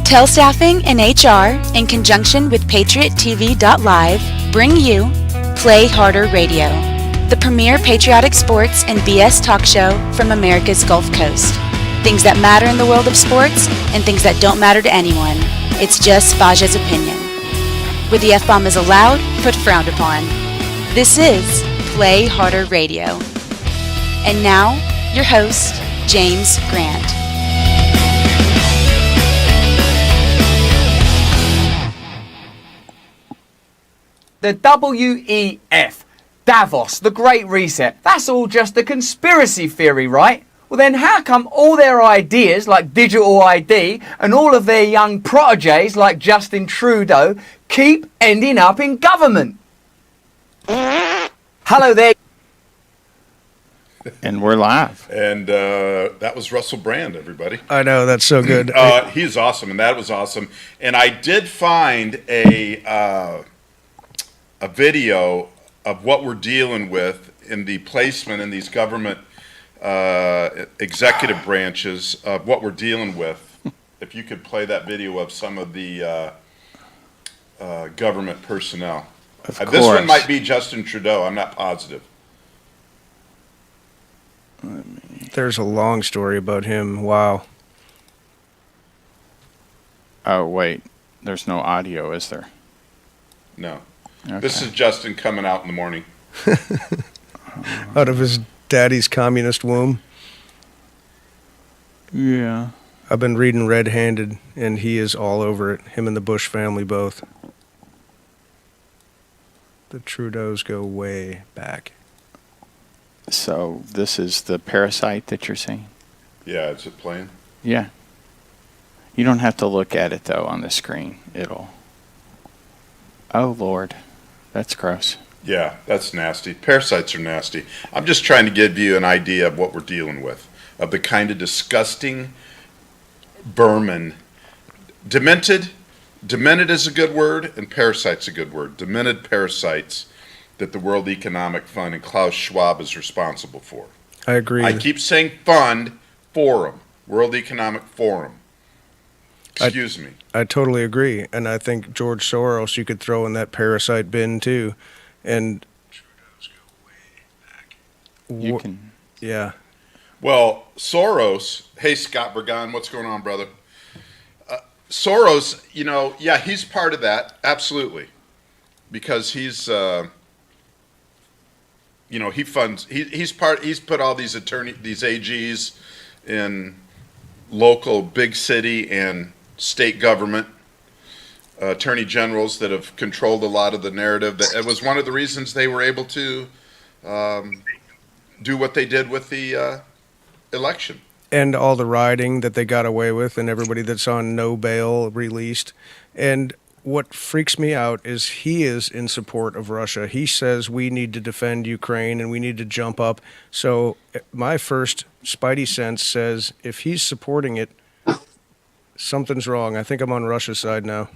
Tell Staffing and HR, in conjunction with PatriotTV.live, bring you Play Harder Radio, the premier patriotic sports and BS talk show from America's Gulf Coast. Things that matter in the world of sports and things that don't matter to anyone. It's just Faja's opinion. Where the F-bomb is allowed but frowned upon. This is Play Harder Radio. And now, your host, James Grant. The WEF, Davos, the Great Reset, that's all just a conspiracy theory, right? Well then how come all their ideas like digital ID and all of their young proteges like Justin Trudeau keep ending up in government? Hello there. And we're live. And that was Russell Brand, everybody. I know, that's so good. He's awesome, and that was awesome. And I did find a video of what we're dealing with in the placement in these government executive branches of what we're dealing with. If you could play that video of some of the government personnel. This one might be Justin Trudeau. I'm not positive. There's a long story about him. Wow. Oh, wait. There's no audio, is there? No. Okay. This is Justin coming out in the morning. Out of his daddy's communist womb. Yeah. I've been reading Red Handed, and he is all over it. Him and the Bush family both. The Trudeaus go way back. So this is the parasite that you're saying? Yeah, is it playing? Yeah. You don't have to look at it, though, on the screen. It'll... Oh, Lord. That's gross. Yeah, that's nasty. Parasites are nasty. I'm just trying to give you an idea of what we're dealing with, of the kind of disgusting vermin. Demented is a good word, and parasite's a good word. Demented parasites that the World Economic Fund and Klaus Schwab is responsible for. I agree. I keep saying fund, forum, World Economic Forum. Excuse me. I totally agree. And I think George Soros you could throw in that parasite bin too. And Trudeau's go way back. You can... Yeah. Well, Soros, hey, Scott Bergon, what's going on, brother? Soros, yeah, he's part of that, absolutely. Because he's, he funds, he's put all these these AGs in local big city and state government, attorney generals that have controlled a lot of the narrative. That it was one of the reasons they were able to do what they did with the election. And all the rioting that they got away with and everybody that's on no bail released. And what freaks me out is he is in support of Russia. He says we need to defend Ukraine and we need to jump up. So my first spidey sense says if he's supporting it, something's wrong. I think I'm on Russia's side now.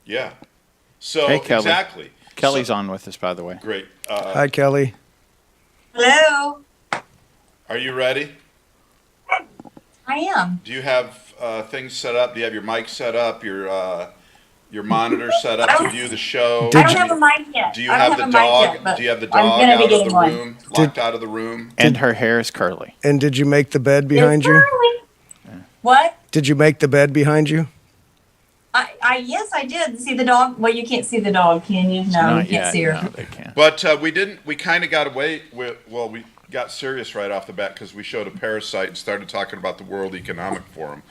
Yeah. So hey, Kellie. Exactly. Kellie's on with us, by the way. Great. Hi, Kellie. Hello. Are you ready? I am. Do you have things set up? Do you have your mic set up? Your monitor set up to view the show? I don't have a mic yet. Do you have the dog? Do you have the dog out of the room? Locked out of the room? And her hair is curly. And did you make the bed behind you? What? Did you make the bed behind you? Yes, I did. See the dog? Well, you can't see the dog, can you? No, you can't see her. No, they can't. But we kind of got away with, we got serious right off the bat because we showed a parasite and started talking about the World Economic Forum.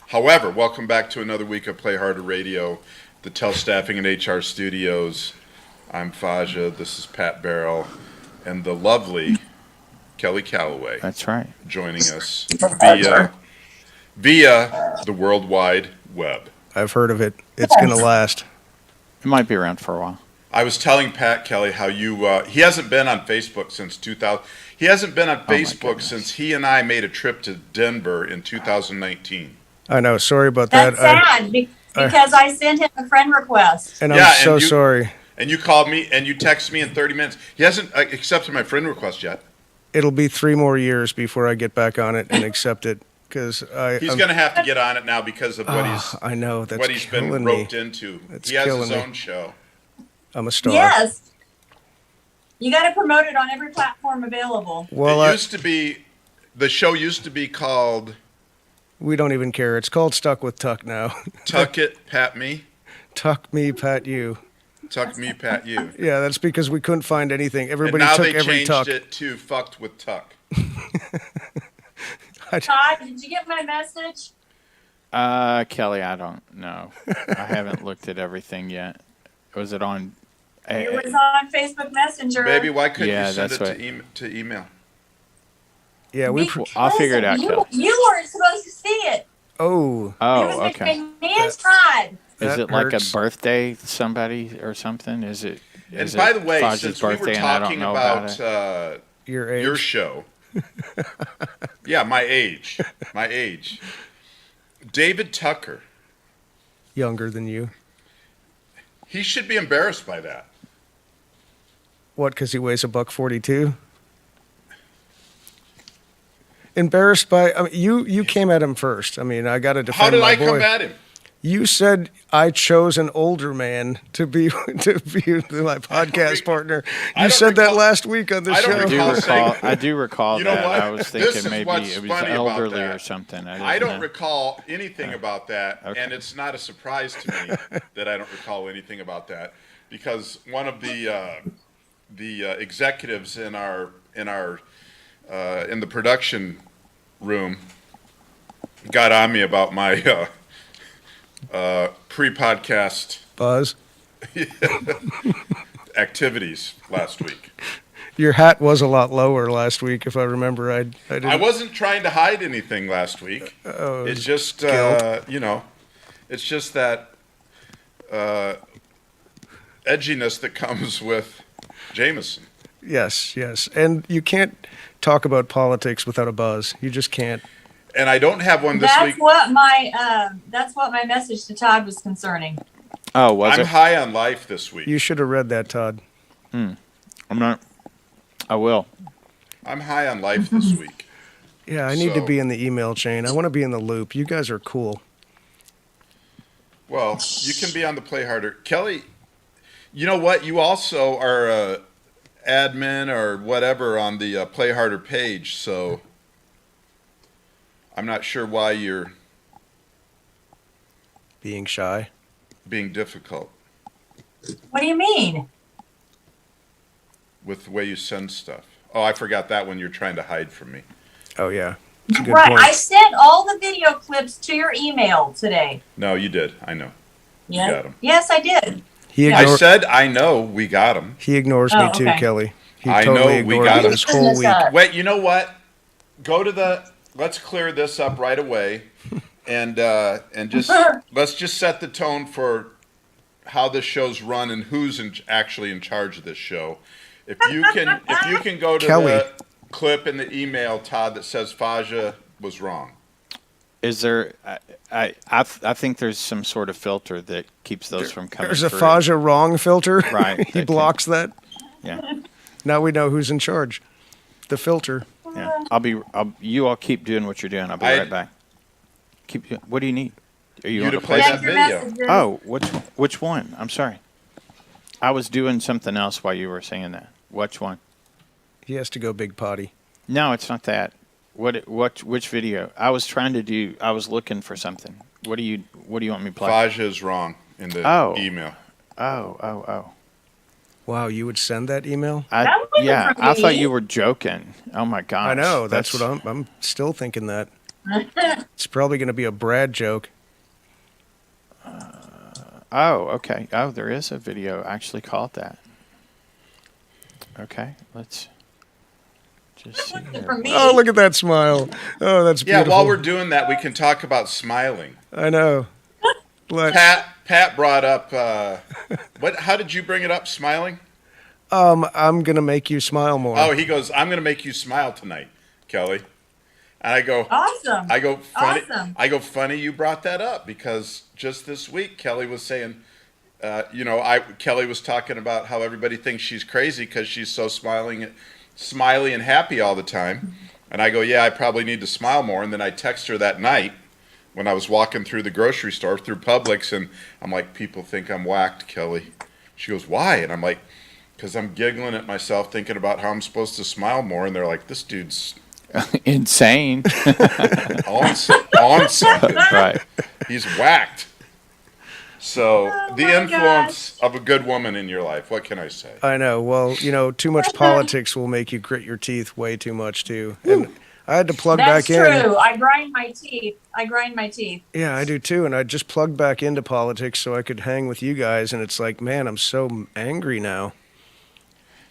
However, welcome back to another week of Play Harder Radio, the Tell Staffing and HR Studios. I'm Faja, this is Pat Baril, and the lovely Kellie Calaway. That's right. Joining us via the World Wide Web. I've heard of it. It's going to last. It might be around for a while. I was telling Pat Kelly how he hasn't been on Facebook since 2000. He hasn't been on Facebook since he and I made a trip to Denver in 2019. I know. Sorry about That's that. sad because I sent him a friend request. And I'm so sorry. And you called me and you texted me in 30 minutes. He hasn't accepted my friend request yet. It'll be 3 more years before I get back on it and accept it. because He's going to have to get on it now because of I know that's what he's been killing roped me. into. That's He has killing his me. own show. I'm a star. Yes. You got to promote it on every platform available. Well, The show used to be called we don't even care. It's called Stuck with Tuck now. Tuck It, Pat Me. Tuck me, pat you. Tuck Me, Pat You. Yeah, that's because we couldn't find anything. Everybody and now took they every changed tuck. it to Fucked with Tuck. Todd, did you get my message? Kelly, I don't know. I haven't looked at everything yet. Was it on? It was on Facebook Messenger. Baby, why couldn't Yeah, you send that's it to email? Yeah, I'll figure it out, Kelly. You weren't supposed to see it. Oh, It was okay. between me and Todd. Is That it like a hurts. birthday somebody or something? Is it? And by the way, Faj's since we were birthday and I don't talking know about your age. your show, yeah, my age, David Tucker, Younger than you. he should be embarrassed by that. What? Because he weighs $142. Embarrassed by? I mean, you came at him first. I mean, I got to defend How did my I boy. come at him? You said I chose an older man to be my podcast partner. I You don't said that recall- last week on the I don't show. I do recall You know that. what? I was This thinking is maybe what's it was funny about elderly that. or something. I don't know. recall anything about that, Okay. and it's not a surprise to me that I don't recall anything about that, because one of the executives in the production room got on me about my pre-podcast Buzz, activities last week. your hat was a lot lower last week, if I remember. I didn't. I wasn't trying to hide anything last week. It's just it's just that edginess that comes with Jameson. Yes, and you can't talk about politics without a buzz. You just can't. And I don't have one this week. That's what my message to Todd was concerning. Oh, was I'm it? high on life this week. You should have read that, Todd. I'm not. I will. I'm high on life this week. Yeah, I need to So- be in the email chain. I want to be in the loop. You guys are cool. Well, you can be on the Play Harder. Kelly, you know what? You also are admin or whatever on the Play Harder page, so I'm not sure why you're Being shy. being difficult What do you mean? with the way you send stuff. Oh, I forgot that one. You're trying to hide from me. Oh, yeah. That's a good Right. point. I sent all the video clips to your email today. No, you did. I know. Yeah. got 'em. Yes, I did. He, I ignore- said I know. We got him. he ignores Oh, me too, okay. Kelly. He I totally know, we ignored got me him. this whole week. Wait, you know what? Go to the. Let's clear this up right away, and just let's just set the tone for how this show's run and who's actually in charge of this show. If you can go to Kelly. the clip in the email, Todd, that says Faja was wrong. Is there? I think there's some sort of filter that keeps those from coming. There's a through. Faja wrong filter. Right, He that blocks that. Yeah. Now we know who's in charge. The filter. Yeah. You all keep doing what you're doing. I'll be right back. What do you need? Are you You on to the play play? that Your video. messages. Oh, which one? I'm sorry. I was doing something else while you were saying that. Which one? He has to go big potty. No, it's not that. Which video? I was looking for something. What do you want me to play? Faja is wrong in the Oh. email. Oh. Wow, you would send that email? That wasn't Yeah, for I thought me. you were joking. Oh my gosh. I know. That's what I'm still thinking that. It's probably going to be a Brad joke. Oh, okay. Oh, there is a video actually called that. Okay, let's just see For here. me. Oh, look at that smile. Oh, that's Yeah, beautiful. while we're doing that, we can talk about smiling. I know. Let's, Pat brought up how did you bring it up, smiling? I'm going to make you smile more. Oh, he goes, I'm going to make you smile tonight, Kelly. And I go, Awesome. funny you brought that up, because just this week Kelly was saying, Kelly was talking about how everybody thinks she's crazy because she's so smiley and happy all the time. And I go, yeah, I probably need to smile more. And then I text her that night when I was walking through the grocery store, through Publix, and I'm like, people think I'm whacked, Kelly. She goes, why? And I'm like, because I'm giggling at myself, thinking about how I'm supposed to smile more. And they're like, this dude's insane. on something. Right. He's whacked. So the my influence of a good woman in your life, what can I say? I know. Well, too much politics will make you grit your teeth way too much too. And I had to plug That's back in. true. I grind my teeth. Yeah, I do too. And I just plugged back into politics so I could hang with you guys. And it's like, man, I'm so angry now.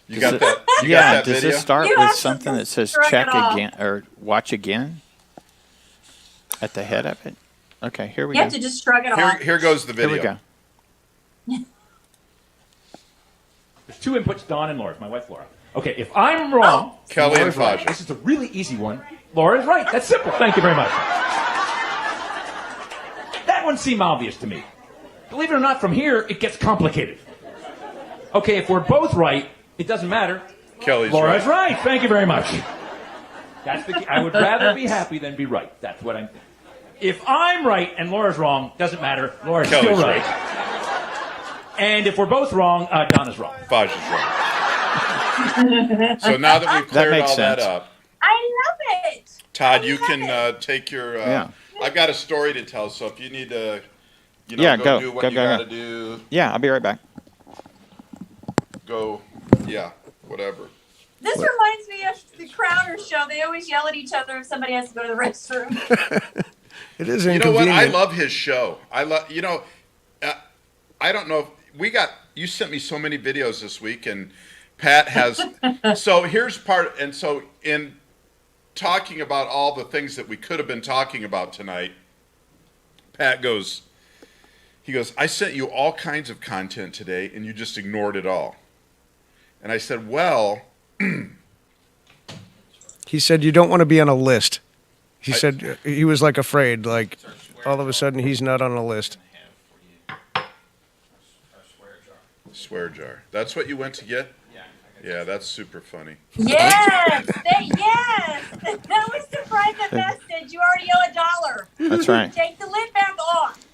You got that? You Yeah, got that does video? this start You with have to something that just says shrug check it off. again or watch again at the head of it? Okay, here we You go. have to just shrug it Here, off. here goes the Here video. we go. There's two inputs, Dawn and Laura's, my wife Laura. Okay, if I'm wrong, Kelly and Laura's right. Faja. This is a really easy one. Laura's right. That's simple. Thank you very much. That one seemed obvious to me. Believe it or not, from here, it gets complicated. Okay, if we're both right, it doesn't matter. Kelly's Laura's right. right. Thank you very much. That's the key. I would rather be happy than be right. That's what I'm... If I'm right and Laura's wrong, doesn't matter. Laura's Kelly's still right. And if we're both wrong, Donna's wrong. Faja's right. So now that we've cleared makes all that sense. up, I love it. Todd, you can take your. Yeah. I've got a story to tell, so if you need to, Yeah, go, do what go, you go, got to go. do, Yeah, I'll be right back. go. Yeah, whatever. This reminds me of the Crowder show. They always yell at each other if somebody has to go to the restroom. It is You know inconvenient. what? I love his show. I love. I don't know. You sent me so many videos this week, and Pat has. So here's part. And so in talking about all the things that we could have been talking about tonight, Pat goes. He goes, I sent you all kinds of content today, and you just ignored it all. And I said, well. He said you don't want to be on a list. He said he was like afraid, like all of a sudden he's not on a list. Swear jar. That's what you went to get? Yeah, that's super funny. Yes, yes. That was the private message. You already owe $1. That's right. Take the lid back off.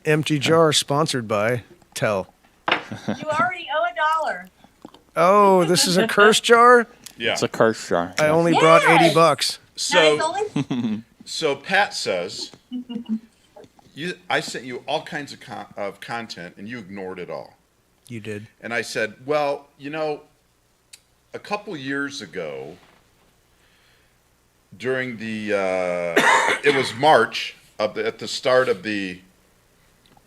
Empty jar sponsored by Tell. You already owe $1. Oh, this is a curse jar? Yeah. It's a curse jar. I only brought Yes. $80. So, No, it's only so Pat says, I sent you all kinds of content, and you ignored it all. You did. And I said, well, a couple years ago, during the, it was March at the start of the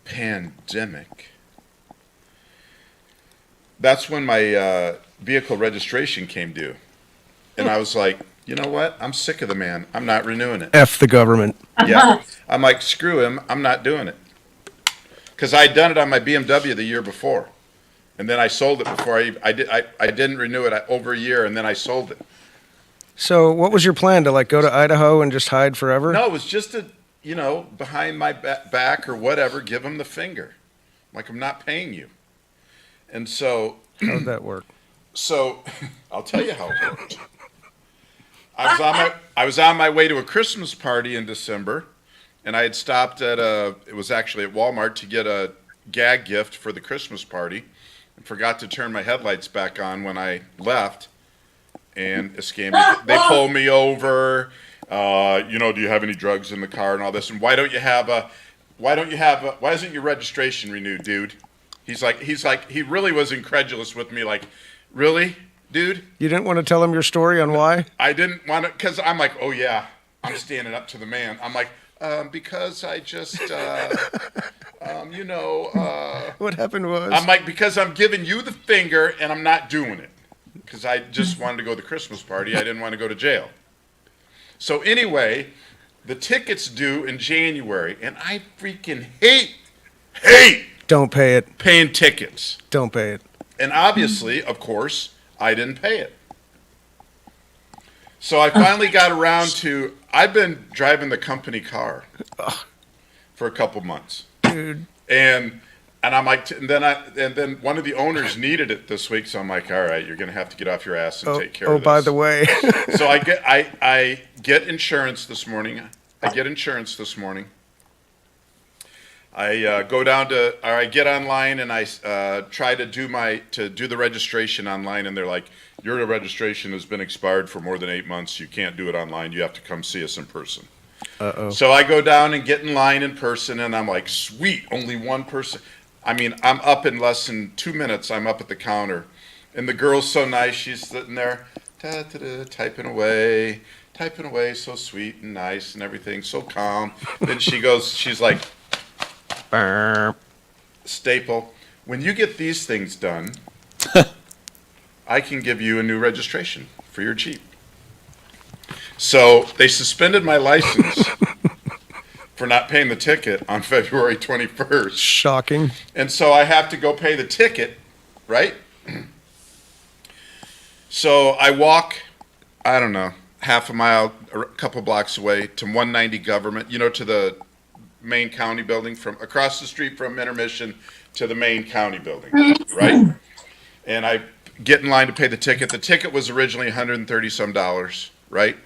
pandemic. That's when my vehicle registration came due. And I was like, you know what? I'm sick of the man. I'm not renewing it. F the government. Yeah. I'm like, screw him. I'm not doing it. Because I'd done it on my BMW the year before. And then I sold it before I didn't renew it over a year, and then I sold it. So what was your plan, to go to Idaho and just hide forever? No, it was just behind my back or whatever, give him the finger. Like, I'm not paying you. And so... How'd that work? So, I'll tell you how it worked. I was on my way to a Christmas party in December, and I had stopped it was actually at Walmart to get a gag gift for the Christmas party, and forgot to turn my headlights back on when I left, and a scam. They pulled me over. Do you have any drugs in the car and all this? And why isn't your registration renewed, dude? He's like, he really was incredulous with me, like, really, dude? You didn't want to tell him your story on why? I didn't want to, because I'm like, oh yeah, I'm standing up to the man. I'm like, because I just, What happened was... I'm like, because I'm giving you the finger and I'm not doing it. Because I just wanted to go to the Christmas party. I didn't want to go to jail. So anyway, the ticket's due in January, and I freaking hate Don't pay it. paying tickets. Don't pay it. And obviously, of course, I didn't pay it. So I finally got around to, I've been driving the company car for a couple months. Dude. And And I'm like, and then one of the owners needed it this week, so I'm like, all right, you're gonna have to get off your ass and take care of this. Oh, by the way, So I get insurance this morning. I go down to, or I get online and I try to do the registration online, and they're like, your registration has been expired for more than 8 months. You can't do it online. You have to come see us in person. So I go down and get in line in person, and I'm like, sweet, only one person. I mean, I'm up in less than 2 minutes. I'm up at the counter, and the girl's so nice. She's sitting there, typing away, so sweet and nice and everything, so calm. Then she's like, Staple, when you get these things done, I can give you a new registration for your Jeep. So they suspended my license for not paying the ticket on February 21st. shocking. And so I have to go pay the ticket, right? So I walk, I don't know, half a mile, or a couple blocks away to 190 Government, to the main county building, from across the street from Intermission to the main county building, right? And I get in line to pay the ticket. The ticket was originally $130 some, right?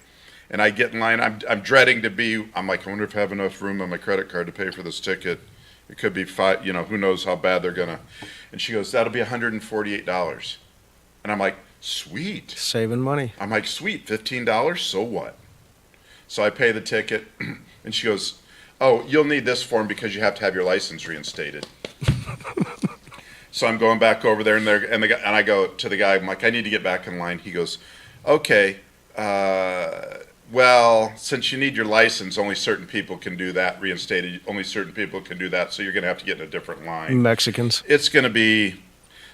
And I get in line. I'm dreading I'm like, I wonder if I have enough room on my credit card to pay for this ticket. It could be five, who knows how bad they're gonna. And she goes, that'll be $148. And I'm like, sweet. Saving money. I'm like, sweet, $15, so what? So I pay the ticket, and she goes, oh, you'll need this form because you have to have your license reinstated. So I'm going back over there, and I go to the guy, I'm like, I need to get back in line. He goes, okay, well, since you need your license, only certain people can do that, reinstated, only certain people can do that, so you're going to have to get in a different line. Mexicans. It's going to be,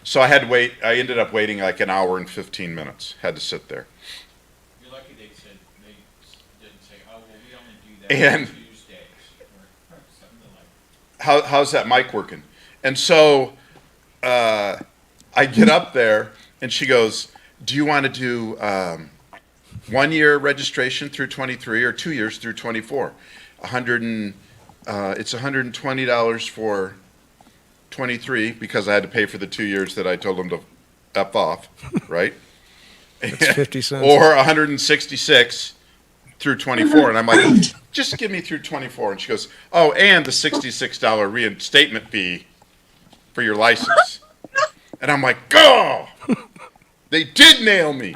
so I had to wait, I ended up waiting like an hour and 15 minutes, had to sit there. You're lucky they didn't say, oh, well, we only do that And on Tuesdays, or something like that. How's that mic working? And so I get up there, and she goes, do you want to do 1 year registration through 23 or 2 years through 24? It's $120 for 23 because I had to pay for the 2 years that I told them to F off, right? That's 50 cents. Or 166 through 24. And I'm like, just give me through 24. And she goes, oh, and the $66 reinstatement fee for your license. And I'm like, oh, they did nail me.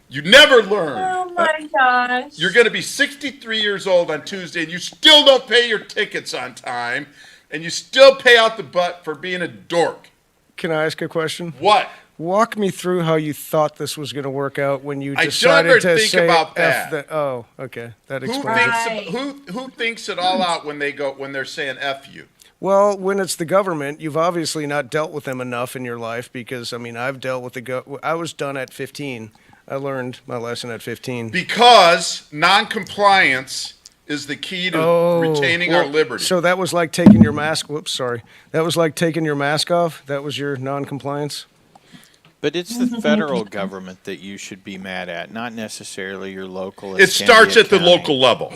You never learn. Oh my gosh. You're going to be 63 years old on Tuesday, and you still don't pay your tickets on time, and you still pay out the butt for being a dork. Can I ask a question? What? Walk me through how you thought this was going to work out when you I decided never to think say about F that. Oh, okay. That Who explains it. Right. who thinks it all out when they're saying F you? Well, when it's the government, you've obviously not dealt with them enough in your life because, I've dealt with I was done at 15. I learned my lesson at 15. Because non-compliance is the key to retaining our liberty. So that was like taking your mask. Whoops, sorry. That was like taking your mask off. That was your non-compliance. But it's the federal government that you should be mad at, not necessarily your local. It starts at the local level.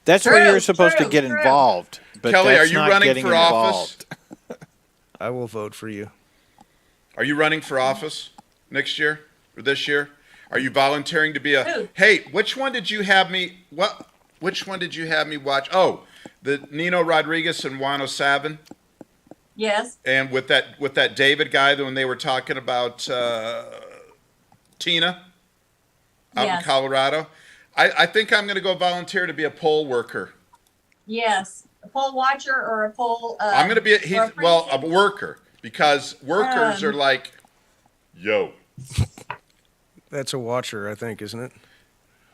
That's True, where you're supposed to true, get true. involved. But Kelly, that's are you not running getting for office? involved. I will vote for you. Are you running for office next year or this year? Are you volunteering to be Who? Hey, which one did you have me which one did you have me watch? Oh, the Nino Rodriguez and Juan O'Savin? Yes. And with that David guy when they were talking about Tina out in Yes. Colorado. I think I'm going to go volunteer to be a poll worker. Yes. A poll watcher or a poll. I'm going to be a precinct? worker because workers are like, yo. That's a watcher, I think, isn't it?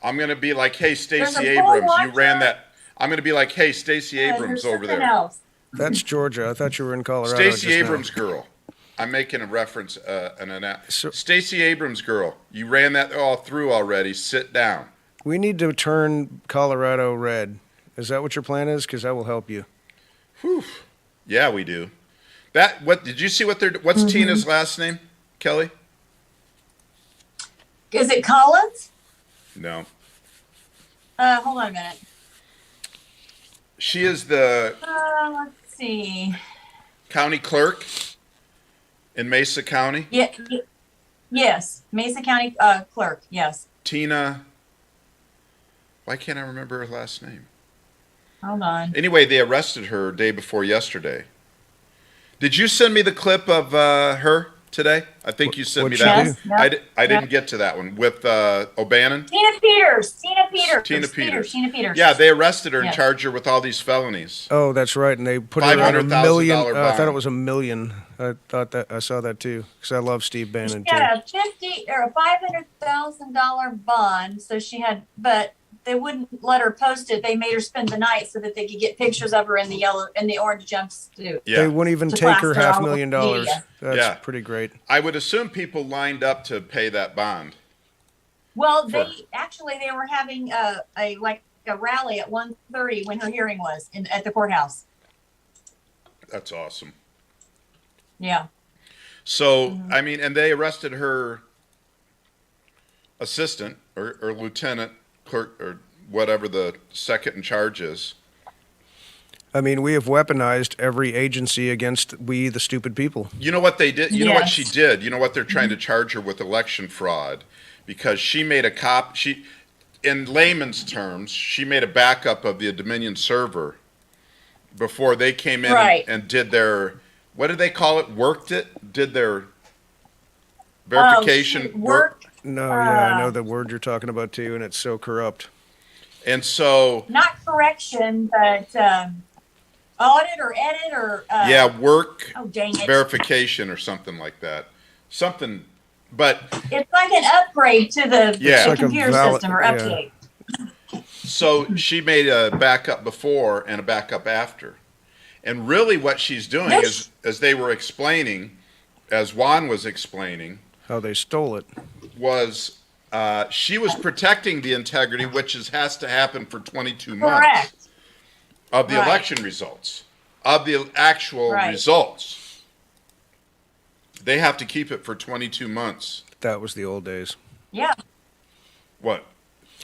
I'm going to be like, hey, There's Stacey a poll Abrams, you ran watcher. that. I'm going to be like, hey, Stacey Abrams There's over something there. else. That's Georgia. I thought you were in Colorado. Stacey just now. Abrams girl. I'm making a reference, So- Stacey Abrams girl. You ran that all through already. Sit down. We need to turn Colorado red. Is that what your plan is? Because I will help you. Yeah, we do. What did you see? What's Tina's last name? Kelly? Is it Collins? No. Hold on a minute. She is the. Let's see. County clerk in Mesa County. Yeah. Yes. Mesa County clerk. Yes. Tina. Why can't I remember her last name? Hold on. Anyway, they arrested her day before yesterday. Did you send me the clip of her today? I think you sent me What'd that she one. do? Yes, I didn't get to that one with O'Bannon. Tina Peters. Tina Peters. Yeah, they arrested her and Yes. charged her with all these felonies. Oh, that's right. And they put her on a $500,000 million. I thought bond. it was $1 million. I saw that too because I love Steve Bannon She too. had a $500,000 bond. So she had, but they wouldn't let her post it. They made her spend the night so that they could get pictures of her in the orange jumpsuit. Yeah. They wouldn't even To take her plaster all $500,000. over media. That's Yeah. pretty great. I would assume people lined up to pay that bond. Well, For- they were having a rally at 1:30 when her hearing was at the courthouse. That's awesome. Yeah. So, I mean, and they arrested her assistant or lieutenant clerk or whatever the second in charge is. I mean, we have weaponized every agency against we, the stupid people. You know what they did? You know what Yes. she did? You know what they're trying to charge her with? Election fraud, because she made in layman's terms, she made a backup of the Dominion server before they came in Right. and did their, what did they call it? Worked it? Did their verification She worked, No, yeah, I know the word you're talking about too, and it's so corrupt. And so, not correction, but audit or edit or yeah, work oh dang it. verification or something like that. Something, but It's like an upgrade to the, Yeah. It's the like a computer valid- system or yeah. update. so she made a backup before and a backup after. And really what she's doing Yes. is, as they were explaining, as Juan was explaining, How they stole it. was she was protecting the integrity, which has to happen for 22 months Correct. of the Right. election results, of the actual Right. results. They have to keep it for 22 months. That was the old days. Yeah. What?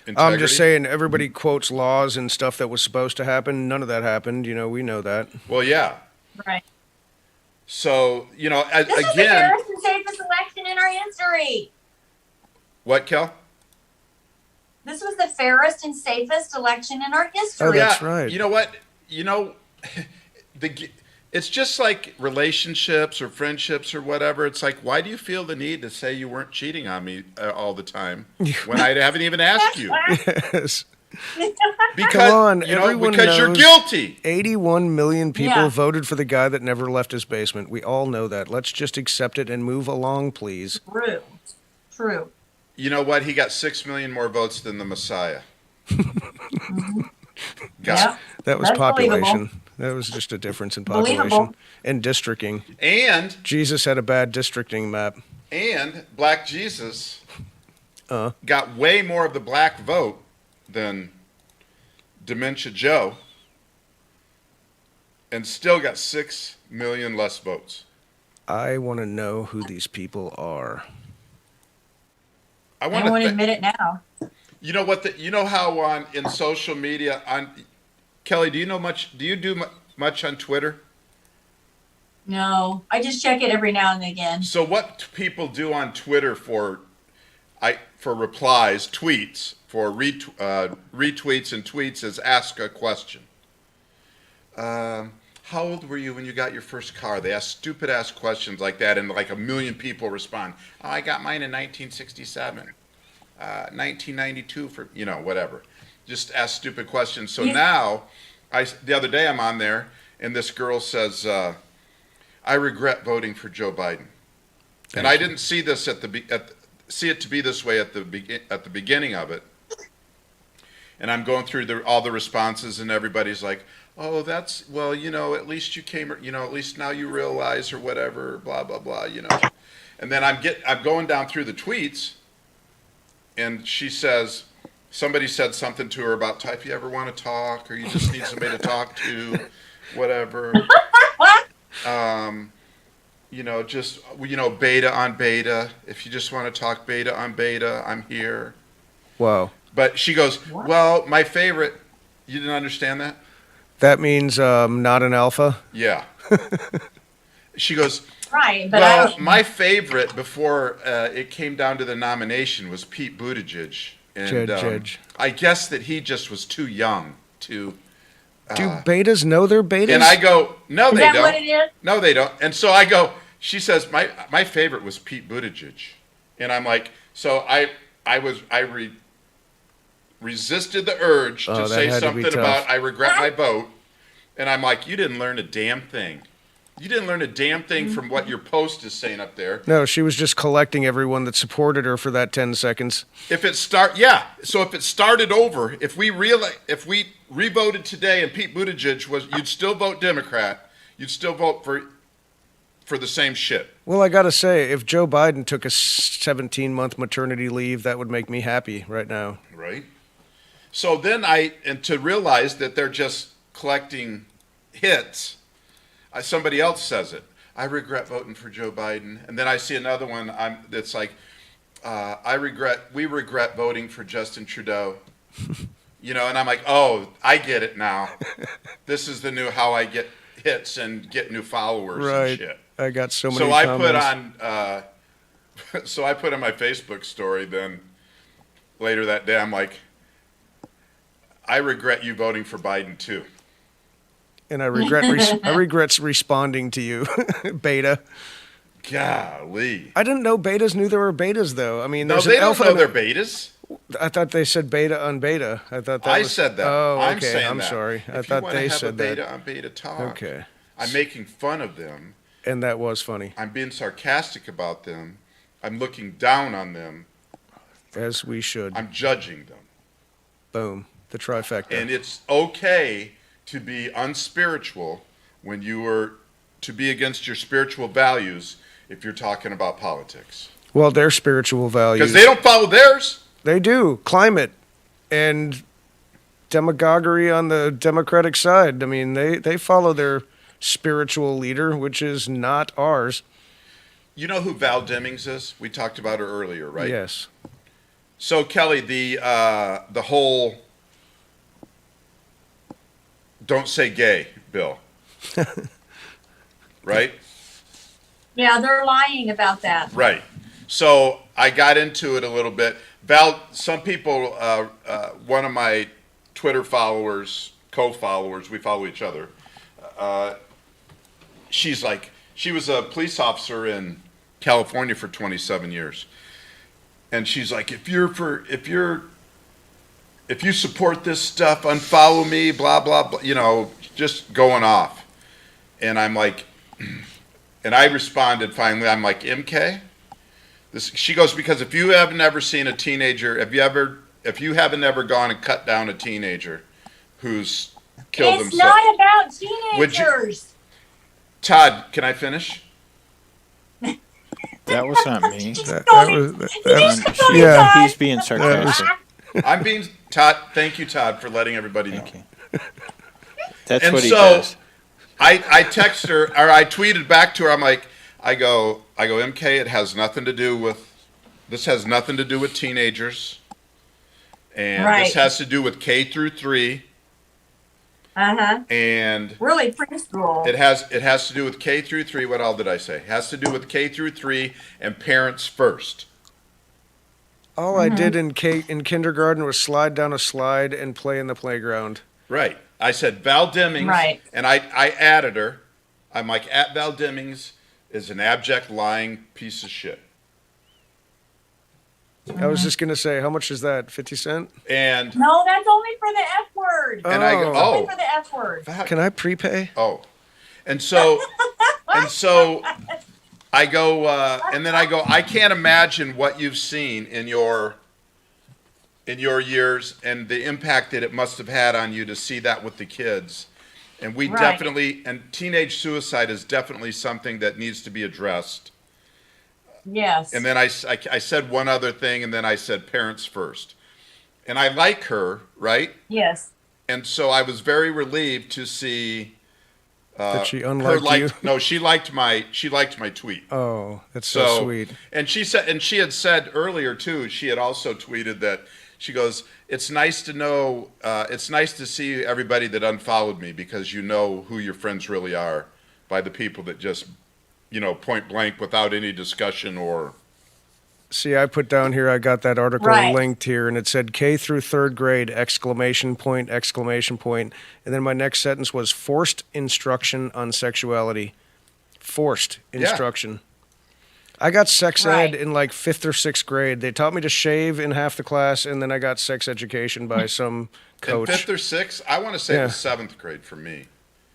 I'm Integrity? just saying, everybody quotes laws and stuff that was supposed to happen. None of that happened. We know that. Well, yeah. Right. So, This is the again, fairest and safest election in our history. what, Kel? This was the fairest and safest election in our Oh, history. that's right. You know what? It's just like relationships or friendships or whatever. It's like, why do you feel the need to say you weren't cheating on me all the time when I haven't even asked you? Yes. Because, Come on, everyone because you're knows- guilty. 81 million people Yeah. voted for the guy that never left his basement. We all know that. Let's just accept it and move along, please. True. True. You know what? He got 6 million more votes than the Messiah. Got Yeah. That was That's population. believable. That was just a difference in population. Believable. And districting. And Jesus had a bad districting map. Black Jesus Uh. got way more of the black vote than Dementia Joe, and still got 6 million less votes. I want to know who these people are. I I want won't to. admit it now. You know what? You know how in social media Kelly, do you know much? Do you do much on Twitter? No, I just check it every now and again. So what people do on Twitter for replies, tweets, for retweets and tweets is ask a question. How old were you when you got your first car? They ask stupid ass questions like that, and like 1 million people respond. Oh, I got mine in 1967, 1992 for whatever. Just ask stupid questions. So now, the other day I'm on there, and this girl says, "I regret voting for Joe Biden," and I didn't see this see it to be this way at the beginning of it. And I'm going through all the responses, and everybody's like, "Oh, at least you came, at least now you realize," or whatever, blah blah blah, And then I'm going down through the tweets, and she says, somebody said something to her about, if you ever want to talk, or you just need somebody to talk to, whatever. Beta on beta. If you just want to talk beta on beta, I'm here. Wow. But she goes, well, my favorite, you didn't understand that? That means not an alpha. Yeah. She goes, Right, but well, my favorite before it came down to the nomination was Pete Buttigieg. And Judge. I guess that he just was too young to... Do betas know they're betas? And I go, no, is they that don't. what it is? No, they don't. And so I go, she says, my favorite was Pete Buttigieg. And I'm like, so I resisted the urge to that say had to be something tough. about I regret my vote. And I'm like, you didn't learn a damn thing. You didn't learn a damn thing from what your post is saying up there. No, she was just collecting everyone that supported her for that 10 seconds. So if it started over, if we revoted today and Pete Buttigieg you'd still vote Democrat. You'd still vote for the same shit. Well, I got to say, if Joe Biden took a 17-month maternity leave, that would make me happy right now. Right. So then to realize that they're just collecting hits, somebody else says it. I regret voting for Joe Biden. And then I see another one that's like, we regret voting for Justin Trudeau. And I'm like, oh, I get it now. This is the new how I get hits and get new followers and shit. I got so many So comments. I put on my Facebook story then later that day, I'm like, I regret you voting for Biden too. And I regret responding to you, beta. Golly. I didn't know betas knew there were betas, though. I mean, No, there's they an don't alpha know and they're betas. I thought they said beta on beta. I thought that I was... said that. Oh, okay. I'm saying I'm that. sorry. I If thought you wanna they have said a beta that. on beta talk. Okay. I'm making fun of them. And that was funny. I'm being sarcastic about them. I'm looking down on them. As we should. I'm judging them. Boom. The trifecta. And it's okay to be unspiritual when you are to be against your spiritual values if you're talking about politics. Well, their spiritual values. Because they don't follow theirs. They do. Climate and demagoguery on the Democratic side. I mean, they follow their spiritual leader, which is not ours. You know who Val Demings is? We talked about her earlier, right? Yes. So, Kelly, the whole don't say gay bill, right? Yeah, they're lying about that. Right. So I got into it a little bit. Val, some people, one of my Twitter followers, co-followers, we follow each other. She was a police officer in California for 27 years. And she's like, if you support this stuff, unfollow me, blah, blah, blah, just going off. And I'm like, and I responded finally, I'm like, MK? She goes, because if you have never seen a teenager, if you haven't ever gone and cut down a teenager who's killed It's himself. not about Would you- teenagers. Todd, can I finish? That was not me. Yeah. He's being sarcastic. I'm being, Todd, thank you, Todd, for letting everybody know. Thank you. That's And what he so does. I text her, or I tweeted back to her. I'm like, I go, MK. It has nothing to do with. This has nothing to do with teenagers, and Right. this has to do with K through 3, and Really preschool. it has to do with K through 3. What all did I say? It has to do with K through 3 and parents first. All I did in kindergarten was slide down a slide and play in the playground. Right. I said Val Demings, Right. and I added her. I'm like, at Val Demings is an abject lying piece of shit. I was just going to say, how much is that? 50 cent? And No, that's only for the F word. I go, Only oh, for the F word. Can I prepay? oh, and so I go, and then I go, I can't imagine what you've seen in your years and the impact that it must have had on you to see that with the kids. And we Right. definitely, and teenage suicide is definitely something that needs to be addressed. Yes. And then I said one other thing, and then I said parents first. And I like her, right? Yes. And so I was very relieved to see That she her unliked you? No, she liked my tweet. Oh, that's so sweet. And she had said earlier too, she had also tweeted that She goes, it's nice to know, it's nice to see everybody that unfollowed me because you know who your friends really are by the people that just, point blank without any discussion or. See, I put down here, I got that article Right. linked here, and it said K through third grade, exclamation point, exclamation point. And then my next sentence was forced instruction on sexuality. Forced instruction. I got sex Right. ed in like 5th or 6th grade. They taught me to shave in half the class, and then I got sex education by some coach. In 5th or 6th? I want to say it was 7th grade for me.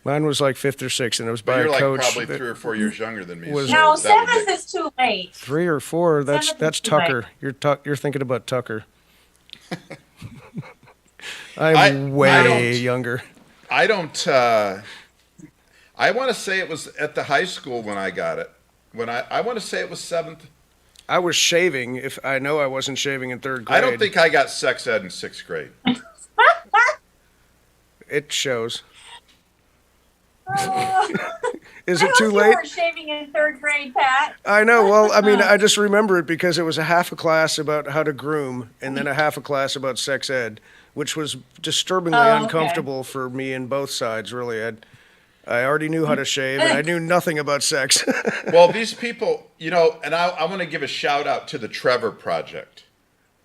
Mine was like 5th or 6th, and it was But by you're a like coach. probably that- 3 or 4 years younger than me. Was- so No, that would 7th make- is too late. 3 or 4. That's 7th is too Tucker. You're thinking about Tucker. I'm way don't- younger. I don't. I want to say it was at the high school when I got it. I want to say it was 7th. I was shaving. If I know I wasn't shaving in 3rd grade. I don't think I got sex ed in 6th grade. It shows. Oh. Is I it hope too you late? weren't shaving in 3rd grade, Pat. I know. Well, I mean, I just remember it because it was a half a class about how to groom and then a half a class about sex ed, which was disturbingly Oh, okay. uncomfortable for me in both sides, really. I already knew how to shave and I knew nothing about sex. Well, these people, and I want to give a shout out to the Trevor Project,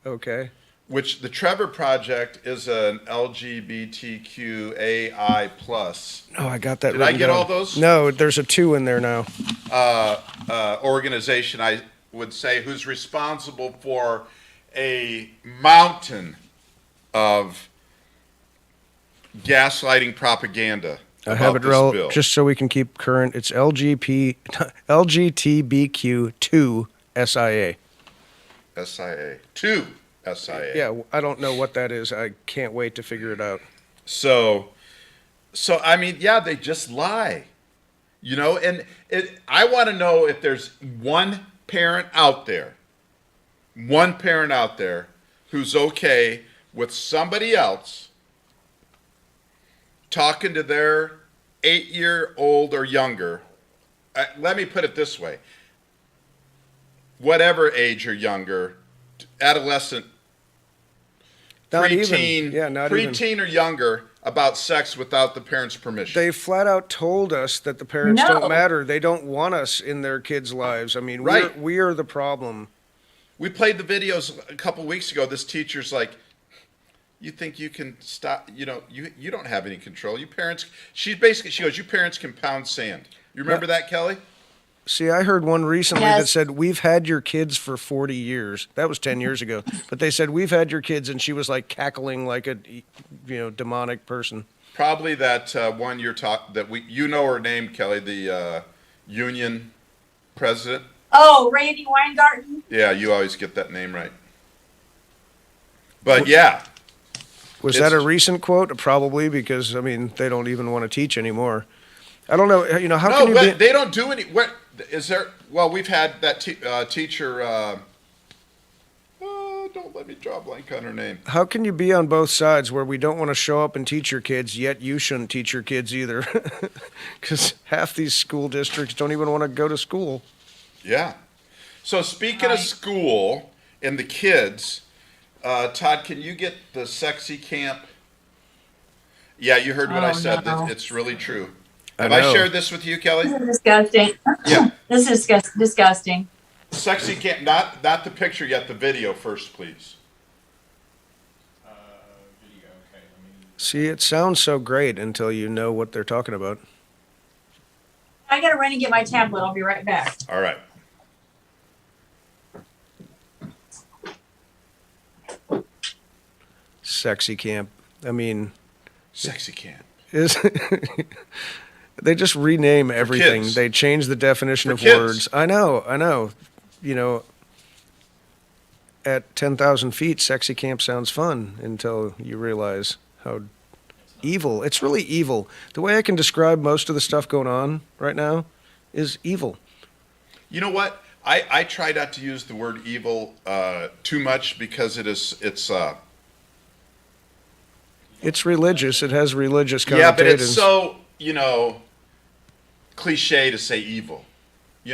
Okay. which the Trevor Project is an LGBTQAI plus Oh, I got that Did I written get down. all those? No, there's a 2 in there now. organization, I would say, who's responsible for a mountain of gaslighting propaganda. I have about it this bill. just so we can keep current. It's LGTBQ2 SIA. SIA. 2 SIA. Yeah, I don't know what that is. I can't wait to figure it out. So I mean, yeah, they just lie. And I want to know if there's one parent out there who's okay with somebody else talking to their 8-year-old or younger. Let me put it this way. Whatever age or younger, adolescent, Not preteen, even. Yeah, not even. preteen or younger, about sex without the parents' permission. They flat out told us that the parents No. don't matter. They don't want us in their kids' lives. I mean, Right. we are the problem. We played the videos a couple weeks ago. This teacher's like, you think you can stop, you don't have any control. You parents, she goes, you parents can pound sand. You remember that, Kelly? See, I heard one recently that Yes. said, we've had your kids for 40 years. That was 10 years ago. But they said, we've had your kids, and she was like cackling like a, demonic person. Probably that one you're you know her name, Kelly, the union president. Oh, Randy Weingarten. Yeah, you always get that name right. But yeah, Was that a It's- recent quote? Probably, because, I mean, they don't even want to teach anymore. I don't know, how no, can you but be... they don't do any. What is there? Well, we've had that teacher. Don't let me draw a blank on her name. How can you be on both sides where we don't want to show up and teach your kids, yet you shouldn't teach your kids either? Because half these school districts don't even want to go to school. Yeah. So speaking of Right. school and the kids, Todd, can you get the sexy camp? Yeah, you heard what I Oh, said. no. It's really true. I Have I know. shared this with you, Kelly? This is disgusting. Yeah. This is disgusting. Sexy camp, not the picture yet, the video first, please. See, it sounds so great until you know what they're talking about. I gotta run and get my tablet. I'll be right back. All right. Sexy camp. I mean, Sexy camp. is they just rename everything. kids. They change the definition For of kids. words. I know. At 10,000 feet, sexy camp sounds fun until you realize how evil. It's really evil. The way I can describe most of the stuff going on right now is evil. You know what? I try not to use the word evil too much because it's It's religious. It has religious yeah, but connotations. it's so cliche to say evil,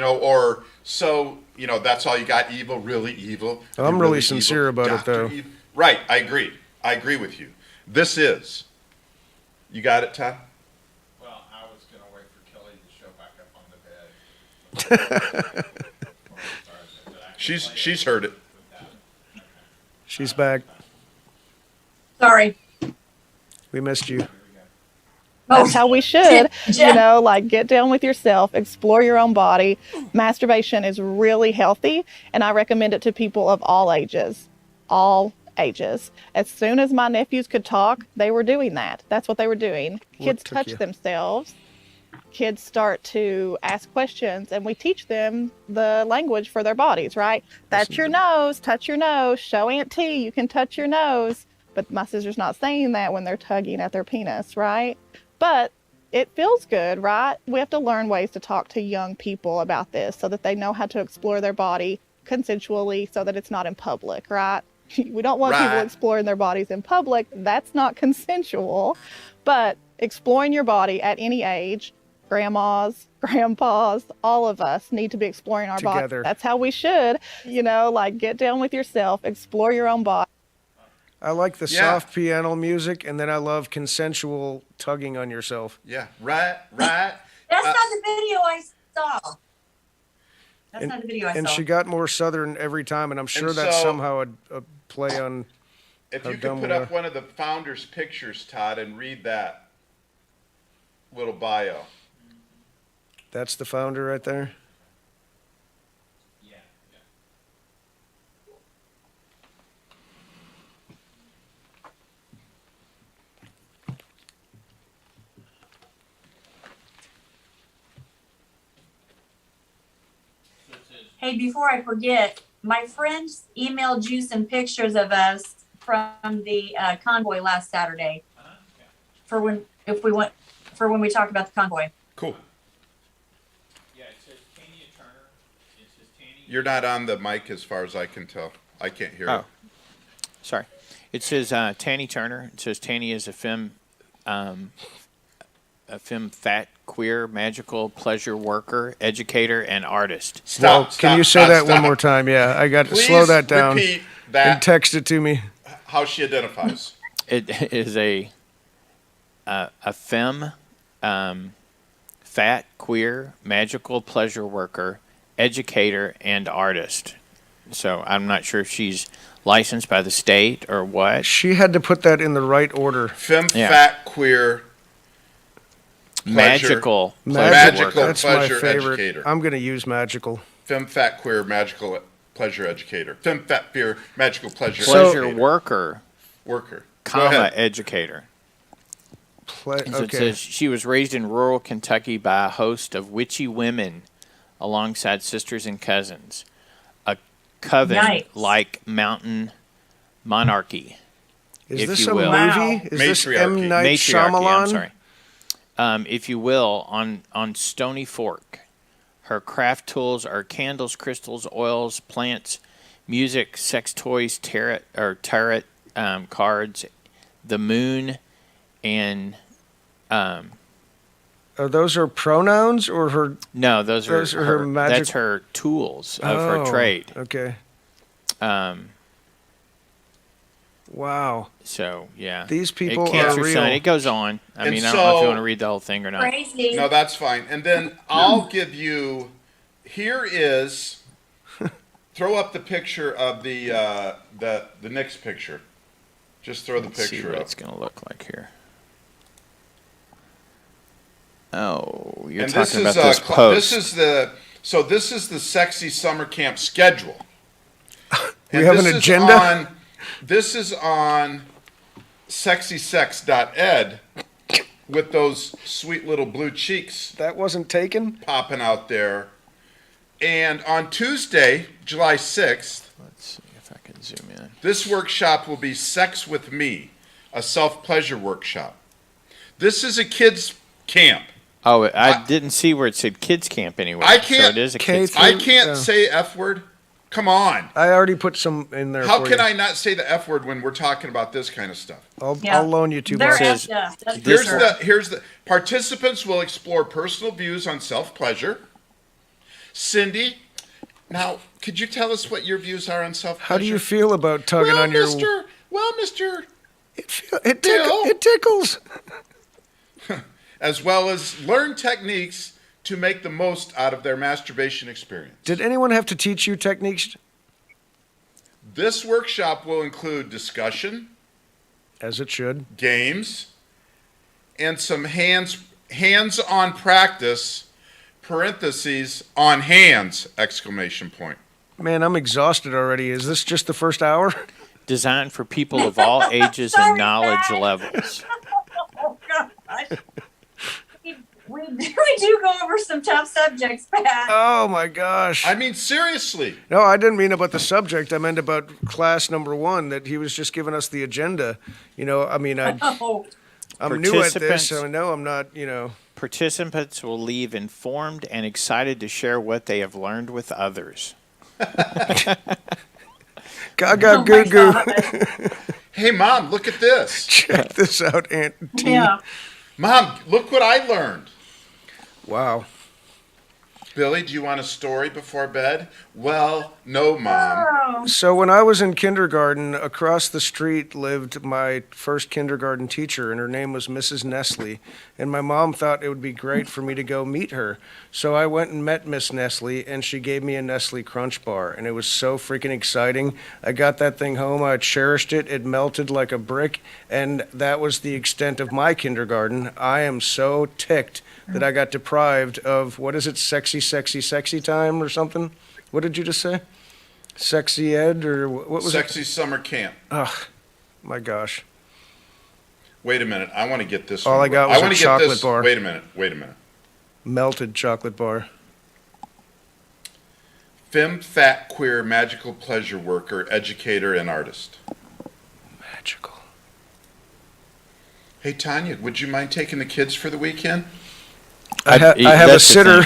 or so that's all you got, evil, really evil. I'm You're really evil. sincere about it, Dr. though. Right, I agree. I agree with you. This is. You got it, Todd? Well, I was going to wait for Kellie to show back up on the bed. She's heard it. She's back. Sorry. We missed you. That's how we should, like get down with yourself, explore your own body. Masturbation is really healthy, and I recommend it to people of all ages. All ages. As soon as my nephews could talk, they were doing that. That's what they were doing. Kids touch themselves. Kids start to ask questions, and we teach them the language for their bodies, right? That's your nose, touch your nose, show Aunt T you can touch your nose. But my sister's not saying that when they're tugging at their penis, right? But it feels good, right? We have to learn ways to talk to young people about this so that they know how to explore their body consensually so that it's not in public, right? We don't want people exploring their bodies in public. That's not consensual. But exploring your body at any age, grandmas, grandpas, all of us need to be exploring our body. That's how we should, like get down with yourself, explore your own body. I like the soft piano music, and then I love consensual tugging on yourself. Yeah, right. That's not the video I saw. That's not the video I saw. And she got more southern every time, and I'm sure that's somehow a play on. If you could put up one of the founders' pictures, Todd, and read that little bio. That's the founder right there. Hey, before I forget, my friends emailed you some pictures of us from the convoy last Saturday. For when we talked about the convoy. Cool. Yeah, it says Tanya Turner. It says Tanya. You're not on the mic as far as I can tell. I can't hear you. Sorry. It says Tanny Turner. It says Tanny is a femme fat, queer, magical pleasure worker, educator, and artist. Can you say that one more time? Yeah, I got to slow that down. Repeat that. And text it to me. How she identifies. It is a femme, fat, queer, magical pleasure worker, educator, and artist. So I'm not sure if she's licensed by the state or what. She had to put that in the right order. Femme, fat, queer, magical Magical. pleasure That's pleasure my favorite. educator. I'm going to use magical. Femme, fat, queer, magical pleasure educator. Femme, fat, queer, magical pleasure pleasure worker, comma, educator. Okay. It says she was raised in rural Kentucky by a host of witchy women alongside sisters and cousins. A coven like mountain monarchy. Is if this you a will. movie? Is this M. Night Shyamalan? I'm sorry. If you will, on Stony Fork. Her craft tools are candles, crystals, oils, plants, music, sex toys, tarot cards, the moon, and Are those her pronouns or her? No, those are her magic. That's her tools of her trade. Okay. Wow. So yeah, these people are real. Sign. It goes on. I mean, I don't know if you want to read the whole thing or not. Crazy. No, that's fine. And then I'll give you. Here is. Throw up the picture of the next picture. Just throw the Let's picture see what up. it's going to look like here. Oh, you're And talking about this post. This is the sexy summer camp schedule. We have an agenda. This is on sexysex.ed with those sweet little blue cheeks That wasn't taken. popping out there. And on Tuesday, July 6th, Let's see if I can zoom in. this workshop will be Sex with Me, a self-pleasure workshop. This is a kids' camp. Oh, I didn't see where it said kids camp anywhere. I can't- So it is a kids I camp. can't say F word. Come on. I already put some in there. How for can you. I not say the F word when we're talking about this kind of stuff? I'll loan you $2. They're Says- effed up. That's for This- sure. Here's the participants will explore personal views on self-pleasure. Cindy, now could you tell us what your views are on self-pleasure? How do you feel about tugging Well, on your? Well, Mr. It tickles. As well as learn techniques to make the most out of their masturbation experience. Did anyone have to teach you techniques? This workshop will include discussion, as it should, games, and some hands-on practice, parentheses, on hands, exclamation point. Man, I'm exhausted already. Is this just the first hour? Designed for people of all ages and knowledge levels. Oh, gosh. We do go over some tough subjects, Pat. Oh, my gosh. I mean, seriously. No, I didn't mean about the subject. I meant about class number 1, that he was just giving us the agenda. You know, I mean, I'm new at this, so no, I'm not, you know. Participants will leave informed and excited to share what they have learned with others. Gaga goo goo. Hey, Mom, look at this. Check this out, Aunt T. Yeah. Mom, look what I learned. Wow. Billy, do you want a story before bed? Well, no, Mom. So when I was in kindergarten, across the street lived my first kindergarten teacher, and her name was Mrs. Nestle. And my mom thought it would be great for me to go meet her. So I went and met Miss Nestle, and she gave me a Nestle Crunch Bar, and it was so freaking exciting. I got that thing home, I cherished it, it melted like a brick, and that was the extent of my kindergarten. I am so ticked that I got deprived of, what is it, sexy time or something? What did you just say? Sexy ed or what was Sexy summer camp. Ugh, my gosh. Wait a minute. I want to get this All one. I got was a chocolate bar. Wait a minute. Melted chocolate bar. Femme, fat, queer, magical pleasure worker, educator, and artist. Magical. Hey, Tanya, would you mind taking the kids for the weekend? I have a sitter.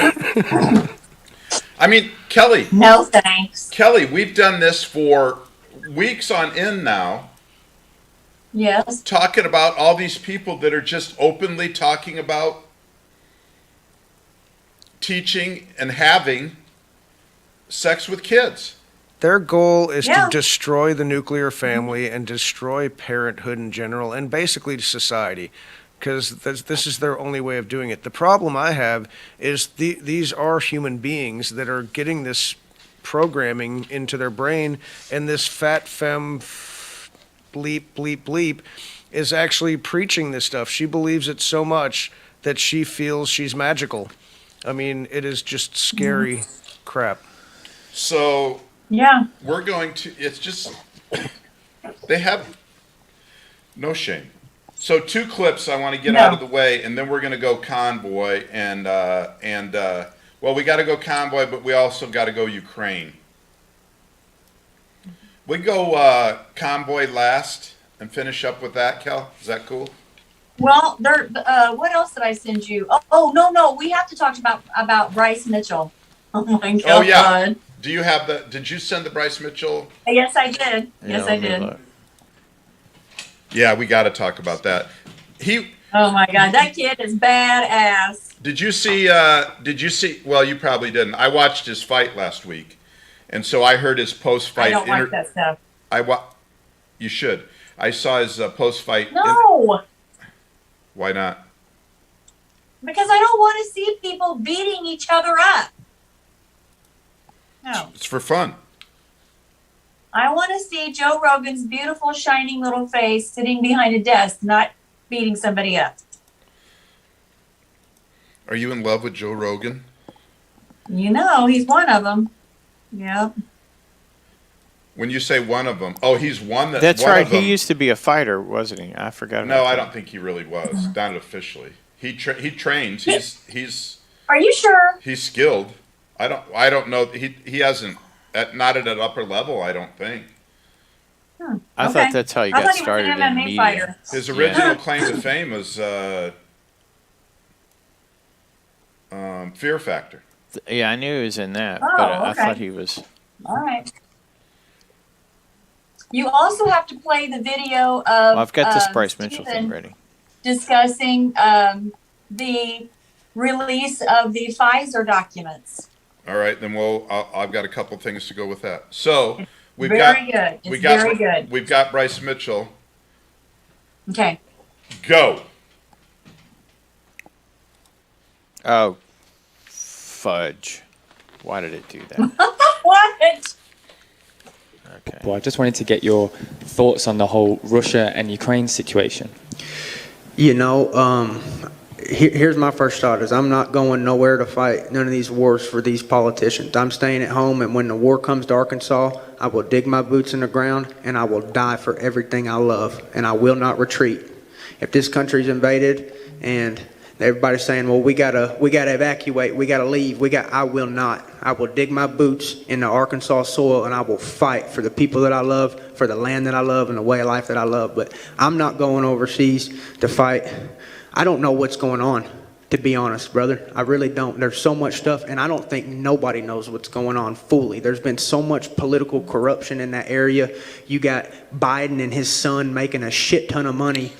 I mean, Kelly. No, thanks. Kelly, we've done this for weeks on end now. Yes. Talking about all these people that are just openly talking about teaching and having sex with kids. Their goal is to destroy the nuclear family and destroy parenthood in general and basically society, because this is their only way of doing it. The problem I have is these are human beings that are getting this programming into their brain, and this fat femme bleep, bleep, bleep is actually preaching this stuff. She believes it so much that she feels she's magical. I mean, it is just scary crap. So yeah, we're going to, it's just, they have no shame. So 2 clips I want to get out of the way, and then we're going to go convoy, and well, we got to go convoy, but we also got to go Ukraine. We go convoy last and finish up with that, Kel. Is that cool? Well, what else did I send you? Oh, no, we have to talk about Bryce Mitchell. Oh my God. Oh yeah. Do you have did you send the Bryce Mitchell? Yes, I did. Yes, I did. Look. Yeah, we got to talk about that. Oh my God, that kid is badass. Did you see, well, you probably didn't. I watched his fight last week, and so I heard his post-fight. I don't like that stuff. You should. I saw his post-fight. No. Why not? Because I don't want to see people beating each other up. No. It's for fun. I want to see Joe Rogan's beautiful, shining little face sitting behind a desk, not beating somebody up. Are you in love with Joe Rogan? You know, he's one of them. Yep. When you say one of them, oh, he's one that. That's one right. of them. He used to be a fighter, wasn't he? I forgot. About No, that. I don't think he really was. Not officially. He trains. He's. Are you sure? He's skilled. I don't know. He hasn't. Not at an upper level. I don't think. I thought that's how he got started in MMA media. fighter. His original claim to fame was Fear Factor. Yeah, I knew he was in that, Oh, but I okay. thought he was. All right. You also have to play the video of. Well, I've got this Bryce Mitchell thing Stephen ready. discussing the release of the Pfizer documents. All right, then I've got a couple things to go with that. So We've Very good. It's very good. We've got Bryce Mitchell. Okay. Go. Oh, fudge. Why did it do that? What? Okay. Well, I just wanted to get your thoughts on the whole Russia and Ukraine situation. Here's my first thought is I'm not going nowhere to fight none of these wars for these politicians. I'm staying at home, and when the war comes to Arkansas, I will dig my boots in the ground, and I will die for everything I love, and I will not retreat. If this country's invaded and everybody's saying, well, we gotta evacuate, we gotta leave, I will not. I will dig my boots in the Arkansas soil, and I will fight for the people that I love, for the land that I love, and the way of life that I love. But I'm not going overseas to fight. I don't know what's going on, to be honest, brother. I really don't. There's so much stuff, and I don't think nobody knows what's going on fully. There's been so much political corruption in that area. You got Biden and his son making a shit ton of money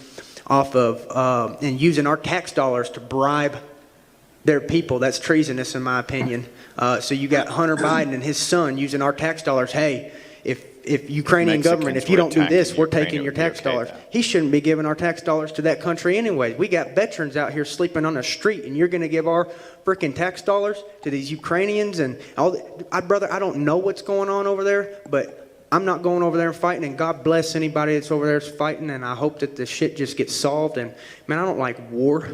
off of and using our tax dollars to bribe their people. That's treasonous, in my opinion. So you got Hunter Biden and his son using our tax dollars. Hey, if Ukrainian government, if you don't do this, we're taking your tax dollars. He shouldn't be giving our tax dollars to that country anyway. We got veterans out here sleeping on the street, and you're going to give our freaking tax dollars to these Ukrainians and all. Brother, I don't know what's going on over there, but I'm not going over there and fighting, and God bless anybody that's over there fighting, and I hope that the shit just gets solved. And man, I don't like war.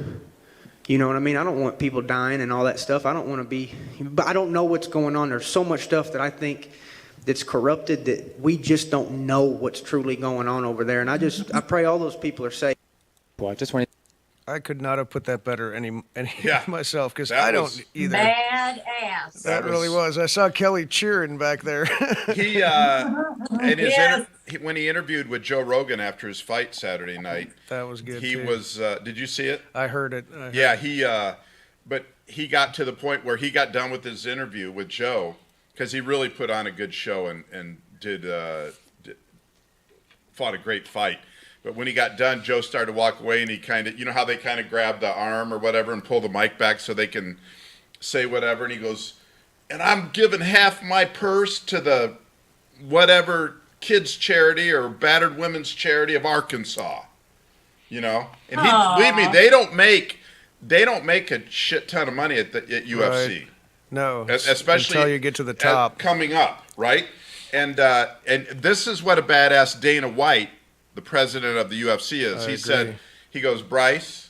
You know what I mean? I don't want people dying and all that stuff. I don't want to be, but I don't know what's going on. There's so much stuff that I think that's corrupted that we just don't know what's truly going on over there. And I pray all those people are safe. Well, I just wanted. I could not have put that better any myself, because That I was don't either. Badass. That really was. I saw Kelly cheering back there. He in his Yes. when he interviewed with Joe Rogan after his fight Saturday night. That was good. He too. was. Did you see it? I heard it. Yeah. But he got to the point where he got done with his interview with Joe, because he really put on a good show and fought a great fight. But when he got done, Joe started to walk away, and he kind of, you know how they kind of grab the arm or whatever and pull the mic back so they can say whatever. And he goes, and I'm giving half my purse to the whatever kids charity or battered women's charity of Arkansas. You know, and believe me, they don't make a shit ton of money at UFC. Right. No, especially until you get to the top. Coming up, right? And this is what a badass Dana White, the president of the UFC, is. He said, he goes, Bryce,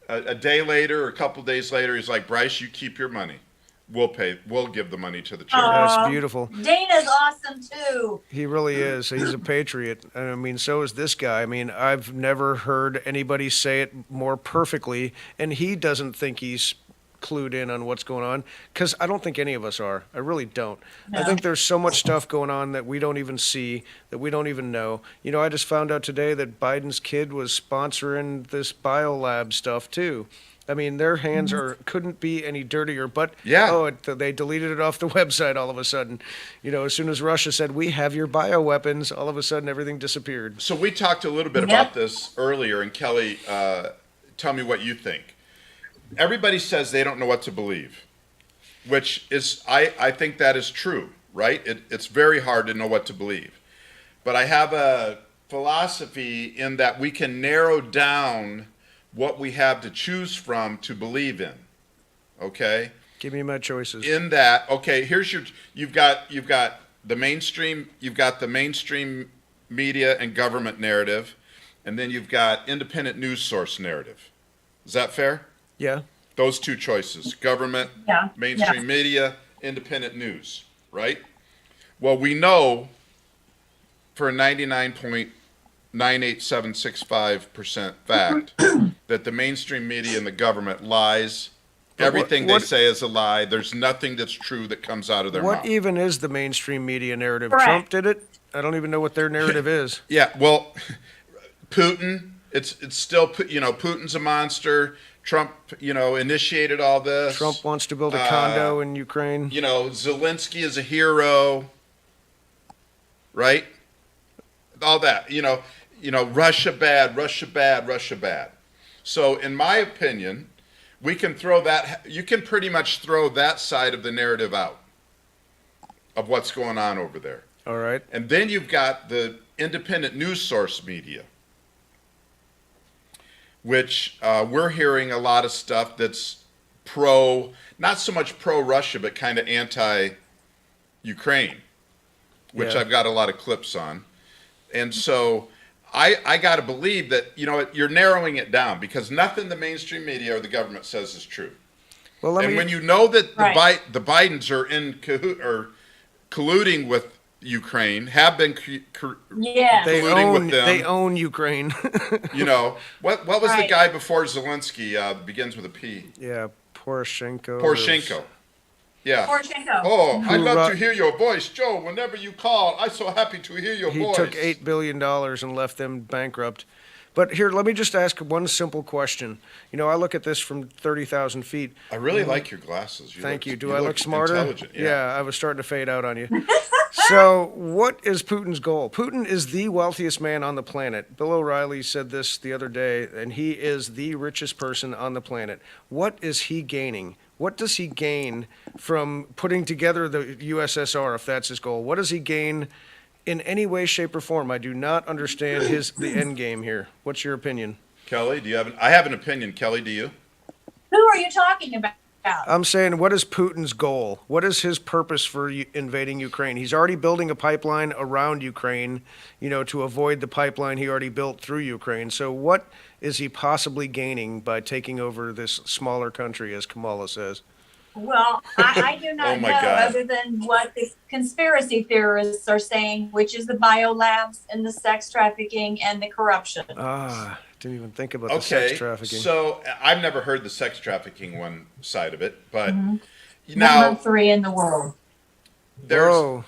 a day later or a couple days later, he's like, Bryce, you keep your money. We'll give the money to the charity. That's beautiful. Dana's awesome too. He really is. He's a patriot. And I mean, so is this guy. I mean, I've never heard anybody say it more perfectly, and he doesn't think he's clued in on what's going on, because I don't think any of us are. I really don't. No. I think there's so much stuff going on that we don't even see, that we don't even know. You know, I just found out today that Biden's kid was sponsoring this biolab stuff too. I mean, their hands couldn't be any dirtier, but they deleted it off the website all of a sudden. You know, as soon as Russia said, we have your bioweapons, all of a sudden everything disappeared. So we talked a little bit about this earlier, and Kelly, tell me what you think. Everybody says they don't know what to believe, which is, I think that is true, right? It's very hard to know what to believe. But I have a philosophy in that we can narrow down what we have to choose from to believe in, okay? Give me my choices. In that, okay, you've got the mainstream media and government narrative, and then you've got independent news source narrative. Is that fair? Yeah. Those two choices, government, mainstream media, independent news, right? Well, we know for a 99.98765% fact that the mainstream media and the government lies. Everything they say is a lie. There's nothing that's true that comes out of their mouth. What even is the mainstream media narrative? Correct. Trump did it? I don't even know what their narrative is. Yeah, well, Putin, it's still, Putin's a monster. Trump, initiated all this. Trump wants to build a condo in Ukraine. Zelensky is a hero, right? All that, Russia bad, Russia bad, Russia bad. So in my opinion, you can pretty much throw that side of the narrative out of what's going on over there. All right. And then you've got the independent news source media, which we're hearing a lot of stuff that's not so much pro-Russia, but kind of anti-Ukraine, which Yeah. I've got a lot of clips on. And so I got to believe that, you're narrowing it down because nothing the mainstream media or the government says is true. Well, When you know that Right. the Bidens are in colluding with Ukraine, have been Yeah. colluding with them. They own Ukraine. What was the Right. guy before Zelensky? Begins with a P. Yeah, Poroshenko. Poroshenko. Yeah. Poroshenko. Oh, I'd love Who to hear your voice, Joe. Whenever you call, I'm so happy to hear your He voice. took $8 billion and left them bankrupt. But here, let me just ask one simple question. I look at this from 30,000 feet. I really like your glasses. Thank you. Do you I look smarter? Intelligent. Yeah, I was starting to fade out on you. So, what is Putin's goal? Putin is the wealthiest man on the planet. Bill O'Reilly said this the other day, and he is the richest person on the planet. What is he gaining? What does he gain from putting together the USSR, if that's his goal? What does he gain in any way, shape, or form? I do not understand the end game here. What's your opinion? Kelly, do you have I have an opinion. Kelly, do you? Who are you talking about? I'm saying, what is Putin's goal? What is his purpose for invading Ukraine? He's already building a pipeline around Ukraine, to avoid the pipeline he already built through Ukraine. So what is he possibly gaining by taking over this smaller country, as Kamala says? Well, I do not Oh my know God. other than what the conspiracy theorists are saying, which is the biolabs and the sex trafficking and the corruption. Didn't even think about the sex trafficking. So I've never heard the sex trafficking one side of it, but Number now 3 in the world. there's Whoa.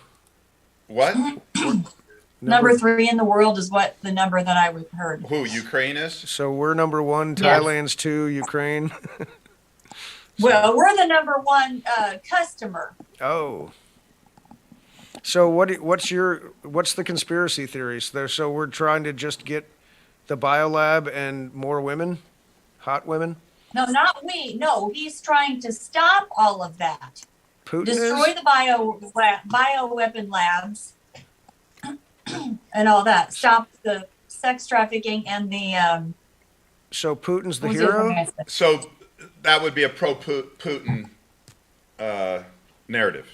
what? Number 3 in the world is what the number that I heard. Who Ukraine is? So we're number 1, Yes. Thailand's 2, Ukraine. Well, we're the number 1 customer. Oh. So what's the conspiracy theories there? So we're trying to just get the biolab and more women, hot women. No, not we. No, he's trying to stop all of that. Putin Destroy is? the bioweapon labs and all that. Stop the sex trafficking and the So Putin's the what was the other hero? thing I said? So that would be a pro-Putin narrative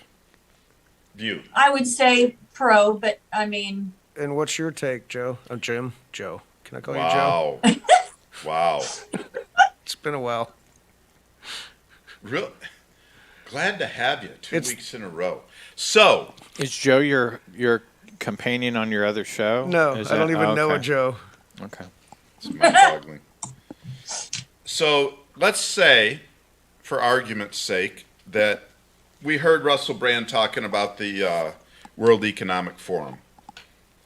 view. I would say pro, but I mean, And what's your take, Joe? Jim? Joe. Can I call you Joe? Wow. Wow. It's been a while. Really? Glad to have you 2 weeks in a row. So, Is Joe your companion on your other show? No, Is I don't that- even know a okay. Joe. Okay. it's mind-boggling. So, let's say, for argument's sake, that we heard Russell Brand talking about the World Economic Forum.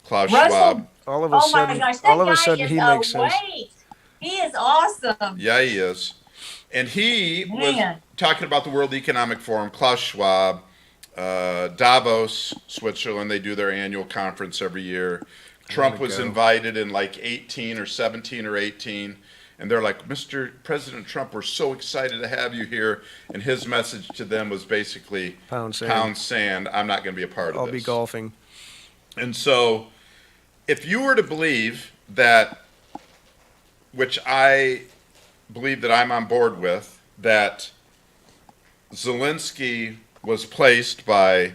Klaus Russell- Schwab. All of a oh sudden, my gosh, that all of guy a sudden is he makes sense. awake. He is awesome. Yeah, he is. And he was Man. talking about the World Economic Forum, Klaus Schwab, Davos, Switzerland. They do their annual conference every year. Trump was invited in like 18 or 17 or 18. And they're like, Mr. President Trump, we're so excited to have you here. And his message to them was basically, Pound sand. pound sand. I'm not going to be a part of I'll this. be golfing. And so, if you were to believe that, which I believe that I'm on board with, that Zelensky was placed by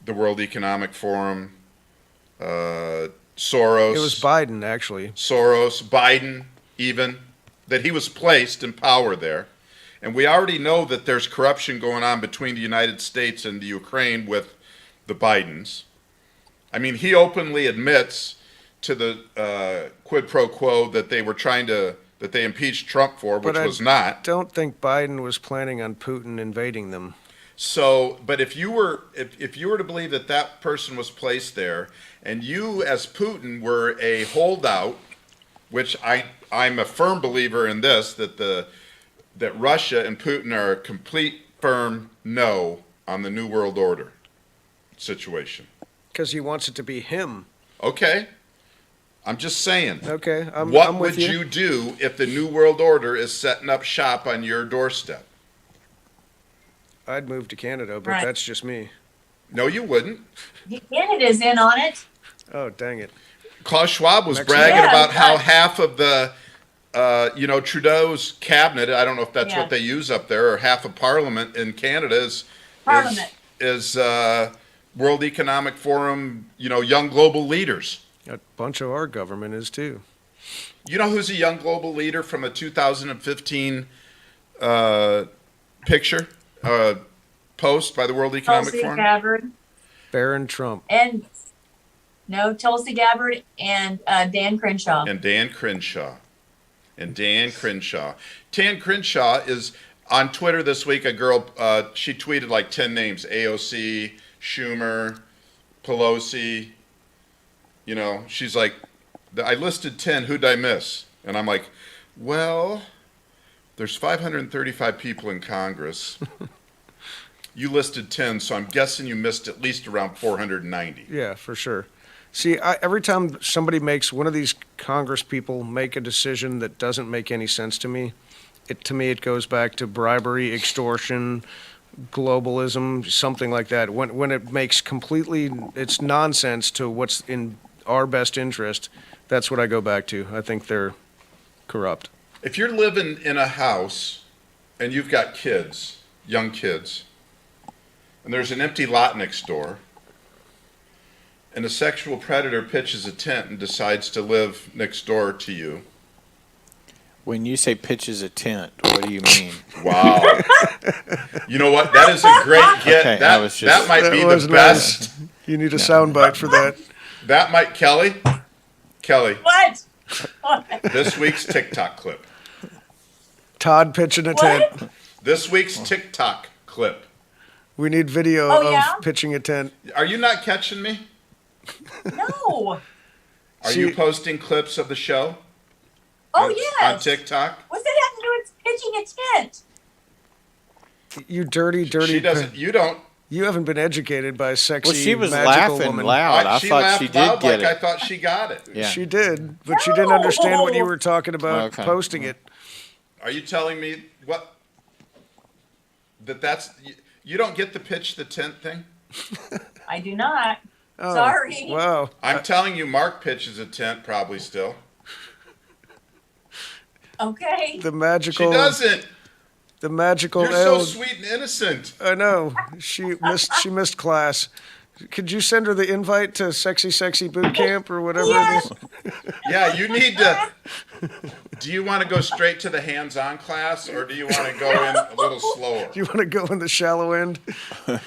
the World Economic Forum, Soros. It was Biden, actually. Soros, Biden, even, that he was placed in power there. And we already know that there's corruption going on between the United States and the Ukraine with the Bidens. I mean, he openly admits to the quid pro quo that they were that they impeached Trump for, which was not. Don't think Biden was planning on Putin invading them. So, but if you were to believe that that person was placed there, and you as Putin were a holdout, which I'm a firm believer in this, that Russia and Putin are a complete firm no on the New World Order situation. Because he wants it to be him. Okay. I'm just saying. Okay, I'm What with would you do if the New World Order is setting up shop on your doorstep? I'd move to Canada, but Right. that's just me. No, you wouldn't. Canada's in on it. Oh, dang it. Klaus Schwab was Mexico. bragging Yeah, about how right. half of the, Trudeau's cabinet, I don't know if that's Yeah. what they use up there, or half of Parliament in Canada Parliament. is World Economic Forum, young global leaders. A bunch of our government is too. You know who's a young global leader from a 2015 picture, post by the World Economic Tulsi Forum? Gabbard Barron Trump. and Tulsi Gabbard and Dan Crenshaw. And Dan Crenshaw. Dan Crenshaw is on Twitter this week. A girl, she tweeted like 10 names: AOC, Schumer, Pelosi. She's like, I listed 10. Who'd I miss? And I'm like, well, there's 535 people in Congress. You listed 10, so I'm guessing you missed at least around 490. Yeah, for sure. See, every time somebody makes one of these Congress people make a decision that doesn't make any sense to me, it goes back to bribery, extortion, globalism, something like that. When it makes it's nonsense to what's in our best interest, that's what I go back to. I think they're corrupt. If you're living in a house and you've got kids, young kids, and there's an empty lot next door, and a sexual predator pitches a tent and decides to live next door to you. When you say pitches a tent, what do you mean? Wow. You know what? That is a great get. Okay, that might be was the best. nice. You need a soundbite for that. That might, Kelly, What? this week's TikTok clip. Todd pitching a tent. This week's TikTok clip. We need video yeah? of pitching a tent. Are you not catching me? No. Are you posting clips of the show? Oh, on yes. TikTok? What's that have to do with pitching a tent? You dirty. She doesn't. You don't. You haven't been educated by a sexy, Well, she was magical laughing woman. loud. I She thought laughed she did loud get like I it. thought she got it. Yeah. She did, but she didn't understand what you No. were talking about Okay. posting it. Are you telling me what? That's you don't get the pitch the tent thing? I do not. Oh, Sorry. Wow. I'm telling you, Mark pitches a tent probably still. Okay. The She magical. doesn't. The magical. You're so L- sweet and innocent. I know. She missed class. Could you send her the invite to Sexy Boot Camp or whatever Yes. it is? Yeah, you need to. Do you want to go straight to the hands-on class, or do you want to go in a little slower? Do you want to go in the shallow end?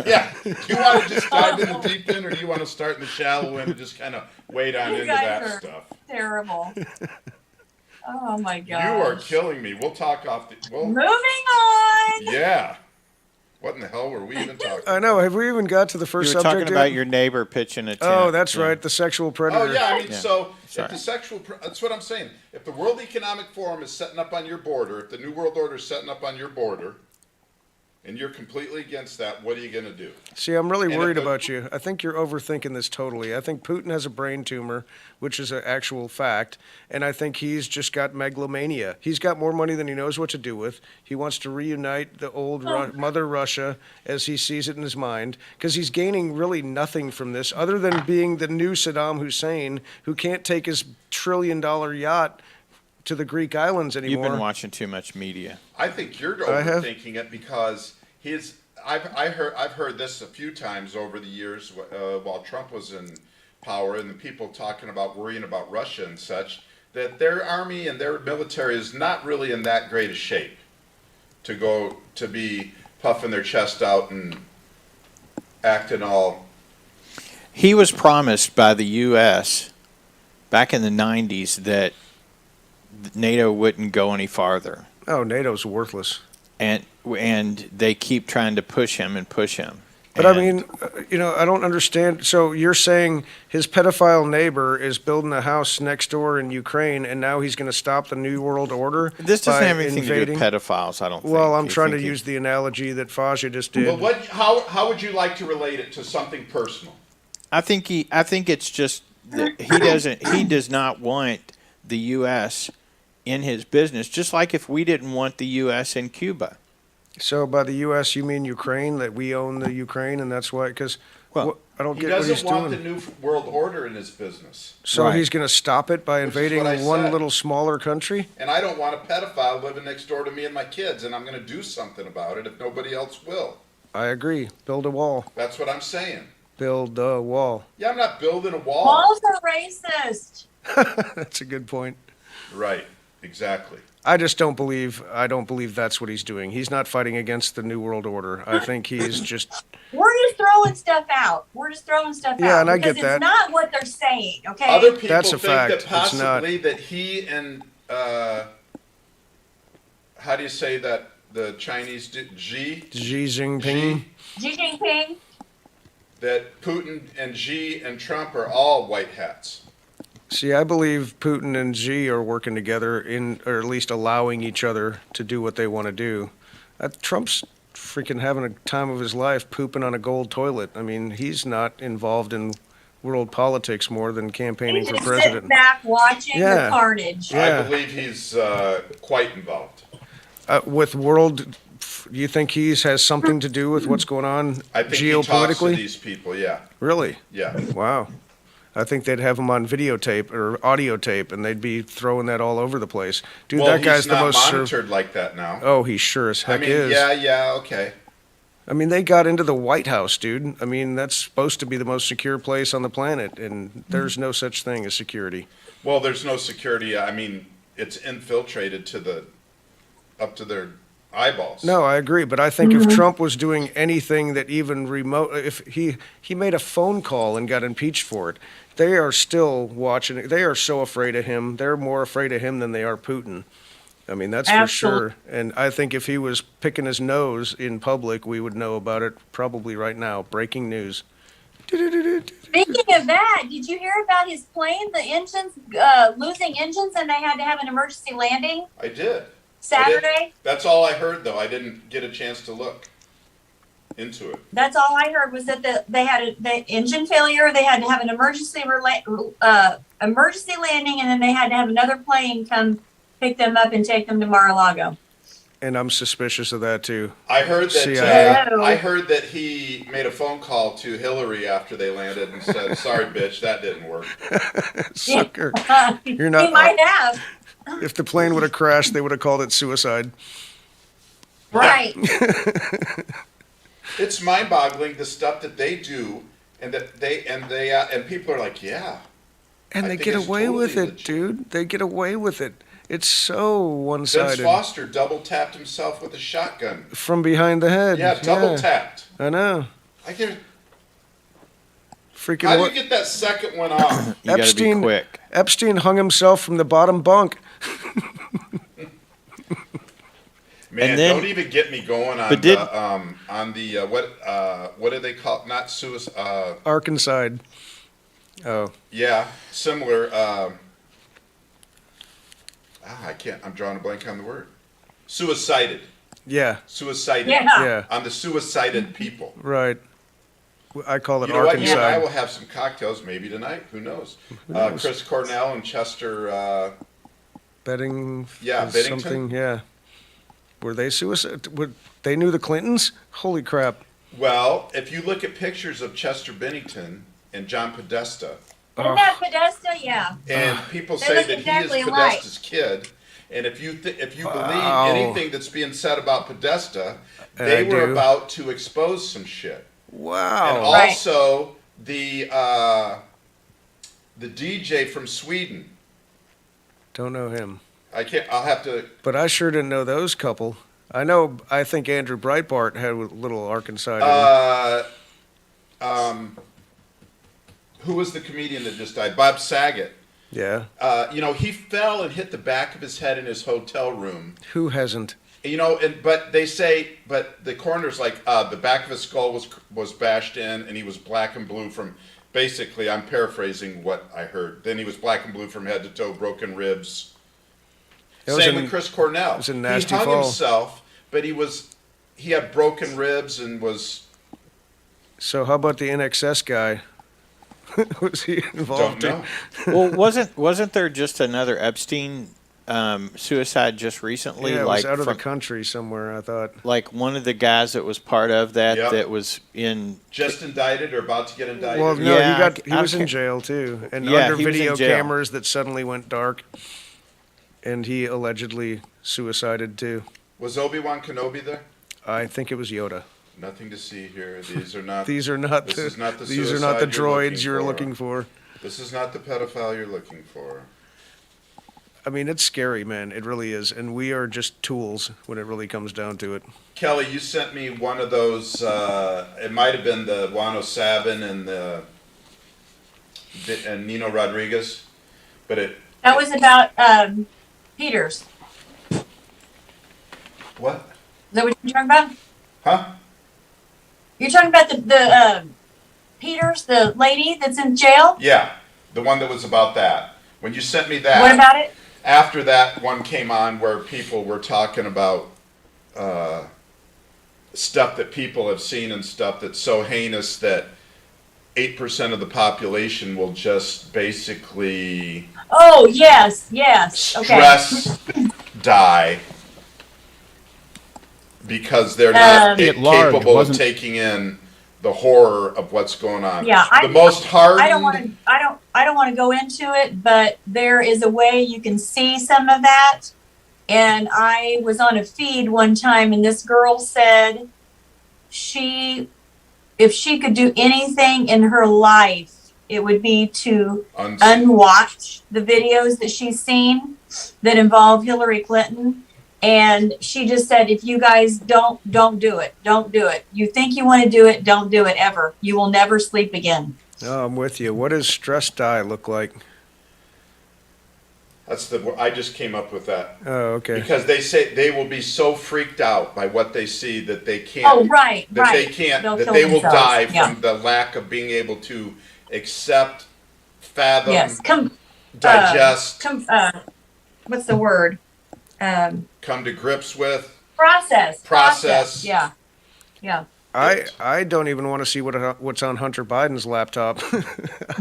Yeah. Do you want to just dive in the deep end, or do you want to start in the shallow end and just kind of wade on You into guys that are stuff? terrible. Oh my god. You are killing me. We'll talk off the. Moving on. Yeah. What in the hell were we even talking? I know. Have we even got to the You first were subject talking about yet? your neighbor pitching a tent. Oh, that's Yeah. right. The sexual predator. Oh yeah, I mean, Yeah. so Sorry. if that's what I'm saying. If the World Economic Forum is setting up on your border, if the New World Order is setting up on your border, and you're completely against that, what are you going to do? See, I'm really And worried if the- about you. I think you're overthinking this totally. I think Putin has a brain tumor, which is an actual fact, and I think he's just got megalomania. He's got more money than he knows what to do with. He wants to reunite the old Mother Russia as he sees it in his mind, because he's gaining really nothing from this other than being the new Saddam Hussein who can't take his trillion-dollar yacht to the Greek islands You've anymore. been watching too much media. I think you're I have. overthinking it because I've heard this a few times over the years while Trump was in power, and the people talking about worrying about Russia and such, that their army and their military is not really in that great a shape to be puffing their chest out and acting all. He was promised by the U.S. back in the 90s that NATO wouldn't go any farther. Oh, NATO's worthless. And they keep trying to push him and push him. But And I mean, I don't understand. So you're saying his pedophile neighbor is building a house next door in Ukraine, and now he's going to stop the New World Order? this doesn't by have anything invading? to do with pedophiles, I don't think. Well, I'm You trying to think use the analogy that Faja just did. Well, how would you like to relate it to something personal? I think it's just that he does not want the U.S. in his business, just like if we didn't want the U.S. in Cuba. So by the U.S., you mean Ukraine, that we own the Ukraine, and that's why? Because Well, I don't He get what he's doesn't want doing. the new world order in his business. So Right. he's going to stop it by Which is invading what I one said. little smaller country? And I don't want a pedophile living next door to me and my kids, and I'm going to do something about it if nobody else will. I agree. Build a wall. That's what I'm saying. Build a wall. Yeah, I'm not building a wall. Walls are racist. That's a good point. Right, exactly. I don't believe that's what he's doing. He's not fighting against the New World Order. I think he's just We're just throwing stuff out. Yeah, and I because get that. it's not what they're saying, okay? Other people That's a think fact. that It's not. possibly that he and, how do you say that, the Chinese, Xi, Xi Jinping. Xi Jinping. that Putin and Xi and Trump are all white hats. See, I believe Putin and Xi are working together or at least allowing each other to do what they want to do. Trump's freaking having a time of his life pooping on a gold toilet. I mean, he's not involved in world politics more than campaigning He's for just president. sitting back watching Yeah. the carnage. Yeah. I believe he's quite involved. With world, you think he has something to do with what's going on I think he talks to geopolitically? these people, yeah. Really? Yeah. Wow. I think they'd have him on videotape or audio tape, and they'd be throwing that all over the place. Dude, Well, that guy's he's not the most monitored like that now. Oh, he sure as I heck mean, is. yeah, okay. I mean, they got into the White House, dude. I mean, that's supposed to be the most secure place on the planet, and there's no such thing as security. Well, there's no security. I mean, it's infiltrated up to their eyeballs. No, I agree, but I think if Trump was doing anything that even remote, if he made a phone call and got impeached for it, they are still watching it. They are so afraid of him. They're more afraid of him than they are Putin. I mean, that's Absolutely. for sure. And I think if he was picking his nose in public, we would know about it probably right now. Breaking news. Speaking of that, did you hear about his plane? The engines losing engines, and they had to have an emergency landing I did. Saturday. That's all I heard, though. I didn't get a chance to look into it. That's all I heard was that they had the engine failure. They had to have an emergency landing, and then they had to have another plane come pick them up and take them to Mar-a-Lago. And I'm suspicious of that too. I heard that. CIA. I heard that he made a phone call to Hillary after they landed and said, "Sorry, bitch, that didn't work." Sucker. You're He not. might have. If the plane would have crashed, they would have called it suicide. Right. It's mind-boggling the stuff that they do, and that and people are like, "Yeah." And I they think get it's away with totally it, legit. dude. They get away with it. It's so Vince one-sided. Foster double tapped himself with a shotgun. From behind the head. Yeah, double tapped. I know. I get. Freaking How do what? you get that second one off? You got to be Epstein- quick. Epstein hung himself from the bottom bunk. Man, And then- don't even get me going on But did- what do they call it? Not suicide. Arkansas. Oh, Yeah, similar. I can't. I'm drawing a blank on the word. Suicided. yeah, Suicided. Yeah. yeah, On the suicided people. right. I call it You know what? You and I will Arkansas. have some cocktails maybe tonight. Who knows? knows? Chris Cornell and Chester. Betting. Yeah, is Bennington. something. Yeah. Were they suicide? They knew the Clintons? Holy crap! Well, if you look at pictures of Chester Bennington and John Podesta, Isn't that Podesta? Yeah. and people They say look that exactly he is alike. Podesta's kid, and if you believe Wow. anything that's being said about Podesta, And they I were do. about to expose some shit. And Wow. Right. also the DJ from Sweden. Don't know him, I'll have to. but I sure didn't know those couple. I think Andrew Breitbart had a little Arkansas. in him. Who was the comedian that just died? Bob Saget. Yeah. He fell and hit the back of his head in his hotel room. Who hasn't? But the coroner's like, the back of his skull was bashed in, and he was black and blue from, basically, I'm paraphrasing what I heard. Then he was black and blue from head to toe, broken ribs. Same with Chris Cornell. It was a nasty he hung fall. himself, but he had broken ribs and was, So how about the NXS guy? Was he involved? don't know. Well, wasn't there just another Epstein suicide just recently? Yeah, it like was out of the from, country somewhere, I thought. like one of the guys that was part of that Yep. that was in. Just indicted or about to get indicted. Well, no, Yeah, he I was in can't- jail too, and Yeah, under he was in video jail. cameras that suddenly went dark, and he allegedly suicided too. Was Obi-Wan Kenobi there? I think it was Yoda. Nothing to see here. These are not. These are not This the is not the these are not the suicide you're droids you're looking for. This is not the pedophile you're looking for. I mean, it's scary, man. It really is, and we are just tools when it really comes down to it. Kelly, you sent me one of those. It might have been the Juan Sabin and Nino Rodriguez, but That was about Peters. what? Is that what you're talking about? Huh? You're talking about the Peters, the lady that's in jail? Yeah, the one that was about that. When you sent me that. What about it? After that one came on where people were talking about stuff that people have seen and stuff that's so heinous that 8% of the population will just basically Oh, yes. Okay. stress die because they're not At large, capable of wasn't- taking in the horror of what's going on. Yeah, the most hardened. I don't want to go into it, but there is a way you can see some of that. And I was on a feed one time, and this girl said if she could do anything in her life, it would be to unwatch the videos that she's seen that involve Hillary Clinton. And she just said, if you guys don't do it. Don't do it. You think you want to do it, don't do it ever. You will never sleep again. No, I'm with you. What does stress die look like? That's I just came up with that. Oh, okay. Because they say they will be so freaked out by what they see that they can't. Oh, right, That right. they can't. They'll That kill they will themselves. die Yeah. from the lack of being able to accept, fathom, Yes. digest, What's the word? come to grips with. Process. Yeah. I don't even want to see what's on Hunter Biden's laptop.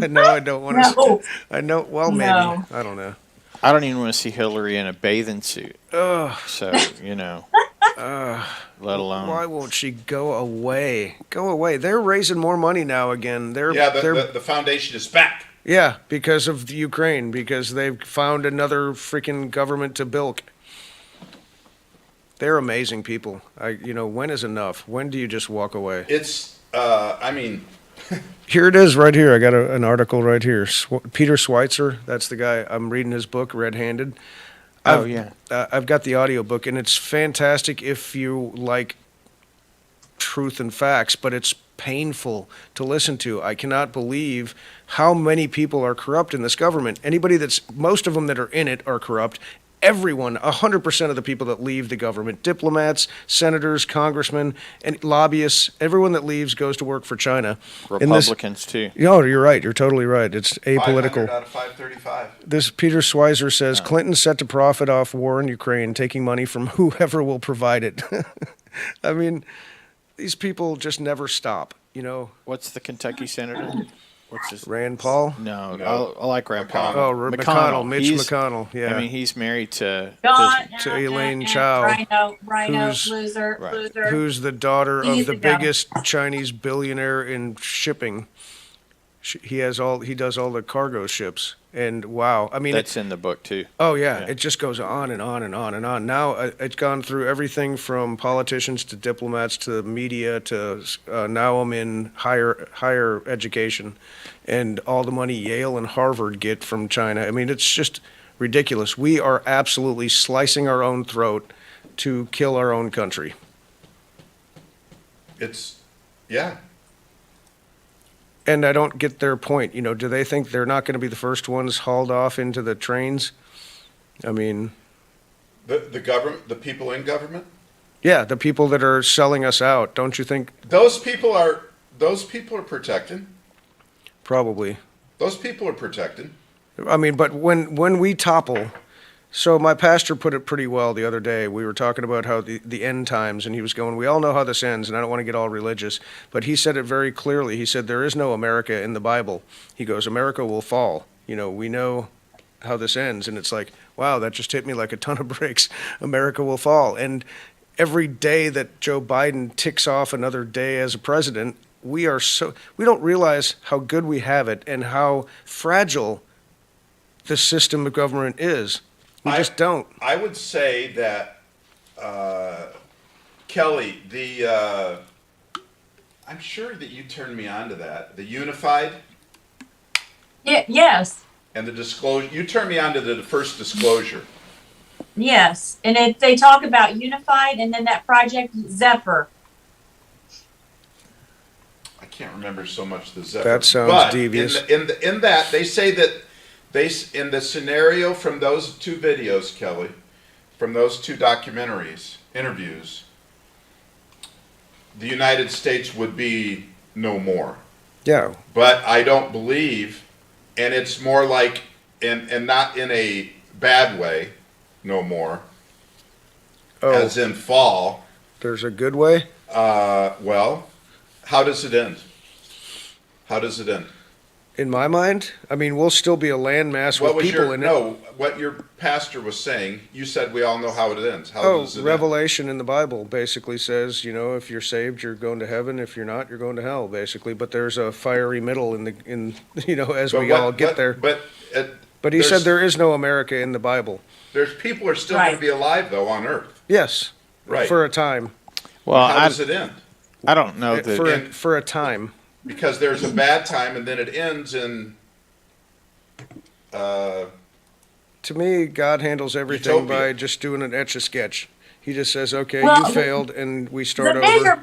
I know I don't want to. No. I know. Well, maybe. No. I don't know. I don't even want to see Hillary in a bathing suit. Ugh. So, let alone. Why won't she go away? Go away. They're raising more money now again. They're The foundation is back. yeah, because of the Ukraine, because they've found another freaking government to bilk. They're amazing people. When is enough? When do you just walk away? It's. Here it is right here. I got an article right here. Peter Schweitzer, that's the guy. I'm reading his book, Red Handed. I've got the audiobook, and it's fantastic if you like truth and facts, but it's painful to listen to. I cannot believe how many people are corrupt in this government. Most of them that are in it are corrupt. Everyone, 100% of the people that leave the government, diplomats, senators, congressmen, and lobbyists, everyone that leaves goes to work for China. Republicans, too. No, you're right. You're totally right. It's apolitical. 500 out of 535. This Peter Schweizer says Clinton's set to profit off war in Ukraine, taking money from whoever will provide it. I mean, these people just never stop, What's the Kentucky senator? What's his Rand Paul? No. I like Rand Paul. Oh, McConnell. Mitch McConnell. Yeah. I mean, he's married to Elaine Chao, Rhino, who's- loser. who's the daughter He's of the the guy. biggest Chinese billionaire in shipping. He does all the cargo ships, and wow, I mean, That's in the book too. oh yeah, it just goes on and on and on and on. Now it's gone through everything from politicians to diplomats to media to now I'm in higher education, and all the money Yale and Harvard get from China. I mean, it's just ridiculous. We are absolutely slicing our own throat to kill our own country. Yeah. And I don't get their point. Do they think they're not going to be the first ones hauled off into the trains? I mean, The government, the people in government. yeah, the people that are selling us out. Don't you think? Those people are protected. Probably. Those people are protected. I mean, but when we topple, so my pastor put it pretty well the other day. We were talking about how the end times, and he was going, we all know how this ends, and I don't want to get all religious, but he said it very clearly. He said, there is no America in the Bible. He goes, America will fall. We know how this ends. And it's like, wow, that just hit me like a ton of bricks. America will fall. And every day that Joe Biden ticks off another day as a president, we don't realize how good we have it and how fragile the system of government is. We just don't. I would say that, Kellie, I'm sure that you turned me on to that. The unified Yes. and the disclosure. You turned me on to the first disclosure. Yes. And they talk about unified and then that Project Zephyr. I can't remember so much the Zephyr. That sounds devious. In that, they say that in the scenario from those two videos, Kellie, from those two documentaries, interviews, the United States would be no more. Yeah. But I don't believe, and it's more like, and not in a bad way, no more, as in fall. There's a good way? Well, how does it end? How does it end? In my mind, I mean, we'll still be a landmass with people in it. No, what your pastor was saying, you said we all know how it ends. How does it end? Revelation in the Bible basically says, if you're saved, you're going to heaven. If you're not, you're going to hell, basically. But there's a fiery middle as we all get there. But he said there is no America in the Bible. There's people are still going to be alive, though, on Earth. Yes. Right. For a time. Well, how does it end? I don't know that. For a time. Because there's a bad time, and then it ends in. To me, God handles everything by just doing an etch-a-sketch. He just says, "Okay, you failed, and we start over." The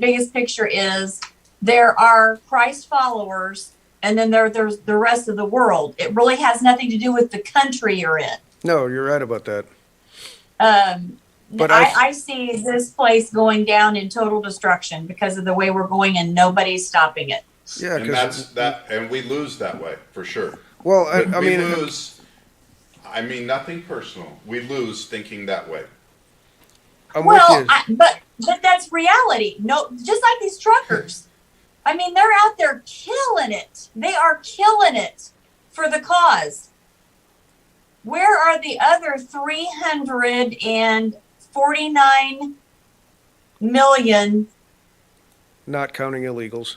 biggest picture is there are Christ followers, and then there's the rest of the world. It really has nothing to do with the country you're in. No, you're right about that. But I see this place going down in total destruction because of the way we're going, and nobody's stopping it. Yeah, and we lose that way for sure. Well, we lose. I mean, nothing personal. We lose thinking that way. But that's reality. No, just like these truckers. I mean, they're out there killing it. They are killing it for the cause. Where are the other 349 million? Not counting illegals.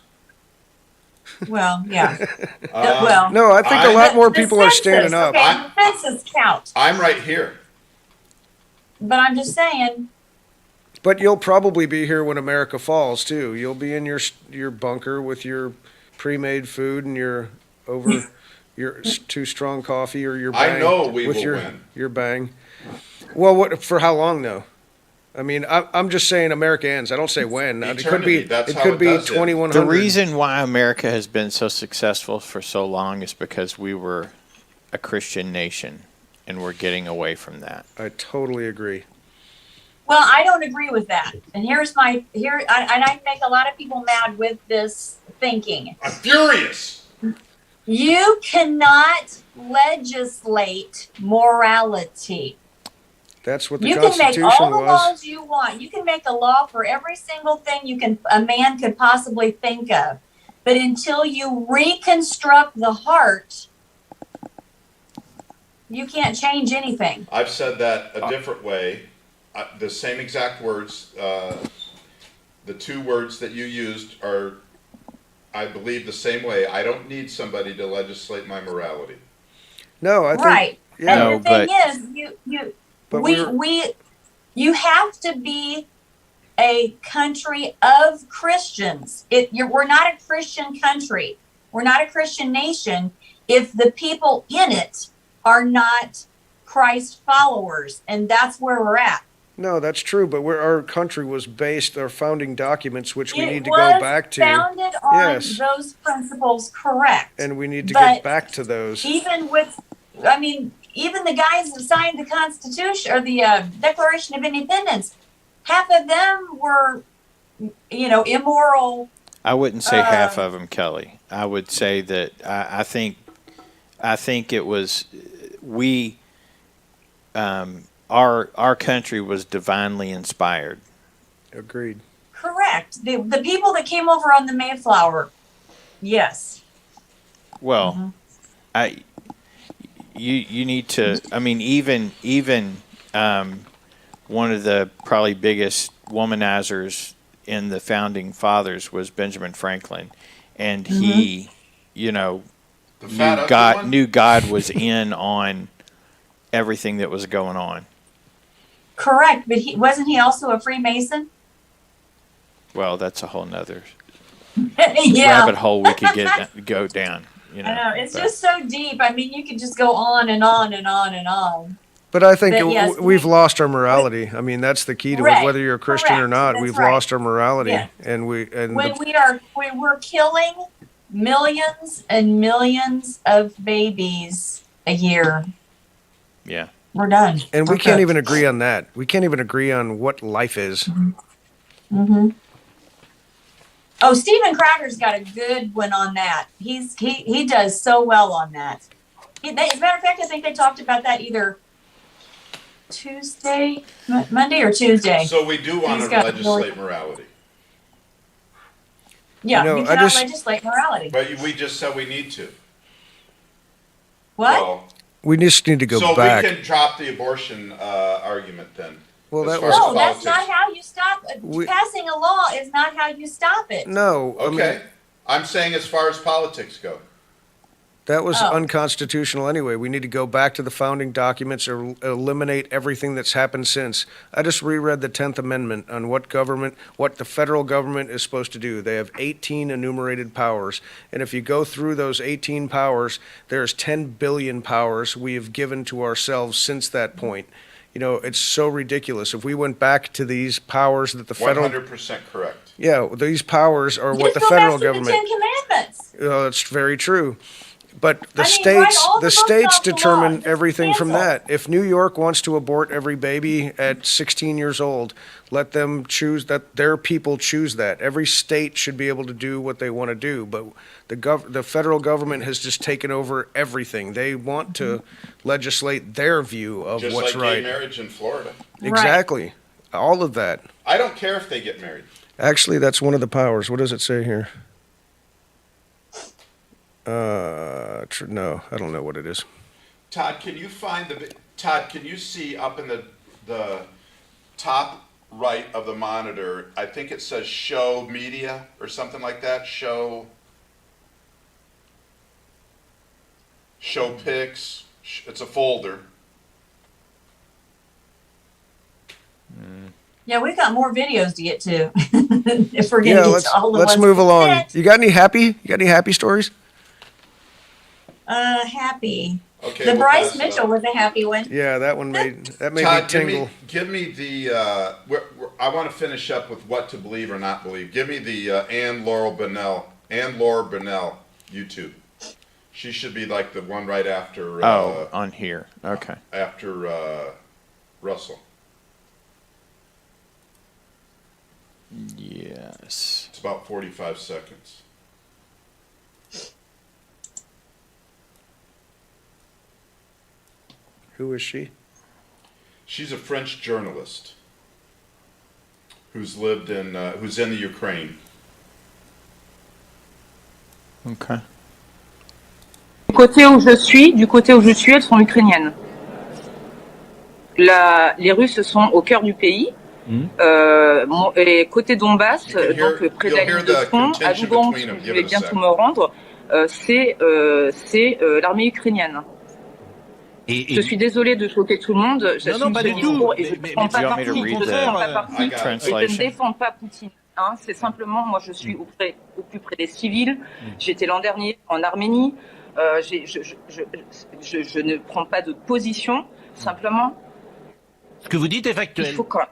Well, yeah. No, I think a lot more people are standing up. Okay, the census count. I'm right here. But I'm just saying. But you'll probably be here when America falls too. You'll be in your bunker with your pre-made food and your too strong coffee or your bang. I know we will win. Your bang. Well, for how long though? I mean, I'm just saying America ends. I don't say when. Eternity. It could be 2100. The reason why America has been so successful for so long is because we were a Christian nation, and we're getting away from that. I totally agree. Well, I don't agree with that. And I make a lot of people mad with this thinking. I'm furious. You cannot legislate morality. That's what the you Constitution can make all the was. laws you want. You can make a law for every single thing a man could possibly think of. But until you reconstruct the heart, you can't change anything. I've said that a different way. The same exact words. The two words that you used are, I believe, the same way. I don't need somebody to legislate my morality. No, I think. Right. Yeah. And the thing is, you have to be a country of Christians. We're not a Christian country. We're not a Christian nation if the people in it are not Christ followers, and that's where we're at. No, that's true, but our country was based, our founding documents, which we need to go back to. It was founded on those principles, correct. And we need to get back to those. Even the guys that signed the Constitution or the Declaration of Independence, half of them were, immoral. I wouldn't say half of them, Kellie. I would say that I think it was our country was divinely inspired. Agreed. Correct. The people that came over on the Mayflower, yes. Well, You need to. I mean, even one of the probably biggest womanizers in the founding fathers was Benjamin Franklin, and he, knew God was in on everything that was going on. Correct, but wasn't he also a Freemason? Well, that's a whole nother Yeah. rabbit hole we could go down. I know, it's just so deep. I mean, you could just go on and on and on and on. But I think yes, we've lost our morality. I mean, that's the key to it. Whether you're a Christian or not, That's we've right. lost our morality, Yeah. and When we're killing millions and millions of babies a year. Yeah. We're done. And we can't even agree on that. We can't even agree on what life is. Mm-hmm. Oh, Stephen Crowder's got a good one on that. He does so well on that. As a matter of fact, I think they talked about that either Monday or Tuesday. So we do want to legislate morality. Yeah, you cannot legislate morality. But we just said we need to. What? Well, we just need to go back. So we can drop the abortion argument then. Well, that's not how you stop. Passing a law is not how you stop it. No. Okay. I'm saying as far as politics go. That was unconstitutional anyway. We need to go back to the founding documents or eliminate everything that's happened since. I just reread the 10th Amendment on what the federal government is supposed to do. They have 18 enumerated powers. And if you go through those 18 powers, there's 10 billion powers we have given to ourselves since that point. It's so ridiculous. If we went back to these powers that the federal... 100% correct. Yeah, these powers are what the federal government... Just go back to the 10 Commandments. That's very true. But the states determine everything from that. If New York wants to abort every baby at 16 years old, let them choose that. Their people choose that. Every state should be able to do what they want to do. But the federal government has just taken over everything. They want to legislate their view of just what's like right. Gay marriage in Florida. Exactly. All of that. I don't care if they get married. Actually, that's one of the powers. What does it say here? No, I don't know what it is. Todd, can you see up in the top right of the monitor? I think it says show media or something like that. Show pics. It's a folder. Yeah, we've got more videos to get to. If we're gonna get to all the let's ones move along. fit. You got any happy stories? Happy. Okay, the we'll Bryce pass it Mitchell up. was a happy one. Yeah, that made Todd, me tingle. Give me the. I want to finish up with what to believe or not believe. Give me the Ann Laura Bonnell YouTube. She should be like the one right after. On here. Okay. After Russell. Yes. It's about 45 seconds. Who is she? She's a French journalist who's in the Ukraine. Okay. Du côté où je suis, elles sont ukrainiennes. Les Russes sont au cœur du pays. Et côté Donbass, donc près de la ligne de front, à Lugansk, je vais bientôt me rendre, c'est l'armée ukrainienne. Je suis désolée de choquer tout le monde. Non, pas du tout. Et je ne défends pas parti. Je ne défends pas Poutine. C'est simplement, moi, je suis au plus près des civils. J'étais l'an dernier en Arménie. Je ne prends pas de position. Simplement. Ce que vous dites est factuel. Il faut quand...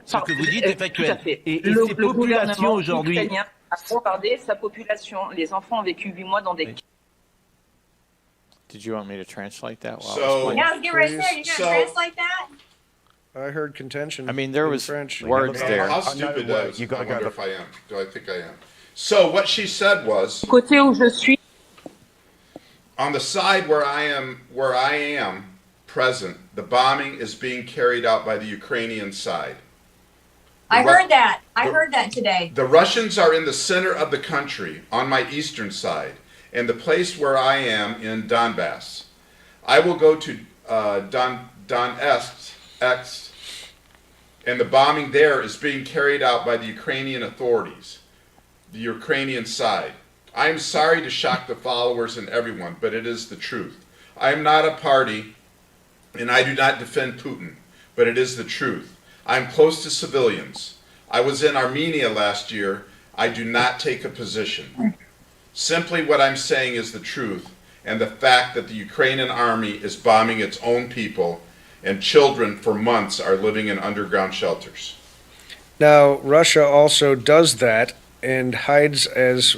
Ce que vous dites est factuel. Tout à fait. Et le ces populations aujourd'hui. Ukrainien a bombardé sa population. Les enfants ont vécu 8 mois dans des. Did you want me to translate that? Yeah, get right there. You're gonna translate that? I heard contention. I mean, there was French. words there. How stupid is it? I wonder if I am. Do I think I am? So what she said was. Côté où je suis. On the side where I am present, the bombing is being carried out by the Ukrainian side. I heard that. I heard that today. The Russians are in the center of the country on my eastern side, and the place where I am in Donbass. I will go to Donetsk, and the bombing there is being carried out by the Ukrainian authorities, the Ukrainian side. I am sorry to shock the followers and everyone, but it is the truth. I am not a party, and I do not defend Putin, but it is the truth. I am close to civilians. I was in Armenia last year. I do not take a position. Simply what I'm saying is the truth, and the fact that the Ukrainian army is bombing its own people, and children for months are living in underground shelters. Now, Russia also does that and hides as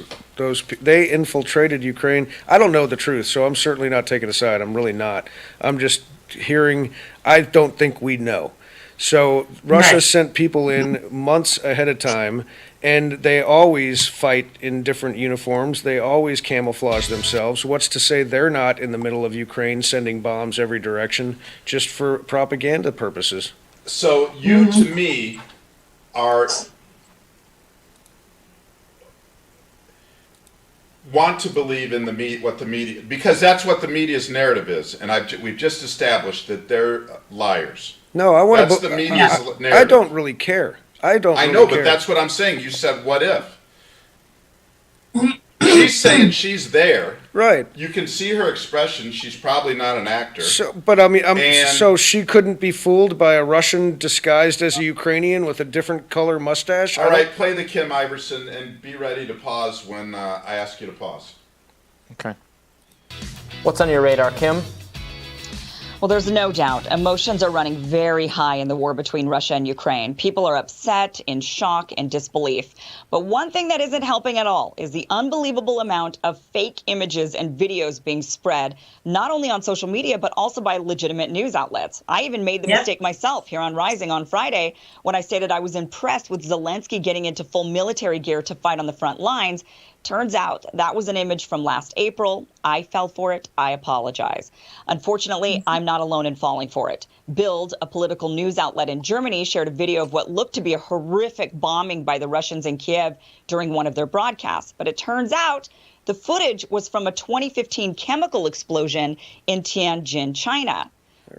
they infiltrated Ukraine. I don't know the truth, so I'm certainly not taking a side. I'm really not. I'm just hearing, I don't think we know. So Russia sent people in months ahead of time, and they always fight in different uniforms. They always camouflage themselves. What's to say they're not in the middle of Ukraine sending bombs every direction just for propaganda purposes? So you, to me, are want to believe in what the media, because that's what the media's narrative is, and we've just established that they're liars. No, I want to. That's the media's narrative. I don't really care. I know, but that's what I'm saying. You said, "What if?" She's saying she's there. Right. You can see her expression. She's probably not an actor. So, but I mean, so she couldn't be fooled by a Russian disguised as a Ukrainian with a different color mustache? All right, play the Kim Iverson and be ready to pause when I ask you to pause. Okay. What's on your radar, Kim? Well, there's no doubt emotions are running very high in the war between Russia and Ukraine. People are upset, in shock, and disbelief. But one thing that isn't helping at all is the unbelievable amount of fake images and videos being spread, not only on social media, but also by legitimate news outlets. I even made the mistake myself here on Rising on Friday when I stated I was impressed with Zelensky getting into full military gear to fight on the front lines. Turns out that was an image from last April. I fell for it. I apologize. Unfortunately, I'm not alone in falling for it. Bild, a political news outlet in Germany, shared a video of what looked to be a horrific bombing by the Russians in Kiev during one of their broadcasts. But it turns out the footage was from a 2015 chemical explosion in Tianjin, China.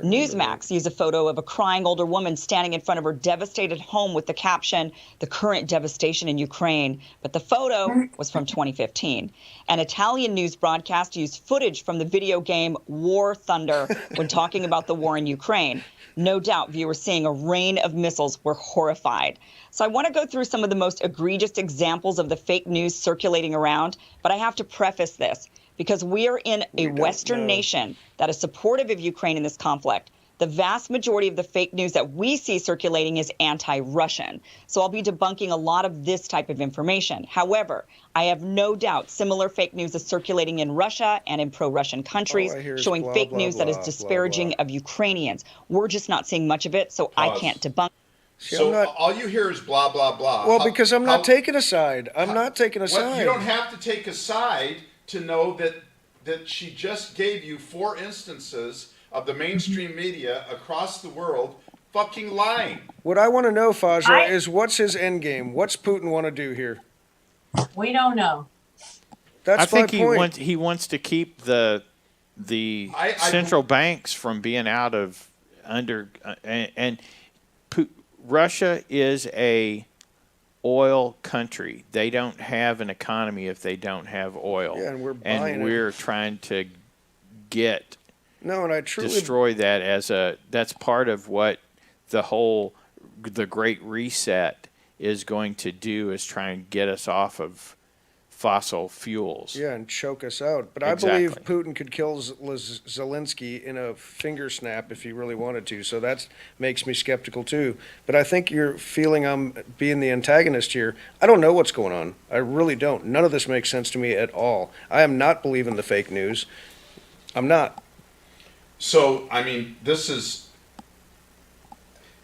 Newsmax used a photo of a crying older woman standing in front of her devastated home with the caption, "The current devastation in Ukraine." But the photo was from 2015. An Italian news broadcast used footage from the video game War Thunder when talking about the war in Ukraine. No doubt viewers seeing a rain of missiles were horrified. So I want to go through some of the most egregious examples of the fake news circulating around, but I have to preface this. Because we are in a Western nation that is supportive of Ukraine in this conflict. The vast majority of the fake news that we see circulating is anti-Russian. So I'll be debunking a lot of this type of information. However, I have no doubt similar fake news is circulating in Russia and in pro-Russian countries, showing fake news that is disparaging of Ukrainians. We're just not seeing much of it, so I can't debunk. So all you hear is blah, blah, blah. Well, because I'm not taking a side. I'm not taking a side. You don't have to take a side to know that she just gave you 4 instances of the mainstream media across the world fucking lying. What I want to know, Faja, is what's his end game? What's Putin want to do here? We don't know. That's my point. He wants to keep the central banks from being out of under and Russia is a oil country. They don't have an economy if they don't have oil. Yeah, and we're buying we're trying to get and I truly destroy that that's part of what the Great Reset is going to do, is try and get us off of fossil fuels. Yeah, and choke us out. But I believe Putin could kill Zelensky in a finger snap if he really wanted to. So that makes me skeptical too. But I think you're feeling I'm being the antagonist here. I don't know what's going on. I really don't. None of this makes sense to me at all. I am not believing the fake news. I'm not. So, I mean,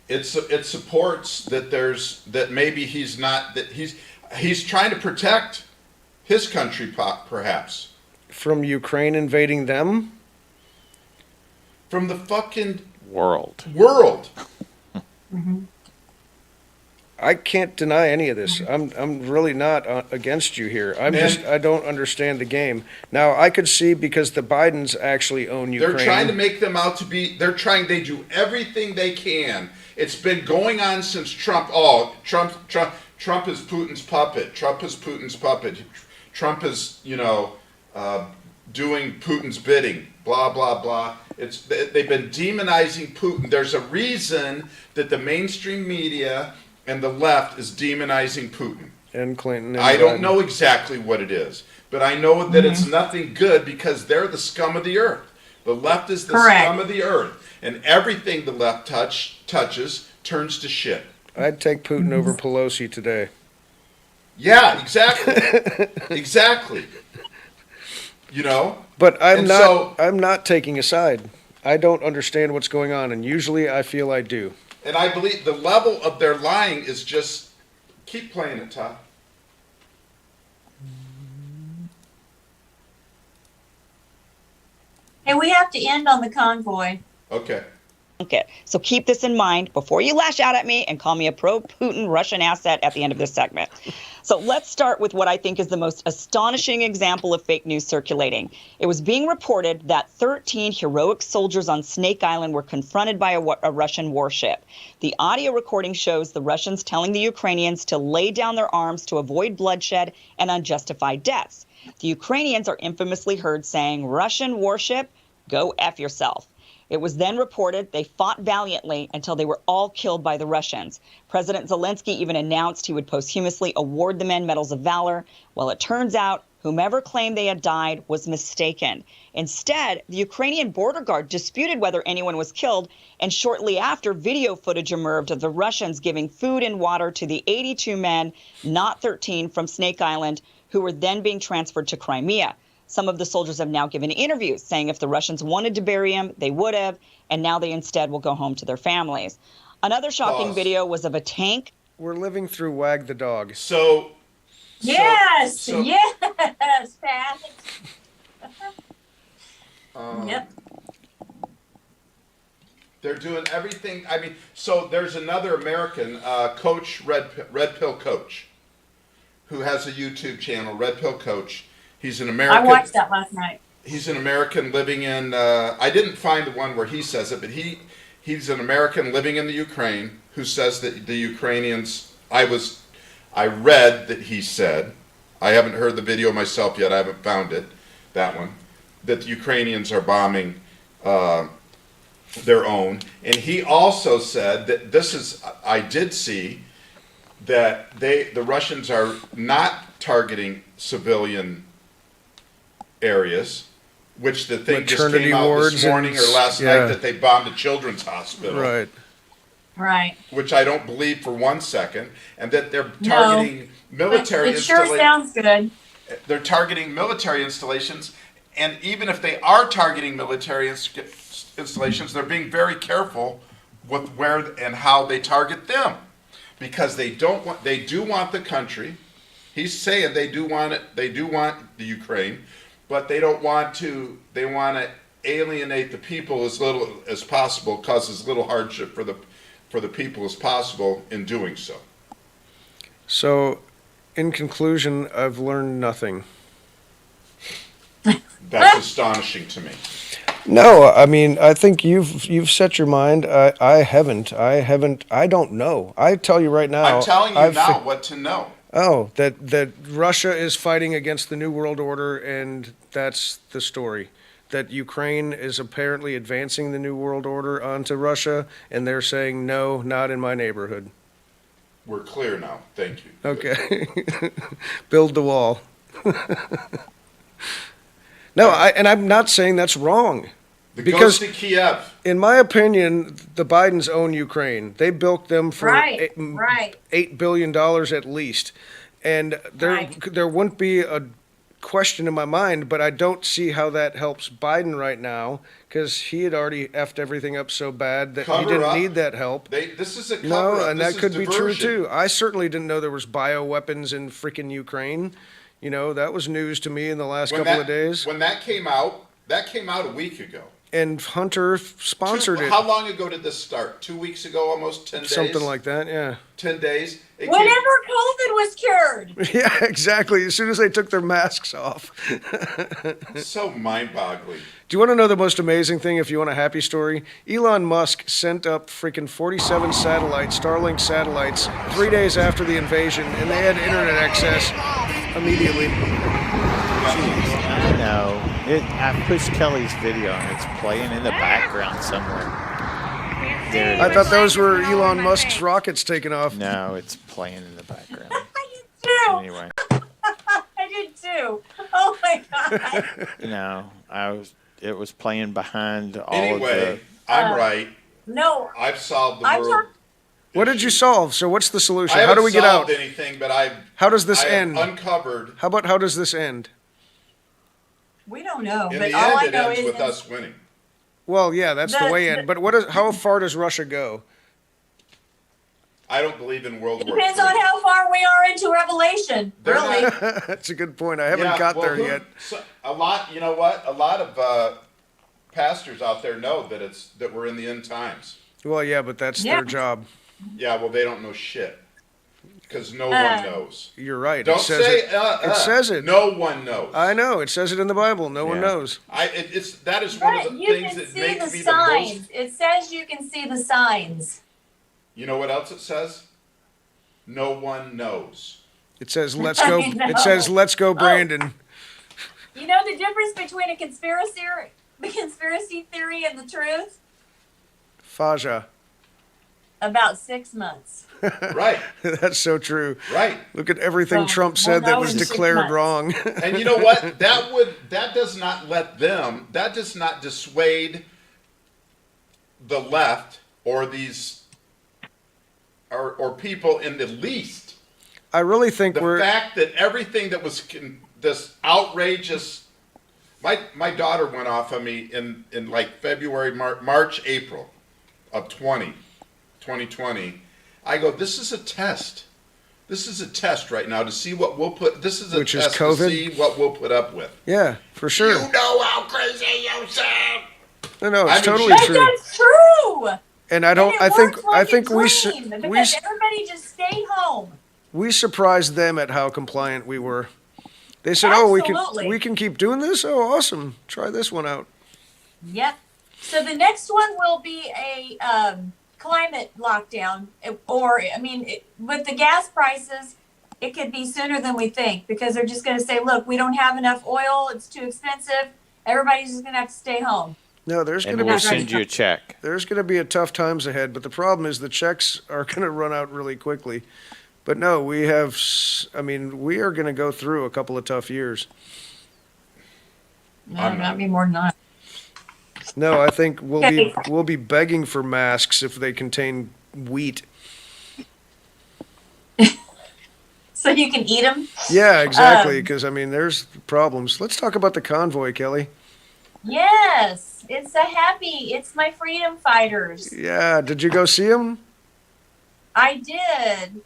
it supports that maybe he's not, that he's trying to protect his country, perhaps. From Ukraine invading them? From the fucking world. I I can't deny any of this. I'm really not against you here. I don't understand the game. Now, I could see because the Bidens actually own Ukraine. They're trying to make them out to be, they do everything they can. It's been going on since Trump. Oh, Trump is Putin's puppet. Trump is Putin's puppet. Trump is, doing Putin's bidding. Blah, blah, blah. They've been demonizing Putin. There's a reason that the mainstream media and the left is demonizing Putin. And Clinton. And I don't Biden. know exactly what it is, but I know that it's nothing good because they're the scum of the earth. The left is the scum of the earth, and everything the left touches turns to shit. I'd take Putin over Pelosi today. Yeah, exactly. Exactly. But I'm not taking a side. I don't understand what's going on, and usually I feel I do. And I believe the level of their lying is just, keep playing it, Todd. Hey, we have to end on the convoy. Okay. Okay, so keep this in mind before you lash out at me and call me a pro-Putin Russian asset at the end of this segment. So let's start with what I think is the most astonishing example of fake news circulating. It was being reported that 13 heroic soldiers on Snake Island were confronted by a Russian warship. The audio recording shows the Russians telling the Ukrainians to lay down their arms to avoid bloodshed and unjustified deaths. The Ukrainians are infamously heard saying, "Russian warship, go F yourself." It was then reported they fought valiantly until they were all killed by the Russians. President Zelensky even announced he would posthumously award the men medals of valor. Well, it turns out whomever claimed they had died was mistaken. Instead, the Ukrainian border guard disputed whether anyone was killed, and shortly after, video footage emerged of the Russians giving food and water to the 82 men, not 13, from Snake Island, who were then being transferred to Crimea. Some of the soldiers have now given interviews saying if the Russians wanted to bury him, they would have, and now they instead will go home to their families. Another shocking video was of a tank. We're living through Wag the Dog. Yes, Pat. Yep. They're doing everything. I mean, so there's another American coach, Red Pill Coach, who has a YouTube channel, Red Pill Coach. He's an American. I watched that last night. He's an American living in, I didn't find the one where he says it, but he's an American living in the Ukraine who says that the Ukrainians, I read that he said, I haven't heard the video myself yet, I haven't found it, that one, that the Ukrainians are bombing their own. And he also said that I did see that the Russians are not targeting civilian areas, which the thing just came out this morning or last night that they bombed a children's hospital. Right. Which I don't believe for 1 second, and that they're targeting military installations. It sure sounds good. They're targeting military installations, and even if they are targeting military installations, they're being very careful with where and how they target them, because they do want the country. He's saying they do want it. They do want the Ukraine. But they don't want to, they want to alienate the people as little as possible, cause as little hardship for the people as possible in doing so. So, in conclusion, I've learned nothing. That's astonishing to me. No, I mean, I think you've set your mind. I haven't. I don't know. I tell you right now. I'm telling you now what to know. Oh, that Russia is fighting against the New World Order, and that's the story. That Ukraine is apparently advancing the New World Order onto Russia, and they're saying, no, not in my neighborhood. We're clear now. Thank you. Okay. Build the wall. No, I'm not saying that's wrong. Because to Kiev. In my opinion, the Bidens own Ukraine. They built them for $8 billion at least. And there wouldn't be a question in my mind, but I don't see how that helps Biden right now, because he had already effed everything up so bad that he didn't need that help. This is a cover-up. No, and that could be true too. I certainly didn't know there was bioweapons in freaking Ukraine. That was news to me in the last couple of days. When that came out a week ago. and Hunter sponsored it. How long ago did this start? 2 weeks ago, almost 10 days? Something like that, yeah. 10 days? Whenever COVID was cured. Yeah, exactly. As soon as they took their masks off. So mind-boggling. Do you want to know the most amazing thing if you want a happy story? Elon Musk sent up freaking 47 satellites, Starlink satellites, 3 days after the invasion, and they had internet access immediately. I know. I pushed Kellie's video and it's playing in the background somewhere. There I thought those were Elon Musk's rockets taking off. No, it's playing in the background. Too. Anyway. I did too. Oh my God. No, it was playing behind all Anyway, of the... I'm right. No. I've solved the world. What did you solve? So what's the solution? I How do we get out? haven't solved anything, but How does this I have end? uncovered. How does this end? We don't know. In But the all end, I it know ends is with us winning. Well, yeah, that's the way end. But how far does Russia go? I don't believe in World War depends III. on how far we are into Revelation. Really. That's a good point. I haven't got there yet. A lot, you know what? A lot of pastors out there know that we're in the end times. Well, yeah, but that's their job. Yeah, well, they don't know shit because no one knows. You're right. Don't it says say it says it. No one knows. I know. It says it in the Bible. No one knows. That is one of the you things can that see makes the me signs. the most. It says you can see the signs. You know what else it says? No one knows. It says let's go. It says let's go, Brandon. You know the difference between a conspiracy theory and the truth? Faja. About 6 months. Right. That's so true. Right. Look at everything Trump said that was declared wrong. And you know what? That does not dissuade the left or these or people in the least. I really think the fact that everything that was this outrageous. My daughter went off on me in like February, March, April of 2020. I go, this is a test. This is a test right now to see what we'll put. This is a test to see what we'll put up with. Yeah, for sure. You know how crazy you sound. No, it's totally true. That's true. And I don't. I think we because everybody just stayed home. We surprised them at how compliant we were. They said, Absolutely. we can keep doing this? Oh, awesome. Try this one out. Yep. So the next one will be a climate lockdown. With the gas prices, it could be sooner than we think because they're just going to say, look, we don't have enough oil. It's too expensive. Everybody's just going to have to stay home. No, there's going to we'll send you a check. There's going to be a tough times ahead, but the problem is the checks are going to run out really quickly. But no, we are going to go through a couple of tough years. No, not be more than that. No, I think we'll be begging for masks if they contain wheat. So you can eat them? Yeah, exactly, because, there's problems. Let's talk about the convoy, Kelly. Yes, it's my freedom fighters. Yeah, did you go see them? I did.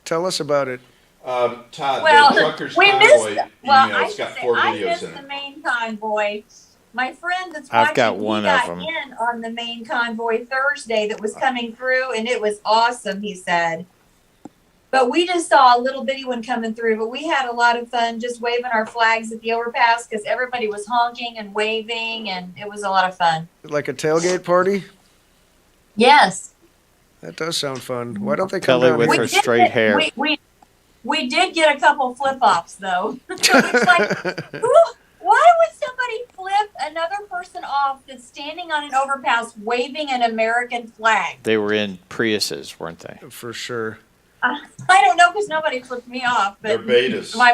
Tell us about it. Todd, well, the truckers we convoy missed. Well, email's got 4 I videos missed in it. the main convoy. My friend that's I've watching, got one he got of them. in on the main convoy Thursday that was coming through, and it was awesome. He said, but we just saw a little bitty one coming through. But we had a lot of fun just waving our flags at the overpass because everybody was honking and waving, and it was a lot of fun. Like a tailgate party? Yes. That does sound fun. Why don't they come Kellie down with here? her straight hair. We did get a couple flip-offs, though. It's like, why would somebody flip another person off that's standing on an overpass waving an American flag? They were in Priuses, weren't they? For sure. I don't know because nobody flipped me off. But They're betas. my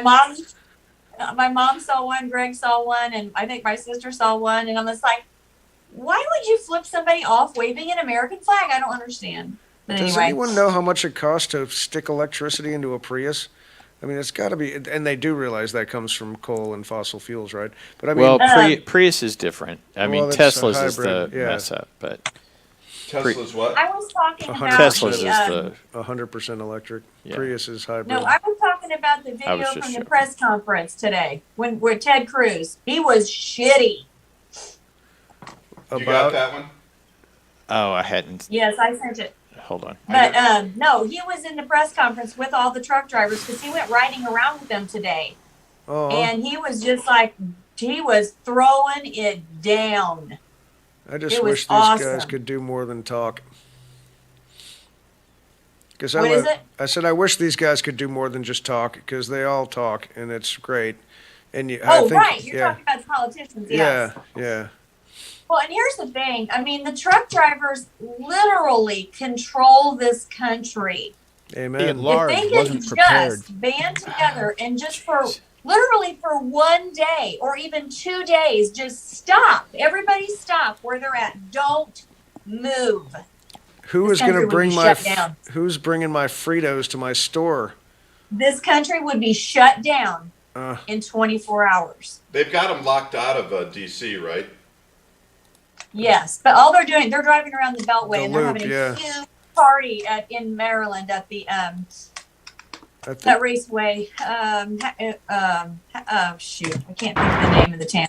mom saw one, Greg saw one, and I think my sister saw one. And I'm just like, why would you flip somebody off waving an American flag? I don't understand. But Does anyway. anyone know how much it costs to stick electricity into a Prius? It's got to be, and they do realize that comes from coal and fossil fuels, right? But Prius is different. Tesla's is the mess up, but Tesla's what? I was talking about Tesla's is the 100% electric. Yeah. Prius is hybrid. No, I was talking about the video from the press conference today where Ted Cruz, he was shitty. You got that one? Oh, I hadn't. Yes, I sent it. Hold on. But no, he was in the press conference with all the truck drivers because he went riding around with them today. And he was just like, he was throwing it down. I just wish these guys could do more than talk. What is it? I said I wish these guys could do more than just talk, because they all talk and it's great. And You're talking about politicians, yes. Yeah. Well, and here's the thing. I mean, the truck drivers literally control this country. Amen. If they can just band together and just literally for one day or even 2 days, just stop. Everybody stop where they're at. Don't move. Who's bringing my Fritos to my store? This country would be shut down in 24 hours. They've got them locked out of D.C., right? Yes, but all they're driving around the Beltway, and they're having a huge party in Maryland at the that raceway. Shoot, I can't think of the name of the town.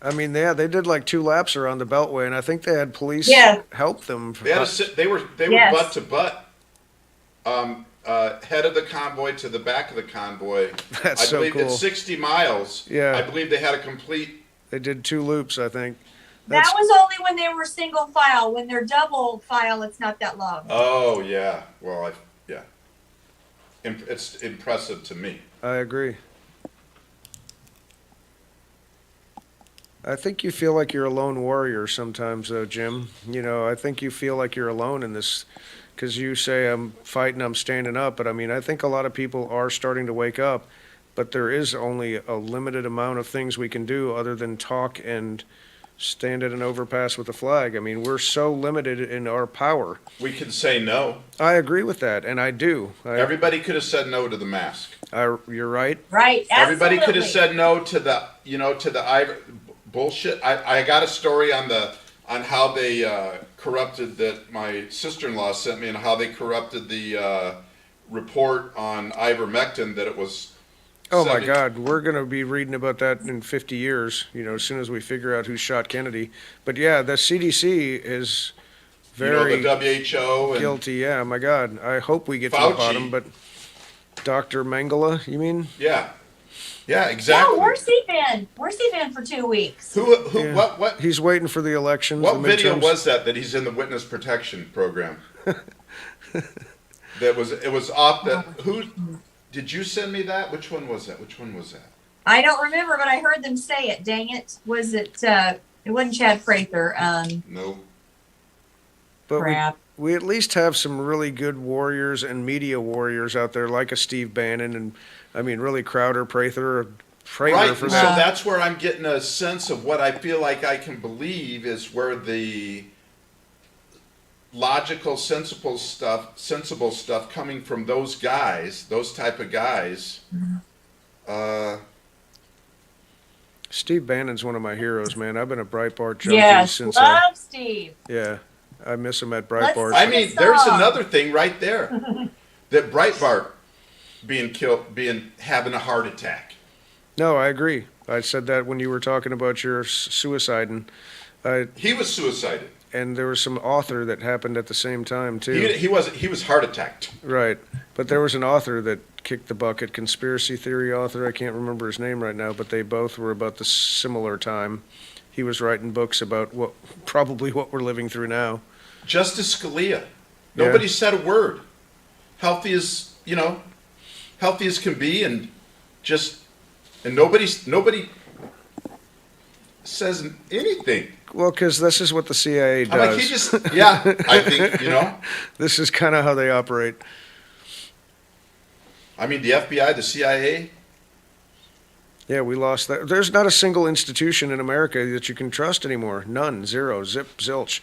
I mean, they did like 2 laps around the Beltway, and I think they had police help them. They were butt to butt. Head of the convoy to the back of the convoy. That's I believe so cool. it's 60 miles. Yeah. I believe they had a complete. They did 2 loops, I think. That was only when they were single file. When they're double file, it's not that long. Oh yeah. Well, it's impressive to me. I agree. I think you feel like you're a lone warrior sometimes, though, Jim. I think you feel like you're alone in this, because you say I'm fighting, I'm standing up. But I mean, I think a lot of people are starting to wake up, but there is only a limited amount of things we can do other than talk and stand at an overpass with a flag. I mean, we're so limited in our power. We can say no. I agree with that, and I do. Everybody could have said no to the mask. You're right. Right. Everybody could have said no to the bullshit. I got a story on how they corrupted that my sister-in-law sent me, and how they corrupted the report on ivermectin, that it was. Oh my God, we're going to be reading about that in 50 years, as soon as we figure out who shot Kennedy. But yeah, the CDC is very the WHO guilty. Yeah, my God, I hope we get Fauci. to the bottom. But Dr. Mengele, you mean? Yeah, exactly. No, where's he been? Where's he been for 2 weeks? What? He's waiting for the elections. What the video midterms. was that he's in the witness protection program? It was off the who. Did you send me that? Which one was that? I don't remember, but I heard them say it. Dang it! Was it? It wasn't Chad Prather. No. But crap. We at least have some really good warriors and media warriors out there, like a Steve Bannon, and I mean, really Crowder, Prather Right. for So that. that's where I'm getting a sense of what I feel like I can believe is where the logical, sensible stuff coming from those guys, those type of guys. Steve Bannon's one of my heroes, man. I've been a Breitbart junkie since. Love Steve. Yeah, I miss him at Breitbart. I mean, there's another thing right there. That Breitbart having a heart attack. No, I agree. I said that when you were talking about your suicide, and he was suicided. And there was some author that happened at the same time too. He was heart attacked. Right, but there was an author that kicked the bucket, conspiracy theory author. I can't remember his name right now, but they both were about the similar time. He was writing books about probably what we're living through now. Justice Scalia. Nobody said a word. Healthy as can be, and nobody says anything. Well, because this is what the CIA does. I think, This is kind of how they operate. I mean, the FBI, the CIA. Yeah, we lost that. There's not a single institution in America that you can trust anymore. None. Zero. Zip. Zilch.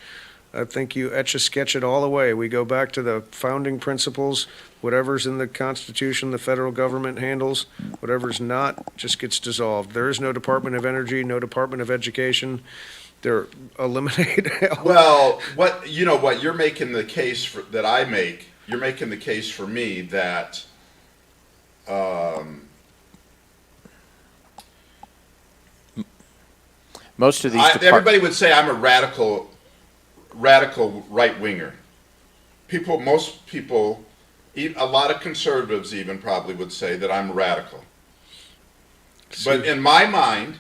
I think you etch-a-sketch it all away. We go back to the founding principles. Whatever's in the Constitution, the federal government handles. Whatever's not just gets dissolved. There is no Department of Energy, no Department of Education. They're eliminated. Well, what you're making the case for, that I make. You're making the case for me that Most of these everybody would say I'm a radical right winger. Most people, a lot of conservatives even probably would say that I'm radical. But in my mind,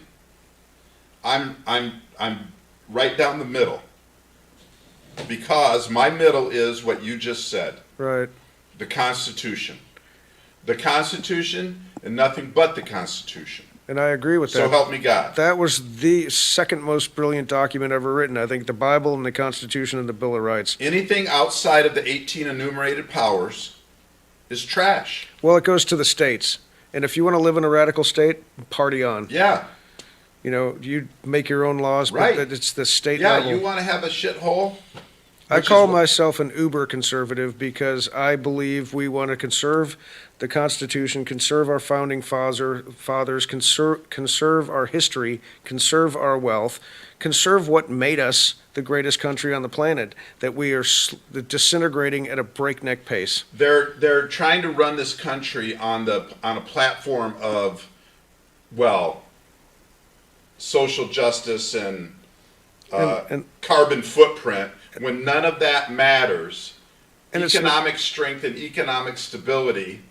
I'm right down the middle, because my middle is what you just said. Right. The Constitution. The Constitution and nothing but the Constitution. And I agree with that. So help me God. That was the second most brilliant document ever written. I think the Bible and the Constitution and the Bill of Rights. Anything outside of the 18 enumerated powers is trash. Well, it goes to the states. And if you want to live in a radical state, party on. Yeah. You know, you make your own laws, Right. but it's the state Yeah, level. you want to have a shithole? I call myself an uber conservative because I believe we want to conserve the Constitution, conserve our founding fathers, conserve our history, conserve our wealth, conserve what made us the greatest country on the planet, that we are disintegrating at a breakneck pace. They're trying to run this country on a platform of, well, social justice and carbon footprint, when none of that matters. And economic strength and economic stability.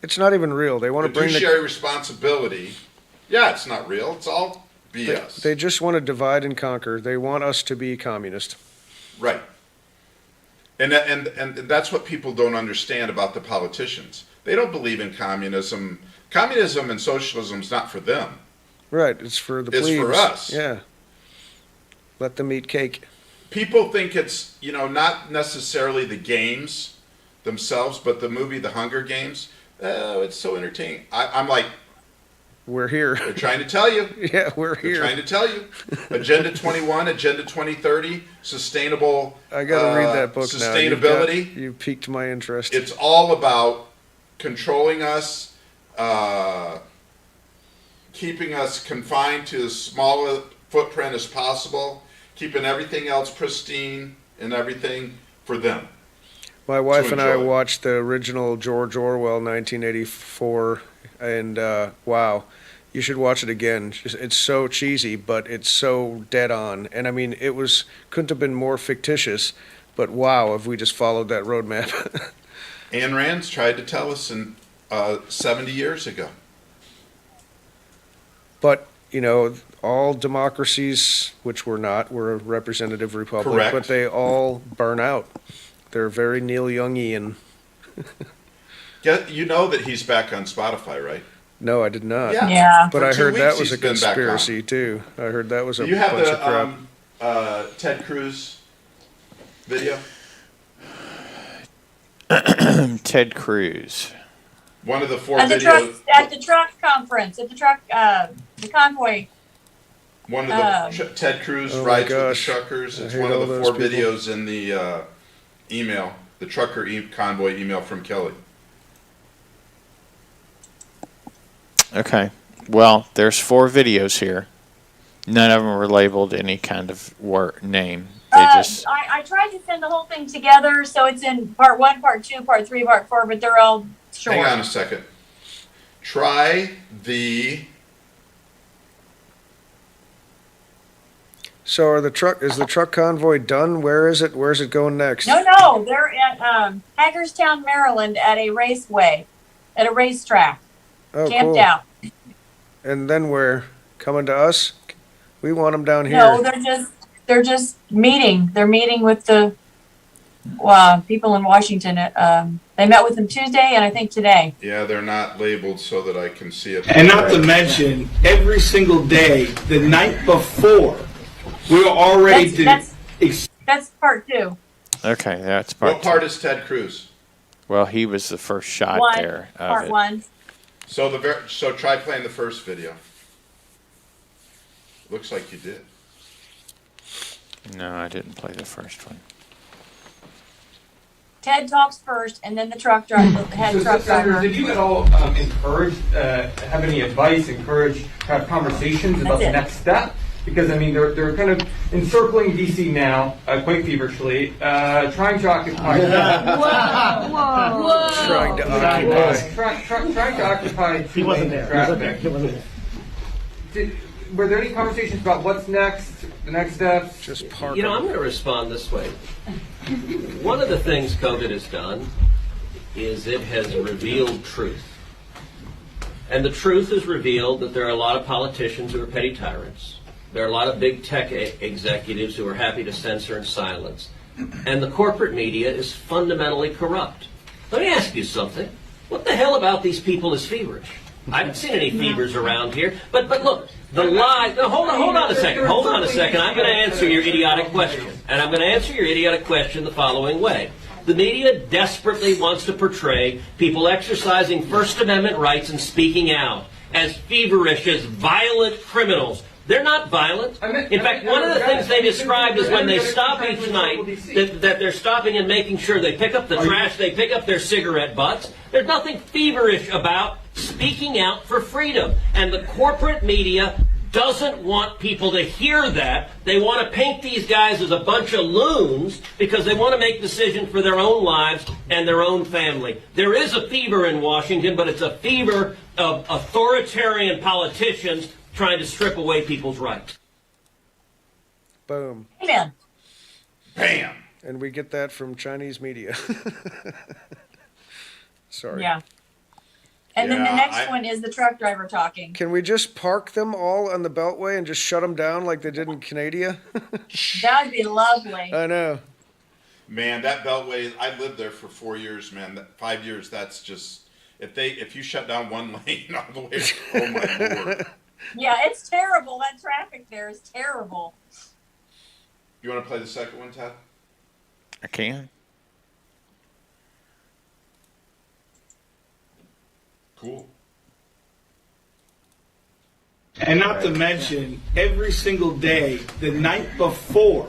It's not even real. They want to bring fiduciary responsibility. Yeah, it's not real. It's all BS. They just want to divide and conquer. They want us to be communist. Right. And that's what people don't understand about the politicians. They don't believe in communism. Communism and socialism is not for them. Right. It's for the plebes. It's for us. Yeah. Let them eat cake. People think it's, not necessarily the games themselves, but the movie The Hunger Games. Oh, it's so entertaining. I'm like, we're here. They're trying to tell you. Yeah, we're here. They're trying to tell you. Agenda 21, Agenda 2030, sustainable. I got to read that book sustainability. Now. You piqued my interest. It's all about controlling us, keeping us confined to as small a footprint as possible, keeping everything else pristine and everything for them. My wife and I watched the original George Orwell 1984, and wow, you should watch it again. It's so cheesy, but it's so dead on. And I mean, couldn't have been more fictitious, but wow, if we just followed that roadmap. Ayn Rand's tried to tell us 70 years ago. But, all democracies, which we're not, we're a representative republic, Correct. But they all burn out. They're very Neil Youngian. You know that he's back on Spotify, right? No, I did not. Yeah. But I heard that was a conspiracy, too. I heard that was a bunch of crap. You have the Ted Cruz video? Ted Cruz. One of the four at videos. At the truck conference, the convoy. One of the Ted Cruz rides with the truckers. It's one of the four videos in the email, the trucker convoy email from Kellie. Okay. Well, there's 4 videos here. None of them were labeled any kind of name. I tried to send the whole thing together, so it's in part 1, part 2, part 3, part 4, but they're all short. Hang on a second. Try the. So is the truck convoy done? Where is it? Where's it going next? No, they're at Hagerstown, Maryland, at a raceway, at a racetrack, camped out. And then where? Coming to us? We want them down here. No, they're just meeting. They're meeting with the people in Washington. They met with them Tuesday and I think today. Yeah, they're not labeled so that I can see it. And not to mention, every single day, the night before, we're already. That's part 2. Okay, that's part 2. What part is Ted Cruz? Well, he was the first shot there. Part 1. So try playing the first video. Looks like you did. No, I didn't play the first one. Ted talks first, and then the truck driver, the head truck driver. Did you at all encourage, have any advice, have conversations about the next step? Because, I mean, they're kind of encircling D.C. now, quite feverishly, trying to occupy... Trying to occupy. Trying to occupy... He wasn't there. Traffic. He wasn't there. were there any conversations about what's next, the next steps? Just park. I'm going to respond this way. One of the things COVID has done is it has revealed truth. And the truth has revealed that there are a lot of politicians who are petty tyrants. There are a lot of big tech executives who are happy to censor and silence. And the corporate media is fundamentally corrupt. Let me ask you something. What the hell about these people is feverish? I haven't seen any fevers around here. But look, the lie... No, hold on a second. Hold on a second. I'm going to answer your idiotic question. And I'm going to answer your idiotic question the following way. The media desperately wants to portray people exercising First Amendment rights and speaking out as feverish, as violent criminals. They're not violent. In fact, one of the things they described is when they stop each night, that they're stopping and making sure they pick up the trash, they pick up their cigarette butts. There's nothing feverish about speaking out for freedom. And the corporate media doesn't want people to hear that. They want to paint these guys as a bunch of loons because they want to make decisions for their own lives and their own family. There is a fever in Washington, but it's a fever of authoritarian politicians trying to strip away people's rights. Boom. Amen. Bam. And we get that from Chinese media. Sorry. Yeah. And then the next one is the truck driver talking. Can we just park them all on the Beltway and just shut them down like they did in Canada? That would be lovely. I know. Man, that Beltway, I lived there for 4 years, man. 5 years, that's just, if you shut down one lane all the way, oh my Lord. Yeah, it's terrible. That traffic there is terrible. You want to play the second one, Todd? I can. Cool. And not to mention, every single day, the night before,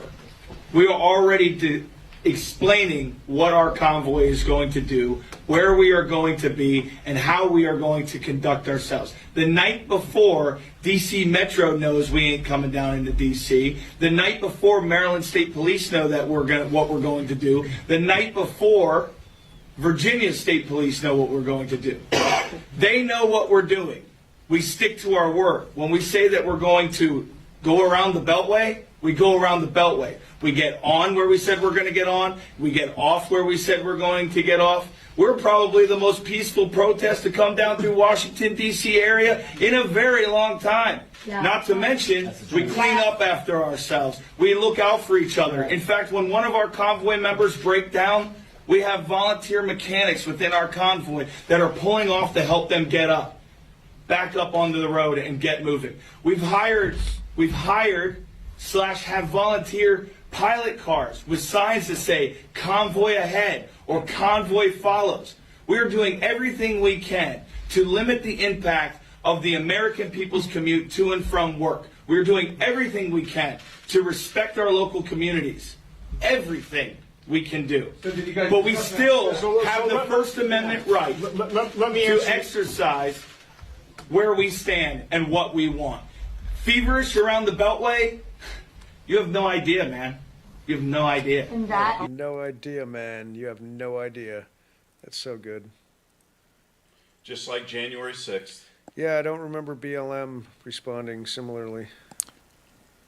we are already explaining what our convoy is going to do, where we are going to be, and how we are going to conduct ourselves. The night before, D.C. Metro knows we ain't coming down into D.C. The night before, Maryland State Police know that what we're going to do. The night before, Virginia State Police know what we're going to do. They know what we're doing. We stick to our word. When we say that we're going to go around the Beltway, we go around the Beltway. We get on where we said we're going to get on. We get off where we said we're going to get off. We're probably the most peaceful protest to come down through Washington, D.C. area in a very long time. Yeah. Not to mention, we clean up after ourselves. We look out for each other. In fact, when one of our convoy members break down, we have volunteer mechanics within our convoy that are pulling off to help them get up, back up onto the road and get moving. We've hired / have volunteer pilot cars with signs that say convoy ahead or convoy follows. We are doing everything we can to limit the impact of the American people's commute to and from work. We're doing everything we can to respect our local communities. Everything we can do. But we still have the First Amendment right to exercise where we stand and what we want. Feverish around the Beltway? You have no idea, man. You have no idea. No idea, man. You have no idea. That's so good. Just like January 6th. Yeah, I don't remember BLM responding similarly.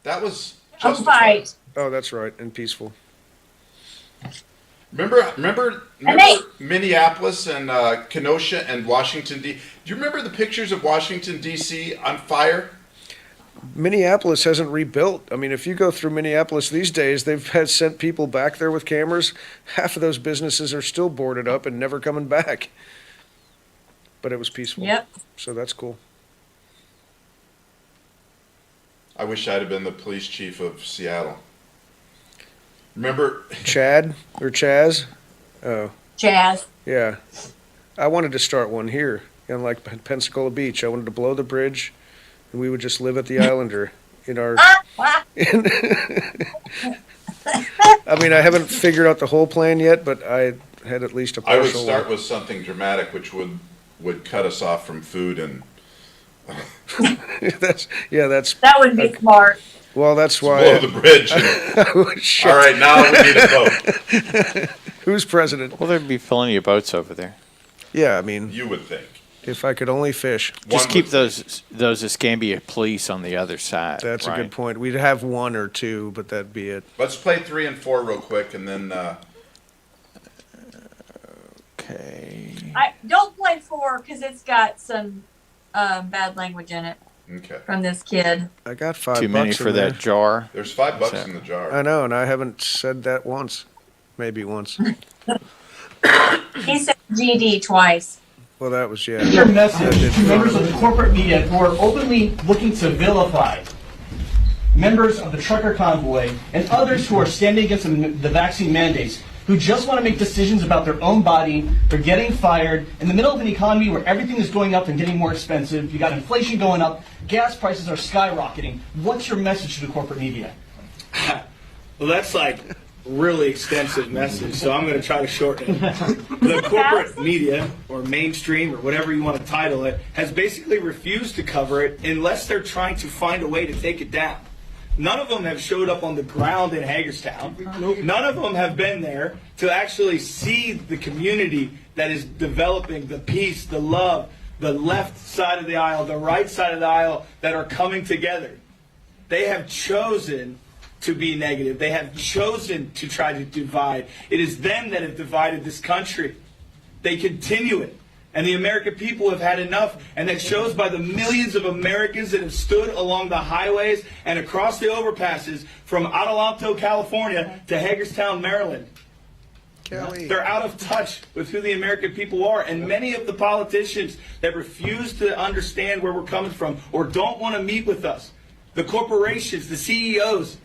That was justified. Oh, that's right, and peaceful. Remember Minneapolis and Kenosha and Washington, D.C.? Do you remember the pictures of Washington, D.C. on fire? Minneapolis hasn't rebuilt. I mean, if you go through Minneapolis these days, they've sent people back there with cameras. Half of those businesses are still boarded up and never coming back. But it was peaceful. Yep. So that's cool. I wish I'd have been the police chief of Seattle. Remember Chad or Chaz? Oh. Chaz. Yeah. I wanted to start one here in like Pensacola Beach. I wanted to blow the bridge and we would just live at the Islander in our I mean, I haven't figured out the whole plan yet, but I had at least a partial I would start one. with something dramatic which would cut us off from food and that would be smart. Well, that's why blow the bridge. All right, now we need a vote. Who's president? Well, there'd be plenty of boats over there. Yeah, I mean, you would think. If I could only fish. Just keep those Escambia police on the other side. That's right? a good point. We'd have 1 or 2, but that'd be it. Let's play 3 and 4 real quick, and then. Okay. Don't play 4 because it's got some bad language in it. Okay. From this kid. I got $5 Too many for that jar. There's $5 in the jar. I know, and I haven't said that once. Maybe once. He said GD twice. Well, that was, yeah. Your message to members of the corporate media who are openly looking to vilify members of the trucker convoy and others who are standing against the vaccine mandates, who just want to make decisions about their own body. They're getting fired in the middle of an economy where everything is going up and getting more expensive. You got inflation going up. Gas prices are skyrocketing. What's your message to the corporate media? Well, that's like really extensive message, so I'm going to try to shorten it. The corporate media, or mainstream, or whatever you want to title it, has basically refused to cover it unless they're trying to find a way to take it down. None of them have showed up on the ground in Hagerstown. None of them have been there to actually see the community that is developing, the peace, the love, the left side of the aisle, the right side of the aisle that are coming together. They have chosen to be negative. They have chosen to try to divide. It is them that have divided this country. They continue it. And the American people have had enough, and that shows by the millions of Americans that have stood along the highways and across the overpasses from Adelanto, California to Hagerstown, Maryland. Kellie. They're out of touch with who the American people are, and many of the politicians that refuse to understand where we're coming from or don't want to meet with us, the corporations, the CEOs,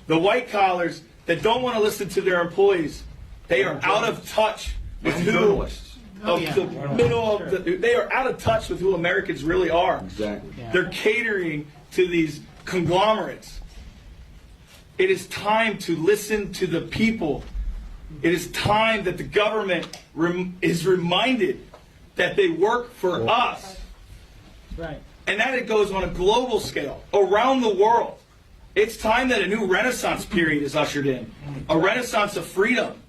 the white collars that don't want to listen to their employees, they are out of touch with who... they are out of touch with who Americans really are. Exactly. Yeah. They're catering to these conglomerates. It is time to listen to the people. It is time that the government is reminded that they work for us. Right. And that it goes on a global scale, around the world. It's time that a new renaissance period is ushered in. A renaissance of freedom.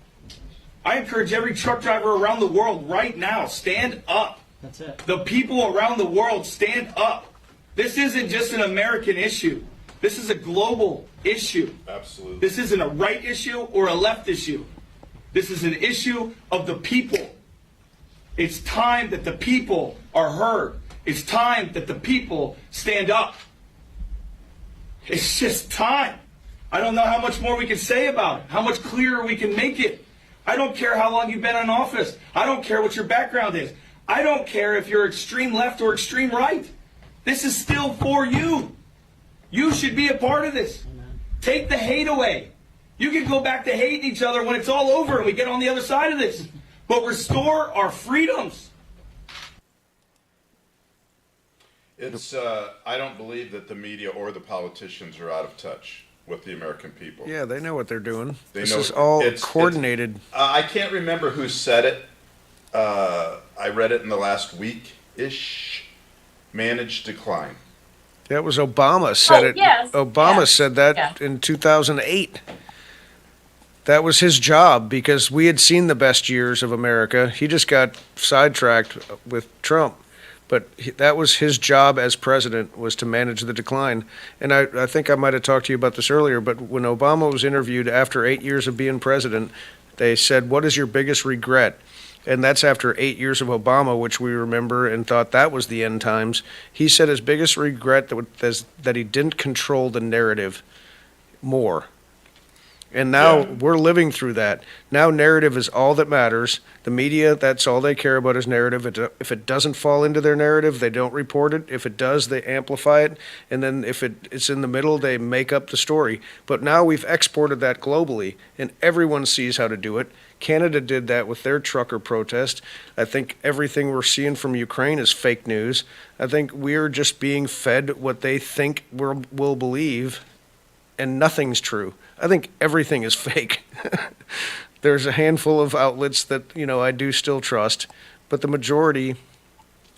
I encourage every truck driver around the world right now, stand up. That's it. The people around the world, stand up. This isn't just an American issue. This is a global issue. Absolutely. This isn't a right issue or a left issue. This is an issue of the people. It's time that the people are heard. It's time that the people stand up. It's just time. I don't know how much more we can say about it, how much clearer we can make it. I don't care how long you've been in office. I don't care what your background is. I don't care if you're extreme left or extreme right. This is still for you. You should be a part of this. Take the hate away. You can go back to hating each other when it's all over and we get on the other side of this. But restore our freedoms. It's. I don't believe that the media or the politicians are out of touch with the American people. Yeah, they know what they're doing. This know is all it's coordinated. I can't remember who said it. I read it in the last week-ish. Managed decline. That was Obama said it. Yes. Obama said that in 2008. That was his job because we had seen the best years of America. He just got sidetracked with Trump. But that was his job as president, was to manage the decline. And I think I might have talked to you about this earlier, but when Obama was interviewed after 8 years of being president, they said, "What is your biggest regret?" And that's after 8 years of Obama, which we remember and thought that was the end times. He said his biggest regret that he didn't control the narrative more. And now we're living through that. Now narrative is all that matters. The media, that's all they care about is narrative. If it doesn't fall into their narrative, they don't report it. If it does, they amplify it. And then if it's in the middle, they make up the story. But now we've exported that globally, and everyone sees how to do it. Canada did that with their trucker protest. I think everything we're seeing from Ukraine is fake news. I think we're just being fed what they think we'll believe, and nothing's true. I think everything is fake. There's a handful of outlets that, I do still trust, but the majority,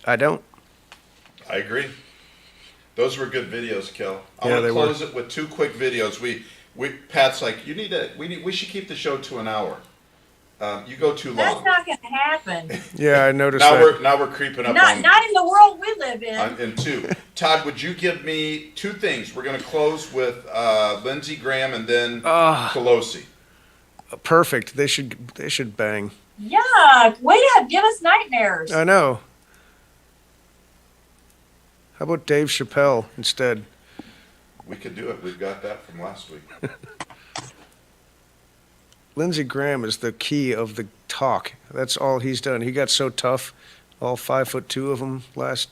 I don't. I agree. Those were good videos, Kel. I Yeah, want they to were. close it with 2 quick videos. Pat's like, we should keep the show to an hour. You go too That's long. not going to happen. Yeah, I noticed Now that. we're creeping up Not on in the world we live in. in two. Todd, would you give me two things? We're going to close with Lindsey Graham and then Pelosi. Perfect. They should bang. Yuck! Way to give us nightmares. I know. How about Dave Chappelle instead? We could do it. We've got that from last week. Lindsey Graham is the key of the talk. That's all he's done. He got so tough, all 5'2" of them last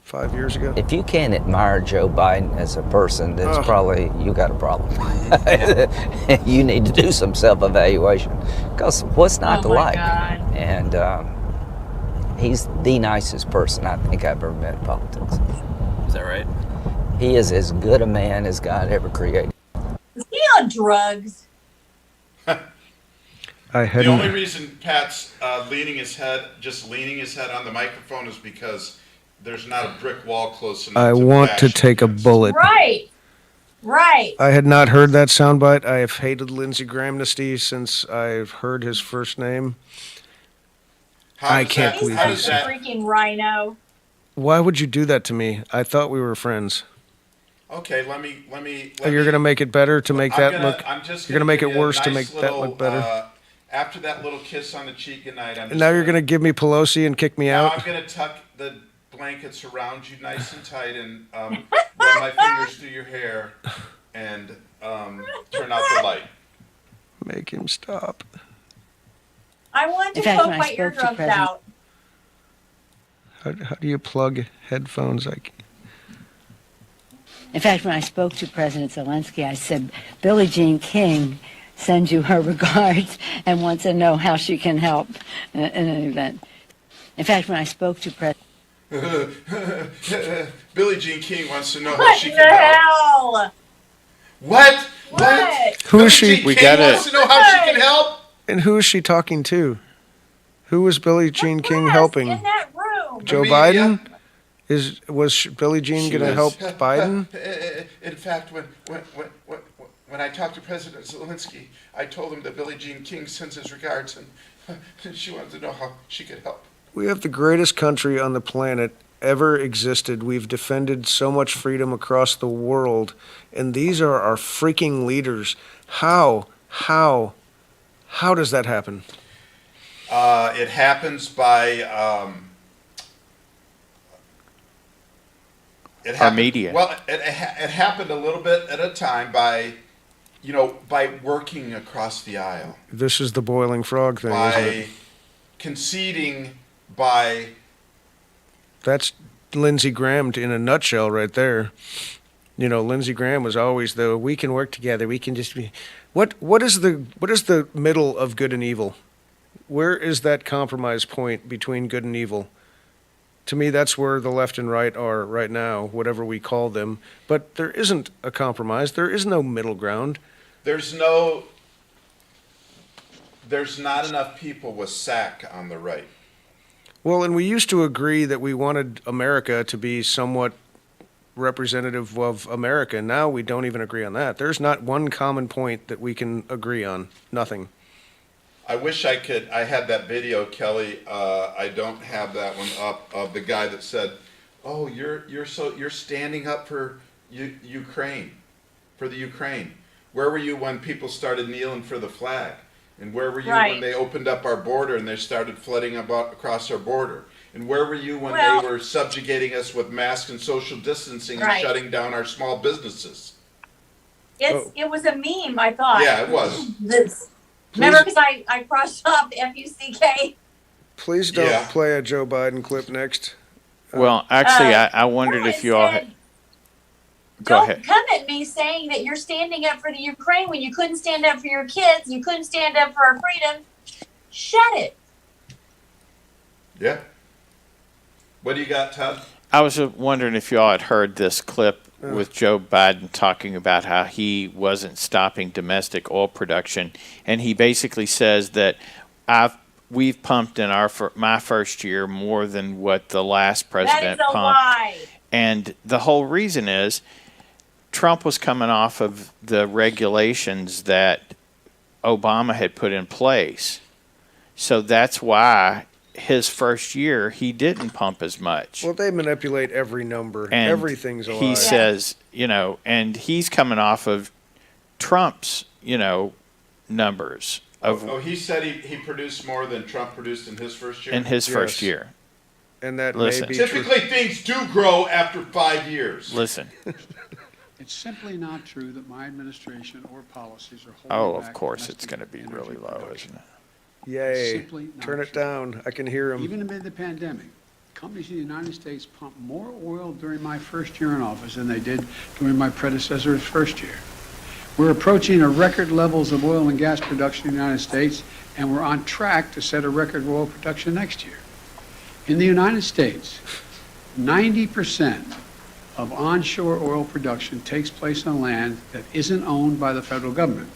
5 years ago. If you can't admire Joe Biden as a person, then it's probably you got a problem. You need to do some self-evaluation, because what's not to like? God. And he's the nicest person I think I've ever met in politics. Is that right? He is as good a man as God ever created. Is he on drugs? The only reason Pat's leaning his head on the microphone is because there's not a brick wall close enough. I want to take a bullet. Right. I had not heard that soundbite. I have hated Lindsey Grahamnesty since I've heard his first name. I can't believe He's a freaking rhino. Why would you do that to me? I thought we were friends. Okay, let me. You're going to make it better to make that look. I'm just You're going to make give it you a worse to nice make that look better. After that little kiss on the cheek goodnight, And now you're going to give me Pelosi and kick me now out. I'm going to tuck the blankets around you nice and tight and run my fingers through your hair and turn out the light. Make him stop. I want to In fact, poke when I my spoke to eardrums President- out. How do you plug headphones? In fact, when I spoke to President Zelensky, I said, Billie Jean King sends you her regards and wants to know how she can help in an event. In fact, when I spoke to President... Billie Jean King wants to know how What she the can help. hell? What? Who is she? Billie Jean King wants to know how she can help. And who is she talking to? Who was Billie Jean King helping? In that room. Joe media. Biden? Was Billie Jean going to help Biden? In fact, when I talked to President Zelensky, I told him that Billie Jean King sends his regards, and she wanted to know how she could help. We have the greatest country on the planet ever existed. We've defended so much freedom across the world, and these are our freaking leaders. How does that happen? It happens by Our media. Well, it happened a little bit at a time by working across the aisle, This is the boiling frog thing, isn't by it? conceding, by That's Lindsey Graham in a nutshell right there. Lindsey Graham was always we can work together. We can just be. What is the middle of good and evil? Where is that compromise point between good and evil? To me, that's where the left and right are right now, whatever we call them. But there isn't a compromise. There is no middle ground. there's not enough people with SAC on the right. Well, and we used to agree that we wanted America to be somewhat representative of America. Now we don't even agree on that. There's not one common point that we can agree on. Nothing. I wish I could. I had that video, Kelly. I don't have that one up of the guy that said, "Oh, you're standing up for Ukraine, for the Ukraine. Where were you when people started kneeling for the flag? And where were you when they opened up our border and they started flooding across our border? And where were you when they were subjugating us with masks and social distancing and shutting down our small businesses?" It was a meme, I thought. Yeah, it was. Remember, because I crossed off the F-U-C-K. Please don't play a Joe Biden clip next. Well, actually, I wondered if you all had... Go ahead. Don't come at me saying that you're standing up for the Ukraine when you couldn't stand up for your kids, you couldn't stand up for our freedom. Shut it. Yeah. What do you got, Todd? I was wondering if you all had heard this clip with Joe Biden talking about how he wasn't stopping domestic oil production, and he basically says that we've pumped in my first year more than what the last president pumped. Lie. And the whole reason is Trump was coming off of the regulations that Obama had put in place. So that's why his first year he didn't pump as much. Well, they manipulate every number. And Everything's a lie. he says, and he's coming off of Trump's, numbers. He said he produced more than Trump produced in his first year? In his first year. And that Listen. may be Typically, things do grow after 5 years. Listen. It's simply not true that my administration or policies are holding Oh, back of course it's domestic going to be really energy low, production. isn't it? Yay. Simply not Turn it true. down. I can hear him. Even amid the pandemic, companies in the United States pumped more oil during my first year in office than they did during my predecessor's first year. We're approaching a record levels of oil and gas production in the United States, and we're on track to set a record of oil production next year. In the United States, 90% of onshore oil production takes place on land that isn't owned by the federal government.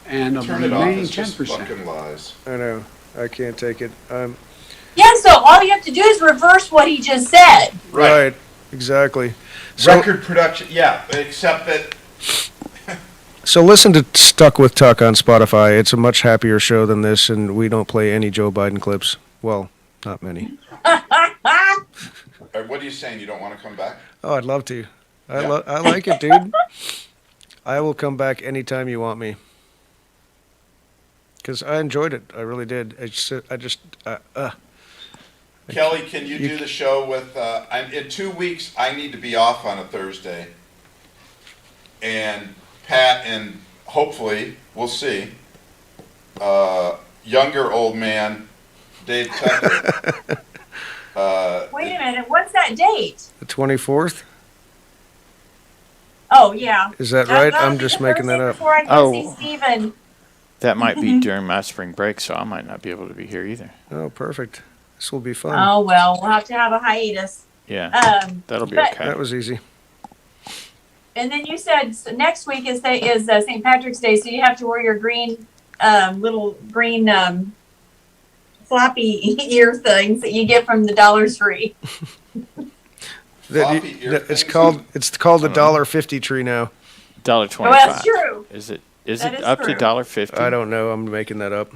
And of the Turn it off. remaining It's just 10%. fucking lies. I know. I can't take it. Yeah, so all you have to do is reverse what he just said. Right. Exactly. So, Record production, yeah, except that so listen to Stuck with Tuck on Spotify. It's a much happier show than this, and we don't play any Joe Biden clips. Well, not many. What are you saying? You don't want to come back? Oh, I'd love to. I Yeah. like it, dude. I will come back anytime you want me. Because I enjoyed it. I really did. Kelly, can you do the show with? In 2 weeks, I need to be off on a Thursday, and Pat and hopefully we'll see. Younger old man Dave Tucker. Wait a minute, what's that date? The 24th? Oh, yeah. Is that right? I'm just making that up. Before I go see Stephen. That might be during my spring break, so I might not be able to be here either. Oh, perfect. This will be fun. Oh, well, we'll have to have a hiatus. Yeah, that'll be okay. That was easy. And then you said next week is St. Patrick's Day, so you have to wear your green, little green floppy ear things that you get from the Dollar Tree. It's called the $1.50 tree now. $1.25. Well, that's true. Is it That is up true. to $1.50? I don't know. I'm making that up.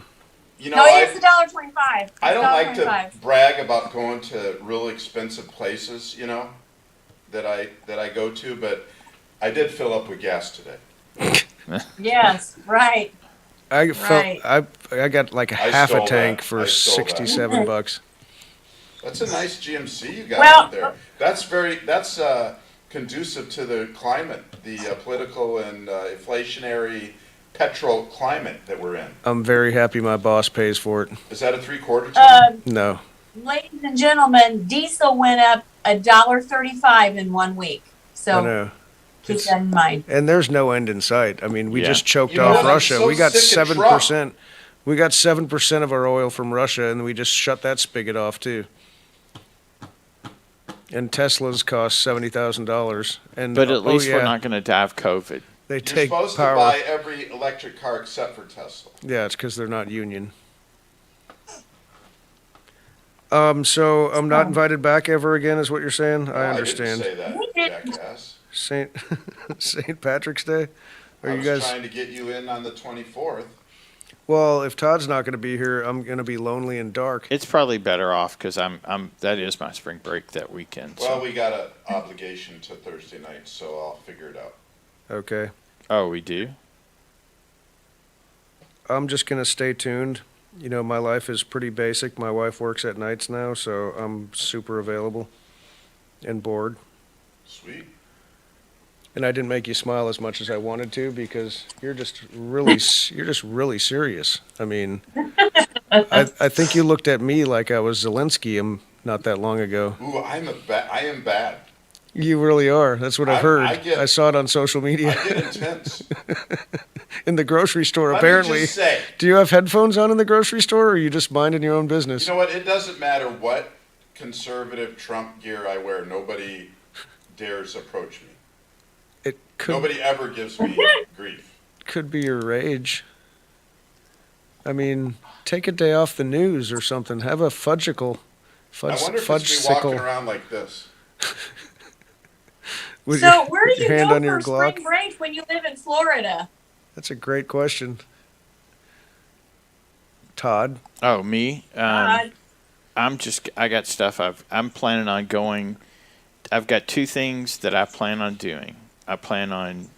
You know, No, it is $1.25. I don't like to $1.25. brag about going to really expensive places, that I go to, but I did fill up with gas today. Yes, right. I got like I half a stole tank that. for I stole that. $67. That's a nice GMC you got Well, out there. That's conducive to the climate, the political and inflationary petrol climate that we're in. I'm very happy my boss pays for it. Is that a 3/4 ton? No. Ladies and gentlemen, diesel went up $1.35 in 1 week. I So know. keep that in mind. And there's no end in sight. I mean, we Yeah. just choked You know off what? I'm Russia. so We got sick of 7%. We got 7% of our oil from Russia, and we just shut that spigot off too. And Teslas cost $70,000. And But at least we're yeah, not going to die of COVID. They You're take supposed power. to buy every electric car except for Tesla. Yeah, it's because they're not union. So I'm not invited back ever again, is what you're saying? I understand. I didn't say that, jackass. St. Patrick's Day? I was trying to get you in on the 24th. Well, if Todd's not going to be here, I'm going to be lonely and dark. It's probably better off because that is my spring break that weekend. So. Well, we got an obligation to Thursday night, so I'll figure it out. Okay. Oh, we do? I'm just going to stay tuned. You know, my life is pretty basic. My wife works at nights now, so I'm super available and bored. Sweet. And I didn't make you smile as much as I wanted to because you're just really serious. I mean, I think you looked at me like I was Zelensky not that long ago. Ooh, I am bad. You really are. That's what I've heard. I saw it on social media. I get intense. In the grocery store, Let me apparently. just say. Do you have headphones on in the grocery store, or are you just minding your own business? You know what? It doesn't matter what conservative Trump gear I wear. Nobody dares approach me. Nobody ever gives me grief. Could be your rage. I mean, take a day off the news or something. Have a fudgicle. I wonder if it's me walking around like this. So where do you hand go on your for Glock? spring break when you live in Florida? That's a great question. Todd. Oh, me? Todd. I got stuff I'm planning on going. I've got two things that I plan on doing. I plan on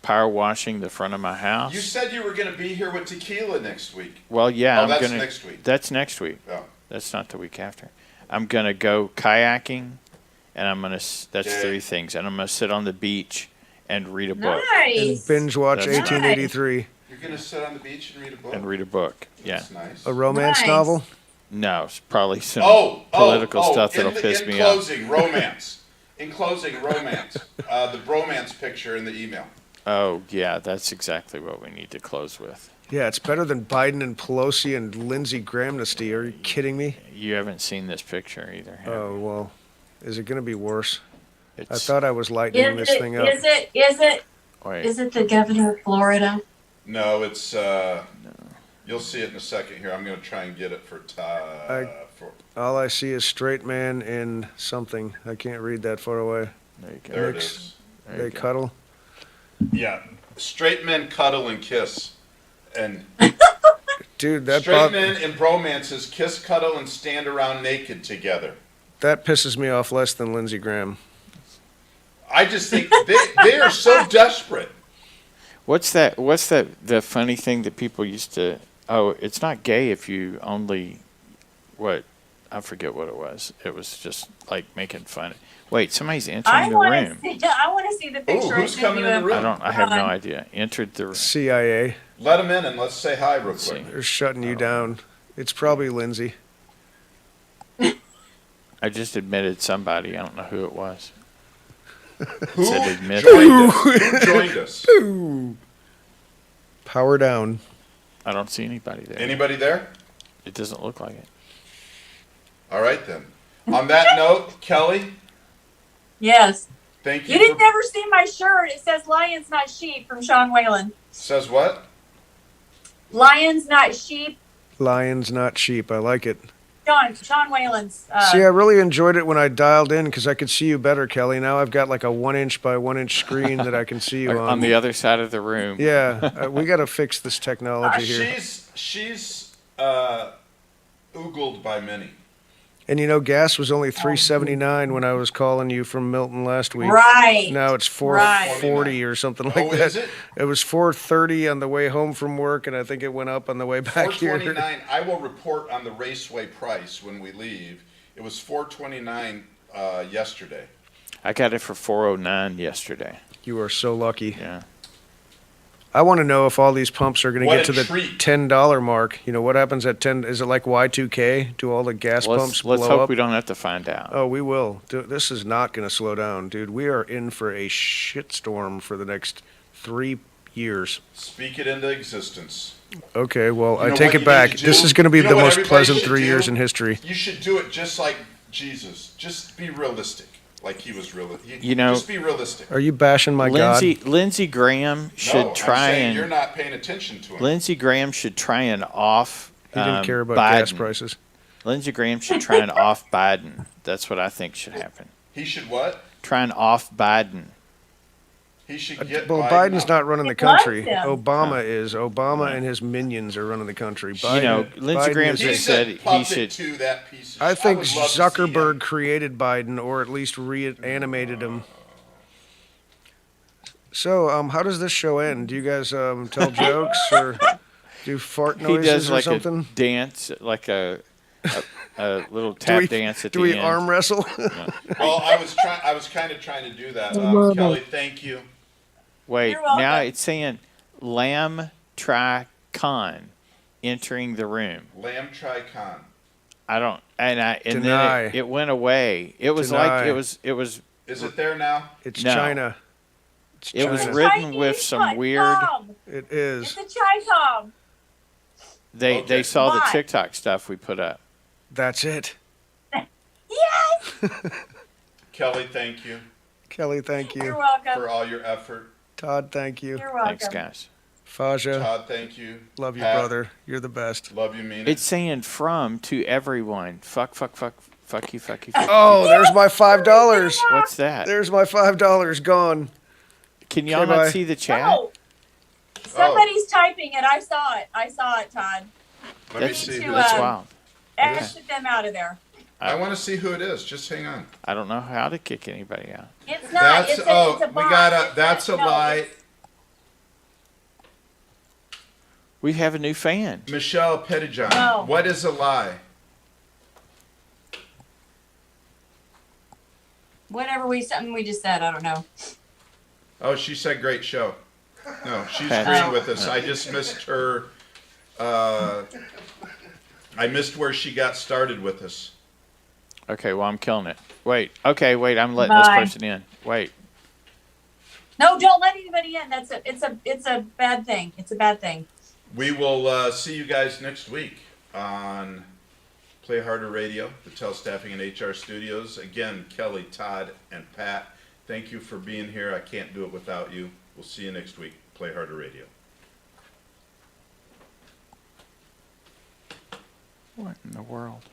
power washing the front of my house. You said you were going to be here with tequila next week. Well, yeah. Oh, that's next week. That's next week. Oh. That's not the week after. I'm going to go kayaking, and I'm going to, that's 3 things. And I'm going to sit on the beach and read a book. And binge watch That's 1883. You're going to sit on the beach and read a book? And read a book, yeah. That's nice. A romance novel? No, it's probably some political stuff that'll piss me off. In closing, romance. The bromance picture in the email. Oh, yeah, that's exactly what we need to close with. Yeah, it's better than Biden and Pelosi and Lindsey Grahamnesty. Are you kidding me? You haven't seen this picture either. Oh, well, is it going to be worse? I It's- thought I was lightening this thing up. Is it the governor of Florida? No, it's. You'll see it in a second here. I'm going to try and get it for Todd. All I see is straight man in something. I can't read that far away. There you go. There it is. They cuddle. Yeah, straight men cuddle and kiss, and dude, that straight men in bromances kiss, cuddle, and stand around naked together. That pisses me off less than Lindsey Graham. I just think they are so desperate. What's the funny thing that people used to, it's not gay if you only, I forget what it was. It was just like making fun. Wait, somebody's entering the room. I want to see the picture. Who's coming in the room? I have no idea. Entered the room. CIA. Let them in and let's say hi real quick. They're shutting you down. It's probably Lindsey. I just admitted somebody. I don't know who it was. Who Said admit. joined us? Power down. I don't see anybody there. Anybody there? It doesn't look like it. All right then. On that note, Kelly. Yes. Thank you. You didn't ever see my shirt. It says "Lions, not sheep" from Sean Whalen. Says what? Lions, not sheep. Lions, not sheep. I like it. Sean Whalen's. See, I really enjoyed it when I dialed in because I could see you better, Kelly. Now I've got like a 1-inch by 1-inch screen that I can see you on. On the other side of the room. Yeah, we got to fix this technology here. She's oogled by many. And you know, gas was only $3.79 when I was calling you from Milton last week. Right. Now it's $4.40 or something like that. Is it? It was $4.30 on the way home from work, and I think it went up on the way back here. $4.29. I will report on the Raceway price when we leave. It was $4.29 yesterday. I got it for $4.09 yesterday. You are so lucky. Yeah. I want to know if all these pumps are going to What get to a the treat. $10 mark. You know, what happens at 10? Is it like Y2K? Do all the gas pumps blow Let's hope up? we don't have to find out. Oh, we will. This is not going to slow down, dude. We are in for a shitstorm for the next 3 years. Speak it into existence. Okay, well, You know I take what it you back. need to This do? is going to be You know the what most everybody pleasant should 3 do? years in history. You should do it just like Jesus. Just be realistic. Like he was realistic. You know, just be realistic. Are you bashing my Lindsey Graham should No, try I'm saying and you're not paying attention to him. Lindsey Graham should try and off. He didn't care about Biden. gas prices. Lindsey Graham should try and off Biden. That's what I think should happen. He should what? Try and off Biden. He should get Well, Biden Biden's out. not running the He loves country. him. Obama is. Obama and his minions are running the country. Biden, You know, Lindsey Biden Graham is just a- said he Puppet should. to that piece of I think would love to see Zuckerberg him. created Biden, or at least reanimated him. So, how does this show end? Do you guys tell jokes or do fart He noises does or like something? a dance, like a little tap dance at do the we end. arm wrestle? Well, I was kind of trying to do that. Kelly, thank you. Wait, You're welcome. now it's saying Lamb Tri-Con entering the room. Lamb Tricon. I don't, and Deny. then it went away. It was Deny. like it was. Is it there now? It's No. China. It's It was China. written with some weird. It is. It's a chai tom. They saw the Why? TikTok stuff we put up. That's it. Yes. Kelly, thank you Kelly, thank You're you. welcome. for all your effort. Todd, thank you. You're welcome. Thanks, guys. Faja, Todd, thank you. love you, Pat, brother. You're the best. Love you, mean it. It's saying from to everyone. Fuck you, fuck you. Oh, there's my $5. What's that? There's my $5 gone. Can y'all Okay, not bye. see the chat? No. Somebody's typing it. I saw it. I saw it, Todd. Let me see who That's wild. Exit them out of there. I want to see who it is. Just hang on. I don't know how to kick anybody out. It's not. It's a bot. We got that's a lie. it's- We have a new fan. Michelle Pettijohn. No. What is a lie? Something we just said. I don't know. Oh, she said great show. No, she's Okay. agreeing with us. I just missed her. I missed where she got started with us. Okay, well, I'm killing it. Wait. Okay, wait. I'm letting this Bye. person in. Wait. No, don't let anybody in. It's a bad thing. It's a bad thing. We will see you guys next week on Play Harder Radio, the Tell Staffing and HR Studios. Again, Kellie, Todd, and Pat, thank you for being here. I can't do it without you. We'll see you next week. Play Harder Radio. What in the world?